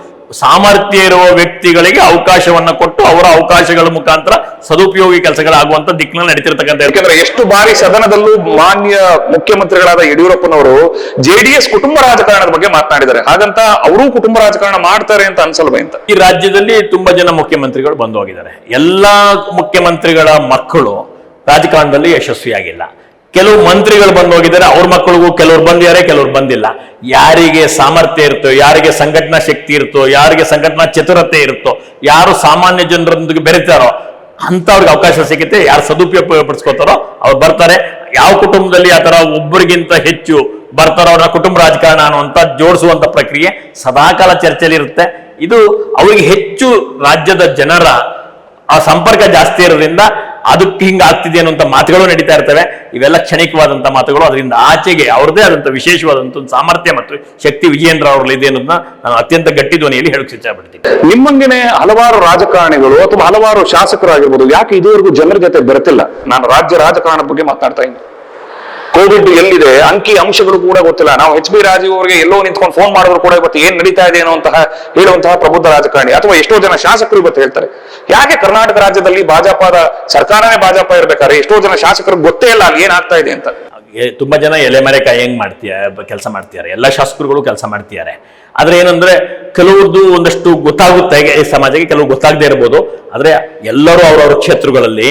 B: ಸಾಮರ್ಥ್ಯ ಇರುವ ವ್ಯಕ್ತಿಗಳಿಗೆ ಅವಕಾಶವನ್ನ ಕೊಟ್ಟು ಅವರ ಅವಕಾಶಗಳ ಮುಖಾಂತರ ಸದುಪಯೋಗಿ ಕೆಲಸಗಳಾಗುವಂತ ದಿಕ್ಕಿನಲ್ಲಿ ನಡೀತಿರ್ತಕ್ಕಂಥ.
A: ಯಾಕಂದ್ರೆ ಎಷ್ಟು ಬಾರಿ ಸದನದಲ್ಲೂ ಮಾನ್ಯ ಮುಖ್ಯಮಂತ್ರಿಗಳಾದ ಯಡಿಯೂರಪ್ಪನವರು ಜೆಡಿಎಸ್ ಕುಟುಂಬ ರಾಜಕಾರಣದ ಬಗ್ಗೆ ಮಾತನಾಡಿದ್ದಾರೆ. ಹಾಗಂತ ಅವರೂ ಕುಟುಂಬ ರಾಜಕಾರಣ ಮಾಡ್ತಾರೆ ಅಂತ ಅನ್ಸಲ್ವೇ ಅಂತ.
B: ಈ ರಾಜ್ಯದಲ್ಲಿ ತುಂಬಾ ಜನ ಮುಖ್ಯಮಂತ್ರಿಗಳು ಬಂದು ಹೋಗಿದ್ದಾರೆ. ಎಲ್ಲಾ ಮುಖ್ಯಮಂತ್ರಿಗಳ ಮಕ್ಕಳು ರಾಜಕಾರಣದಲ್ಲಿ ಯಶಸ್ವಿಯಾಗಿಲ್ಲ. ಕೆಲವು ಮಂತ್ರಿಗಳು ಬಂದು ಹೋಗಿದ್ದಾರೆ, ಅವ್ರ ಮಕ್ಕಳಿಗೂ ಕೆಲವ್ರು ಬಂದಿದ್ದಾರೆ, ಕೆಲವ್ರು ಬಂದಿಲ್ಲ. ಯಾರಿಗೆ ಸಾಮರ್ಥ್ಯ ಇರುತ್ತೋ, ಯಾರಿಗೆ ಸಂಘಟನಾ ಶಕ್ತಿ ಇರುತ್ತೋ, ಯಾರಿಗೆ ಸಂಘಟನಾ ಚತುರತೆ ಇರುತ್ತೋ, ಯಾರು ಸಾಮಾನ್ಯ ಜನರೊಂದಿಗೆ ಬೆರೀತಾರೋ ಅಂತವ್ರಿಗೆ ಅವಕಾಶ ಸಿಗುತ್ತೆ. ಯಾರು ಸದುಪಯೋಗ ಪಡಿಸ್ಕೋತಾರೋ ಅವ್ರು ಬರ್ತಾರೆ. ಯಾವ ಕುಟುಂಬದಲ್ಲಿ ಆ ತರ ಒಬ್ಬರಿಗಿಂತ ಹೆಚ್ಚು ಬರ್ತಾರೋ ಅವ್ರನ್ನ ಕುಟುಂಬ ರಾಜಕಾರಣ ಅನ್ನುವಂತ ಜೋಡಿಸುವಂತ ಪ್ರಕ್ರಿಯೆ ಸದಾಕಾಲ ಚರ್ಚೆಯಲ್ಲಿ ಇರುತ್ತೆ. ಇದು ಅವರಿಗೆ ಹೆಚ್ಚು ರಾಜ್ಯದ ಜನರ ಆ ಸಂಪರ್ಕ ಜಾಸ್ತಿ ಇರೋದ್ರಿಂದ ಅದಕ್ಕೆ ಹಿಂಗ ಆಗ್ತಿದೆ ಅನ್ನುವಂಥ ಮಾತುಗಳು ನಡೀತಾ ಇರ್ತವೆ. ಇವೆಲ್ಲ ಕ್ಷಣಿಕವಾದಂತಹ ಮಾತುಗಳು. ಅದರಿಂದ ಆಚೆಗೆ ಅವ್ರದೇ ಆದಂತಹ ವಿಶೇಷವಾದಂಥ ಒಂದು ಸಾಮರ್ಥ್ಯ ಮತ್ತು ಶಕ್ತಿ ವಿಜಯೇಂದ್ರ ಅವರಲ್ಲಿ ಇದೆ ಅನ್ನೋದನ್ನ ನಾನು ಅತ್ಯಂತ ಗಟ್ಟಿ ಧ್ವನಿಯಲ್ಲಿ ಹೇಳಕ್ ಇಚ್ಛೆ ಪಡ್ತೀನಿ.
A: ನಿಮ್ಮಂಗೆನೆ ಹಲವಾರು ರಾಜಕಾರಣಿಗಳು ಅಥವಾ ಹಲವಾರು ಶಾಸಕರಾಗಿರ್ಬೋದು, ಯಾಕೆ ಇದುವರೆಗೂ ಜನರ ಜೊತೆ ಬೆರೆತಿಲ್ಲ? ನಾನು ರಾಜ್ಯ ರಾಜಕಾರಣದ ಬಗ್ಗೆ ಮಾತನಾಡ್ತಾ ಇದ್ದೀನಿ. ಕೋವಿಡ್ ಎಲ್ಲಿದೆ, ಅಂಕಿ ಅಂಶಗಳು ಕೂಡ ಗೊತ್ತಿಲ್ಲ. ನಾವು HB ರಾಜೀವ್ ಅವರಿಗೆ ಎಲ್ಲೋ ನಿಂತ್ಕೊಂಡು ಫೋನ್ ಮಾಡಿದ್ರು ಕೂಡ ಇವತ್ತು ಏನ್ ನಡೀತಾ ಇದೆ ಅನ್ನುವಂತಹ ಹೇಳುವಂತಹ ಪ್ರಬುದ್ಧ ರಾಜಕಾರಣಿ. ಅಥವಾ ಎಷ್ಟೋ ಜನ ಶಾಸಕರು ಇವತ್ತು ಹೇಳ್ತಾರೆ, ಯಾಕೆ ಕರ್ನಾಟಕ ರಾಜ್ಯದಲ್ಲಿ ಭಾಜಪದ ಸರ್ಕಾರನೇ ಭಾಜಪ ಇರ್ಬೇಕಾದ್ರೆ ಎಷ್ಟೋ ಜನ ಶಾಸಕರಿಗೆ ಗೊತ್ತೇ ಇಲ್ಲ ಅಲ್ಲಿ ಏನಾಗ್ತಾ ಇದೆ ಅಂತ.
B: ತುಂಬಾ ಜನ ಎಲೆಮರೆ ಕಾಯಂಗ್ ಕೆಲಸ ಮಾಡ್ತಿದ್ದಾರೆ. ಎಲ್ಲ ಶಾಸಕರುಗಳು ಕೆಲಸ ಮಾಡ್ತಿದ್ದಾರೆ. ಆದ್ರೆ ಏನಂದ್ರೆ ಕೆಲವ್ರದ್ದು ಒಂದಷ್ಟು ಗೊತ್ತಾಗುತ್ತೆ ಸಮಾಜಕ್ಕೆ, ಕೆಲವು ಗೊತ್ತಾಗದೇ ಇರ್ಬೋದು. ಆದ್ರೆ ಎಲ್ಲರೂ ಅವ್ರವ್ರ ಕ್ಷೇತ್ರಗಳಲ್ಲಿ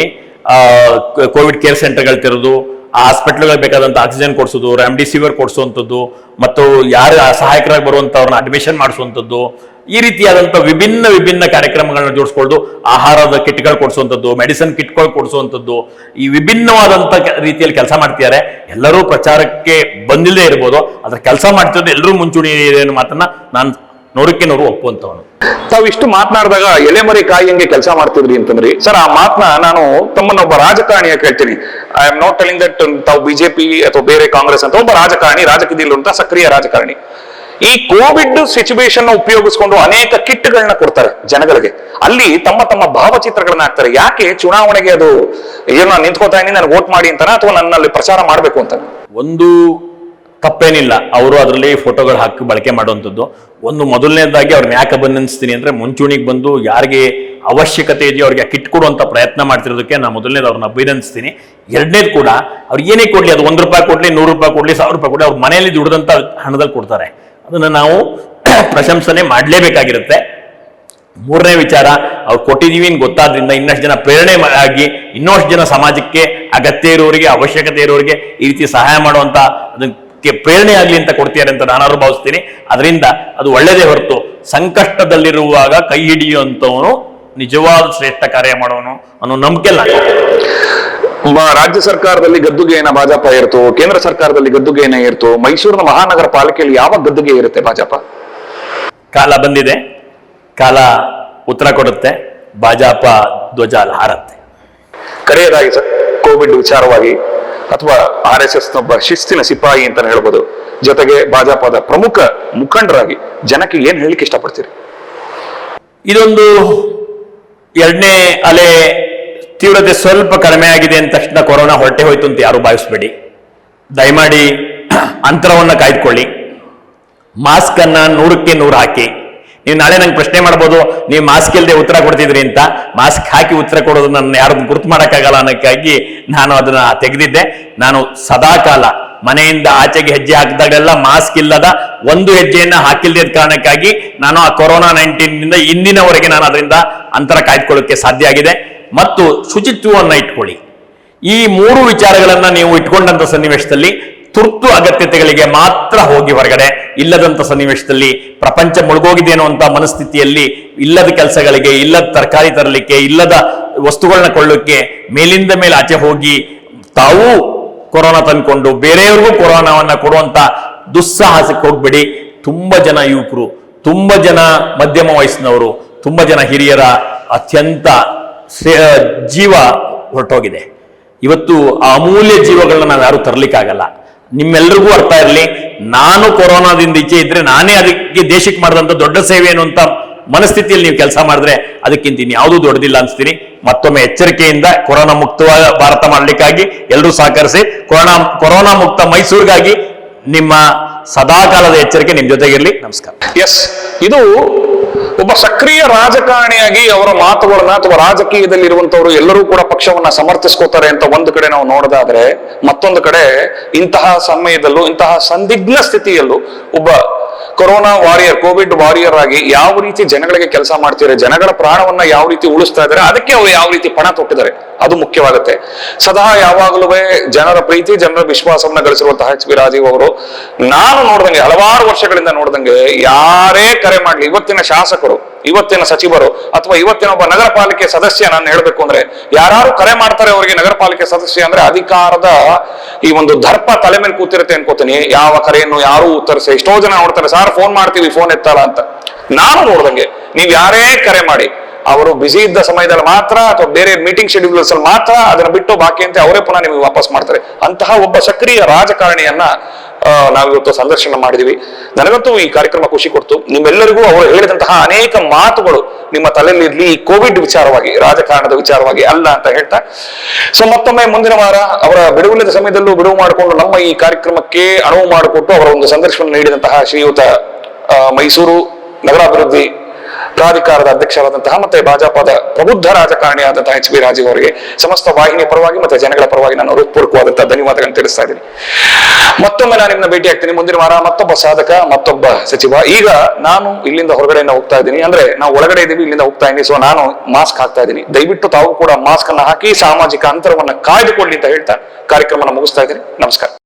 B: ಕೋವಿಡ್ ಕೇರ್ ಸೆಂಟರ್ಗಳು ತೆರೆದು ಆ ಹಾಸ್ಪಿಟ್ಲ್ಗಳಿಗೆ ಬೇಕಾದಂತ ಆಕ್ಸಿಜನ್ ಕೊಡಿಸೋದು, ರೆಮ್ಡಿಸಿವಿರ್ ಕೊಡಿಸುವಂಥದ್ದು, ಮತ್ತು ಯಾರು ಸಹಾಯಕರಾಗಿ ಬರುವಂತವ್ರನ್ನ ಅಡ್ಮಿಷನ್ ಮಾಡಿಸುವಂಥದ್ದು, ಈ ರೀತಿಯಾದಂಥ ವಿಭಿನ್ನ ಕಾರ್ಯಕ್ರಮಗಳನ್ನ ಜೋಡಿಸ್ಕೊಂಡು ಆಹಾರದ ಕಿಟ್ಗಳು ಕೊಡಿಸುವಂಥದ್ದು, ಮೆಡಿಸಿನ್ ಕಿಟ್ಗಳು ಕೊಡಿಸುವಂಥದ್ದು, ಈ ವಿಭಿನ್ನವಾದಂಥ ರೀತಿಯಲ್ಲಿ ಕೆಲಸ ಮಾಡ್ತಿದ್ದಾರೆ. ಎಲ್ಲರೂ ಪ್ರಚಾರಕ್ಕೆ ಬಂದಿಲ್ಲದೆ ಇರ್ಬೋದು, ಅದ್ರ ಕೆಲಸ ಮಾಡ್ತಿರೋದು ಎಲ್ಲರೂ ಮುಂಚೂಣಿ ಅನ್ನೋ ಮಾತನ್ನ ನಾನು 100ಕ್ಕೆ 100 ಒಪ್ಪುವಂತವನು.
A: ತಾವು ಇಷ್ಟು ಮಾತನಾಡಿದಾಗ ಎಲೆಮರಿ ಕಾಯಿಯಂಗೆ ಕೆಲಸ ಮಾಡ್ತಿದ್ರಿ ಅಂತಂದ್ರಿ ಸರ್. ಆ ಮಾತನ್ನ ನಾನು ತಮ್ಮನ್ನೊಬ್ಬ ರಾಜಕಾರಣಿಯ ಕೇಳ್ತೀನಿ. I am not telling that ತಾವು ಬಿಜೆಪಿ ಅಥವಾ ಬೇರೆ ಕಾಂಗ್ರೆಸ್ ಅಂತ, ಒಬ್ಬ ರಾಜಕಾರಣಿ, ರಾಜಕೀಯದಲ್ಲಿರುವಂತಹ ಸಕ್ರಿಯ ರಾಜಕಾರಣಿ. ಈ ಕೋವಿಡ್ ಸಿಚುವೇಶನ್ ಉಪಯೋಗಿಸ್ಕೊಂಡು ಅನೇಕ ಕಿಟ್ಗಳನ್ನ ಕೊಡ್ತಾರೆ ಜನಗಳಿಗೆ. ಅಲ್ಲಿ ತಮ್ಮ ತಮ್ಮ ಭಾವಚಿತ್ರಗಳನ್ನ ಹಾಕ್ತಾರೆ. ಯಾಕೆ ಚುನಾವಣೆಗೆ ಅದು ಏನೋ ನಾನು ನಿಂತ್ಕೋತಾ ಇದ್ದೀನಿ ನನಗೆ ವೋಟ್ ಮಾಡಿ ಅಂತಾನ, ಅಥವಾ ನನ್ನಲ್ಲಿ ಪ್ರಚಾರ ಮಾಡಬೇಕು ಅಂತ?
B: ಒಂದು ತಪ್ಪೇನಿಲ್ಲ, ಅವರು ಅದರಲ್ಲಿ ಫೋಟೋಗಳು ಹಾಕಿ ಬಳಕೆ ಮಾಡುವಂಥದ್ದು. ಒಂದು ಮೊದಲನೇದಾಗಿ ಅವ್ರನ್ನ ಯಾಕೆ ಅಭಿನಂದಿಸ್ತೀನಿ ಅಂದ್ರೆ, ಮುಂಚೂಣಿಗೆ ಬಂದು ಯಾರಿಗೆ ಅವಶ್ಯಕತೆ ಇದೆಯೋ ಅವ್ರಿಗೆ ಕಿಟ್ ಕೊಡುವಂತ ಪ್ರಯತ್ನ ಮಾಡ್ತಿರೋದಕ್ಕೆ ನಾನು ಮೊದಲನೇದು ಅವ್ರನ್ನ ಅಭಿನಂದಿಸ್ತೀನಿ. ಎರಡನೇದು ಕೂಡ ಅವ್ರು ಏನೇ ಕೊಡ್ಲಿ, ಅದು 1 ರೂಪಾಯಿ ಕೊಡ್ಲಿ, 100 ರೂಪಾಯಿ ಕೊಡ್ಲಿ, 1000 ರೂಪಾಯಿ ಕೊಡ್ಲಿ, ಅವ್ರ ಮನೆಯಲ್ಲಿ ದುಡಿದಂತ ಹಣದಲ್ಲಿ ಕೊಡ್ತಾರೆ. ಅದನ್ನ ನಾವು ಪ್ರಶಂಸನೆ ಮಾಡಲೇಬೇಕಾಗಿರುತ್ತೆ. ಮೂರನೇ ವಿಚಾರ, ಅವ್ರು ಕೊಟ್ಟಿದೀವಿ ಅಂತ ಗೊತ್ತಾದ್ರಿಂದ ಇನ್ನಷ್ಟು ಜನ ಪ್ರೇರಣೆ ಆಗಿ ಇನ್ನಷ್ಟು ಜನ ಸಮಾಜಕ್ಕೆ ಅಗತ್ಯ ಇರೋರಿಗೆ, ಅವಶ್ಯಕತೆ ಇರೋರಿಗೆ ಈ ರೀತಿ ಸಹಾಯ ಮಾಡುವಂತ ಅದಕ್ಕೆ ಪ್ರೇರಣೆ ಆಗ್ಲಿ ಅಂತ ಕೊಡ್ತಾರೆ ಅಂತ ನಾನಾದ್ರು ಭಾವಿಸ್ತೀನಿ. ಅದರಿಂದ ಅದು ಒಳ್ಳೇದೇ ಹೊರತು ಸಂಕಷ್ಟದಲ್ಲಿರುವಾಗ ಕೈ ಹಿಡಿಯುವಂತವನು ನಿಜವಾದ ಶ್ರೇಷ್ಠ ಕಾರ್ಯ ಮಾಡೋನು ಅನ್ನೋ ನಂಬಿಕೆ ಇಲ್ಲ.
A: ರಾಜ್ಯ ಸರ್ಕಾರದಲ್ಲಿ ಗದ್ದುಗೆಯನ್ನ ಭಾಜಪ ಇರ್ತು, ಕೇಂದ್ರ ಸರ್ಕಾರದಲ್ಲಿ ಗದ್ದುಗೆಯನ್ನ ಇರ್ತು, ಮೈಸೂರಿನ ಮಹಾನಗರ ಪಾಲಿಕೆಯಲ್ಲಿ ಯಾವ ಗದ್ದುಗೆ ಇರುತ್ತೆ ಭಾಜಪ?
B: ಕಾಲ ಬಂದಿದೆ, ಕಾಲ ಉತ್ತರ ಕೊಡುತ್ತೆ. ಭಾಜಪ ಧ್ವಜ ಹಾರತ್ತೆ.
A: ಕರೆಯದಾಗಿ ಸರ್ ಕೋವಿಡ್ ವಿಚಾರವಾಗಿ, ಅಥವಾ RSS ನೊಬ್ಬ ಶಿಸ್ತಿನ ಸಿಪಾಯಿ ಅಂತ ಹೇಳ್ಬೋದು, ಜೊತೆಗೆ ಭಾಜಪದ ಪ್ರಮುಖ ಮುಖಂಡರಾಗಿ ಜನಕ್ಕೆ ಏನ್ ಹೇಳಲಿಕ್ಕೆ ಇಷ್ಟಪಡ್ತೀರಿ?
B: ಇದೊಂದು ಎರಡನೇ ಅಲೆ ತೀವ್ರತೆ ಸ್ವಲ್ಪ ಕಡಿಮೆ ಆಗಿದೆ ಅಂದ ತಕ್ಷಣ ಕೊರೋನಾ ಹೊರಟೆ ಹೋಯ್ತು ಅಂತ ಯಾರು ಭಾವಿಸ್ಬೇಡಿ. ದಯಮಾಡಿ ಅಂತರವನ್ನು ಕಾಯ್ದುಕೊಳ್ಳಿ, ಮಾಸ್ಕ್ ಅನ್ನ 100ಕ್ಕೆ 100 ಹಾಕಿ. ನೀವು ನಾಳೆ ನಂಗೆ ಪ್ರಶ್ನೆ ಮಾಡ್ಬೋದು, ನೀವು ಮಾಸ್ಕ್ ಇಲ್ಲದೆ ಉತ್ತರ ಕೊಡ್ತಿದ್ರಿ ಅಂತ. ಮಾಸ್ಕ್ ಹಾಕಿ ಉತ್ತರ ಕೊಡೋದು ನನ್ನ ಯಾರನ್ನು ಗುರುತು ಮಾಡೋಕ್ಕಾಗಲ್ಲ ಅನ್ನೋಕ್ಕಾಗಿ ನಾನು ಅದನ್ನ ತೆಗೆದಿದ್ದೆ. ನಾನು ಸದಾಕಾಲ ಮನೆಯಿಂದ ಆಚೆಗೆ ಹೆಜ್ಜೆ ಹಾಕಿದಾಗೆಲ್ಲ ಮಾಸ್ಕ್ ಇಲ್ಲದ ಒಂದು ಹೆಜ್ಜೆಯನ್ನ ಹಾಕಿಲ್ಲದ ಕಾರಣಕ್ಕಾಗಿ ನಾನು ಆ ಕೊರೋನಾ 19 ಇಂದಿನವರೆಗೆ ನಾನು ಅದರಿಂದ ಅಂತರ ಕಾಯ್ದುಕೊಳ್ಳೋಕೆ ಸಾಧ್ಯ ಆಗಿದೆ. ಮತ್ತು ಶುಚಿತ್ವವನ್ನು ಇಟ್ಕೊಳ್ಳಿ. ಈ 3 ವಿಚಾರಗಳನ್ನ ನೀವು ಇಟ್ಕೊಂಡಂತ ಸನ್ನಿವೇಶದಲ್ಲಿ ತುರ್ತು ಅಗತ್ಯತೆಗಳಿಗೆ ಮಾತ್ರ ಹೋಗಿ ಹೊರಗಡೆ, ಇಲ್ಲದಂತ ಸನ್ನಿವೇಶದಲ್ಲಿ ಪ್ರಪಂಚ ಮುಳುಗೋಗಿದೆ ಅನ್ನುವಂತ ಮನಸ್ಥಿತಿಯಲ್ಲಿ ಇಲ್ಲದ ಕೆಲಸಗಳಿಗೆ, ಇಲ್ಲದ ತರಕಾರಿ ತರಲಿಕ್ಕೆ, ಇಲ್ಲದ ವಸ್ತುಗಳನ್ನ ಕೊಳ್ಳಲಿಕ್ಕೆ ಮೇಲಿಂದ ಮೇಲೆ ಆಚೆ ಹೋಗಿ ತಾವು ಕೊರೋನಾ ತಂದ್ಕೊಂಡು ಬೇರೆಯವ್ರಿಗೂ ಕೊರೋನಾವನ್ನ ಕೊಡುವಂತ ದುಸ್ಸಾಹಸಕ್ಕೆ ಹೋಗ್ಬೇಡಿ. ತುಂಬಾ ಜನ ಯುವಕರು, ತುಂಬಾ ಜನ ಮಧ್ಯಮ ವಯಸ್ಸಿನವರು, ತುಂಬಾ ಜನ ಹಿರಿಯರ ಅತ್ಯಂತ ಜೀವ ಹೊರಟೋಗಿದೆ. ಇವತ್ತು ಆ ಅಮೂಲ್ಯ ಜೀವಗಳನ್ನ ನಾವು ಯಾರು ತರಲಿಕ್ಕಾಗಲ್ಲ. ನಿಮ್ಮೆಲ್ಲರಿಗೂ ಅರ್ಥ ಇರಲಿ, ನಾನು ಕೊರೋನಾದಿಂದ ಈಚೆ ಇದ್ರೆ ನಾನೇ ಅದಕ್ಕೆ ದೇಶಕ್ಕೆ ಮಾಡಿದಂತ ದೊಡ್ಡ ಸೇವೆ ಅನ್ನುವಂತ ಮನಸ್ಥಿತಿಯಲ್ಲಿ ನೀವು ಕೆಲಸ ಮಾಡಿದ್ರೆ ಅದಕ್ಕಿಂತ ಇನ್ಯಾವುದೂ ದೊಡ್ಡದಿಲ್ಲ ಅನ್ಸ್ತೀನಿ. ಮತ್ತೊಮ್ಮೆ ಎಚ್ಚರಿಕೆಯಿಂದ ಕೊರೋನಾ ಮುಕ್ತವಾದ ಭಾರತ ಮಾಡಲಿಕ್ಕಾಗಿ ಎಲ್ಲರೂ ಸಹಕರಿಸಿ. ಕೊರೋನಾ ಮುಕ್ತ ಮೈಸೂರಿಗಾಗಿ ನಿಮ್ಮ ಸದಾಕಾಲದ ಎಚ್ಚರಿಕೆ ನಿಮ್ ಜೊತೆಗಿರಲಿ. ನಮಸ್ಕಾರ.
A: ಎಸ್, ಇದು ಒಬ್ಬ ಸಕ್ರಿಯ ರಾಜಕಾರಣಿಯಾಗಿ ಅವರ ಮಾತುಗಳನ್ನ ಅಥವಾ ರಾಜಕೀಯದಲ್ಲಿ ಇರುವಂತವರು ಎಲ್ಲರೂ ಕೂಡ ಪಕ್ಷವನ್ನ ಸಮರ್ಥಿಸ್ಕೋತಾರೆ ಅಂತ ಒಂದು ಕಡೆ ನಾವು ನೋಡೋದಾದ್ರೆ, ಮತ್ತೊಂದು ಕಡೆ ಇಂತಹ ಸಮಯದಲ್ಲೂ, ಇಂತಹ ಸಂದಿಗ್ಧ ಸ್ಥಿತಿಯಲ್ಲೂ ಒಬ್ಬ ಕೊರೋನಾ ವಾರಿಯರ್, ಕೋವಿಡ್ ವಾರಿಯರ್ ಆಗಿ ಯಾವ ರೀತಿ ಜನಗಳಿಗೆ ಕೆಲಸ ಮಾಡ್ತಿದ್ದಾರೆ, ಜನಗಳ ಪ್ರಾಣವನ್ನ ಯಾವ ರೀತಿ ಉಳಿಸ್ತಾ ಇದ್ದಾರೆ, ಅದಕ್ಕೆ ಅವರು ಯಾವ ರೀತಿ ಪಣ ತೊಟ್ಟಿದ್ದಾರೆ, ಅದು ಮುಖ್ಯವಾಗುತ್ತೆ. ಸದಾ ಯಾವಾಗಲೂ ಜನರ ಪ್ರೀತಿ, ಜನರ ವಿಶ್ವಾಸವನ್ನ ಗಳಿಸಿರುವಂತಹ ಎಚ್ ಬಿ ರಾಜೀವ್ ಅವರು, ನಾನು ನೋಡ್ದಂಗೆ, ಹಲವಾರು ವರ್ಷಗಳಿಂದ ನೋಡ್ದಂಗೆ, ಯಾರೇ ಕರೆ ಮಾಡ್ಲಿ, ಇವತ್ತಿನ ಶಾಸಕರು, ಇವತ್ತಿನ ಸಚಿವರು ಅಥವಾ ಇವತ್ತಿನ ಒಬ್ಬ ನಗರ ಪಾಲಿಕೆ ಸದಸ್ಯ, ನಾನು ಹೇಳ್ಬೇಕು ಅಂದ್ರೆ ಯಾರು ಕರೆ ಮಾಡ್ತಾರೆ ಅವರಿಗೆ ನಗರ ಪಾಲಿಕೆ ಸದಸ್ಯ ಅಂದ್ರೆ ಅಧಿಕಾರದ ಈ ಒಂದು ದರ್ಪ ತಲೆ ಮೇಲೆ ಕೂತಿರುತ್ತೆ ಅನ್ಕೋತೀನಿ. ಯಾವ ಕರೆಯನ್ನು ಯಾರು ಉತ್ತರಿಸಿ, ಎಷ್ಟೋ ಜನ ನೋಡ್ತಾರೆ, ಸಾರ್ ಫೋನ್ ಮಾಡ್ತೀವಿ ಫೋನ್ ಎತ್ತಲ್ಲ ಅಂತ. ನಾನು ನೋಡ್ದಂಗೆ ನೀವ್ ಯಾರೇ ಕರೆ ಮಾಡಿ, ಅವರು ಬಿಸಿ ಇದ್ದ ಸಮಯದಲ್ಲಿ ಮಾತ್ರ ಅಥವಾ ಬೇರೆ ಮೀಟಿಂಗ್ ಶೆಡ್ಯೂಲ್ಸ್ ಅಲ್ಲಿ ಮಾತ್ರ ಅದನ್ನ ಬಿಟ್ಟು ಬಾಕಿ ಅಂತ ಅವರೇ ಪುನಃ ನಿಮಗೆ ವಾಪಸ್ ಮಾಡ್ತಾರೆ. ಅಂತಹ ಒಬ್ಬ ಸಕ್ರಿಯ ರಾಜಕಾರಣಿಯನ್ನ ನಾವಿವತ್ತು ಸಂದರ್ಶನ ಮಾಡಿದೀವಿ. ನನಗಂತೂ ಈ ಕಾರ್ಯಕ್ರಮ ಖುಷಿ ಕೊಡ್ತು. ನಿಮ್ಮೆಲ್ಲರಿಗೂ ಅವರು ಹೇಳಿದಂತಹ ಅನೇಕ ಮಾತುಗಳು ನಿಮ್ಮ ತಲೆಯಲ್ಲಿ ಇರ್ಲಿ, ಈ ಕೋವಿಡ್ ವಿಚಾರವಾಗಿ, ರಾಜಕಾರಣದ ವಿಚಾರವಾಗಿ ಅಲ್ಲ ಅಂತ ಹೇಳ್ತಾ, ಸೊ ಮತ್ತೊಮ್ಮೆ ಮುಂದಿನ ವಾರ ಅವರ ಬಿಡುವಿಲ್ಲದ ಸಮಯದಲ್ಲೂ ಬಿಡುವು ಮಾಡಿಕೊಂಡು ನಮ್ಮ ಈ ಕಾರ್ಯಕ್ರಮಕ್ಕೆ ಅನುವು ಮಾಡಿಕೊಟ್ಟು ಅವರ ಒಂದು ಸಂದರ್ಶನ ನೀಡಿದಂತಹ ಶ್ರೀಯುತ ಮೈಸೂರು ನಗರಾಭಿವೃದ್ಧಿ ಪ್ರಾಧಿಕಾರದ ಅಧ್ಯಕ್ಷರಾದಂತಹ ಮತ್ತೆ ಭಾಜಪದ ಪ್ರಬುದ್ಧ ರಾಜಕಾರಣಿಯಾದಂತಹ ಎಚ್ ಬಿ ರಾಜೀವ್ ಅವರಿಗೆ ಸಮಸ್ತ ವಾಹಿನಿ ಪರವಾಗಿ ಮತ್ತೆ ಜನಗಳ ಪರವಾಗಿ ನಾನು ಹೃತ್ಪೂರ್ವಕವಾದಂತಹ ಧನ್ಯವಾದಗಳನ್ನು ತಿಳಿಸ್ತಾ ಇದ್ದೀನಿ. ಮತ್ತೊಮ್ಮೆ ನಾನು ನಿಮ್ಮನ್ನ ಭೇಟಿ ಆಗ್ತೀನಿ ಮುಂದಿನ ವಾರ, ಮತ್ತೊಬ್ಬ ಸಾಧಕ, ಮತ್ತೊಬ್ಬ ಸಚಿವ. ಈಗ ನಾನು ಇಲ್ಲಿಂದ ಹೊರಗಡೆಯಿಂದ ಹೋಗ್ತಾ ಇದ್ದೀನಿ, ಅಂದ್ರೆ ನಾವು ಒಳಗಡೆ ಇದ್ದೀವಿ, ಇಲ್ಲಿಂದ ಹೋಗ್ತಾ ಇದ್ದೀನಿ. ಸೊ ನಾನು ಮಾಸ್ಕ್ ಹಾಕ್ತಾ ಇದ್ದೀನಿ. ದಯವಿಟ್ಟು ತಾವು ಕೂಡ ಮಾಸ್ಕ್ ಅನ್ನ ಹಾಕಿ ಸಾಮಾಜಿಕ ಅಂತರವನ್ನ ಕಾಯ್ದುಕೊಳ್ಳಿ ಅಂತ ಹೇಳ್ತಾ ಕಾರ್ಯಕ್ರಮನ ಮುಗಿಸ್ತಾ ಇದ್ದೀನಿ. ನಮಸ್ಕಾರ.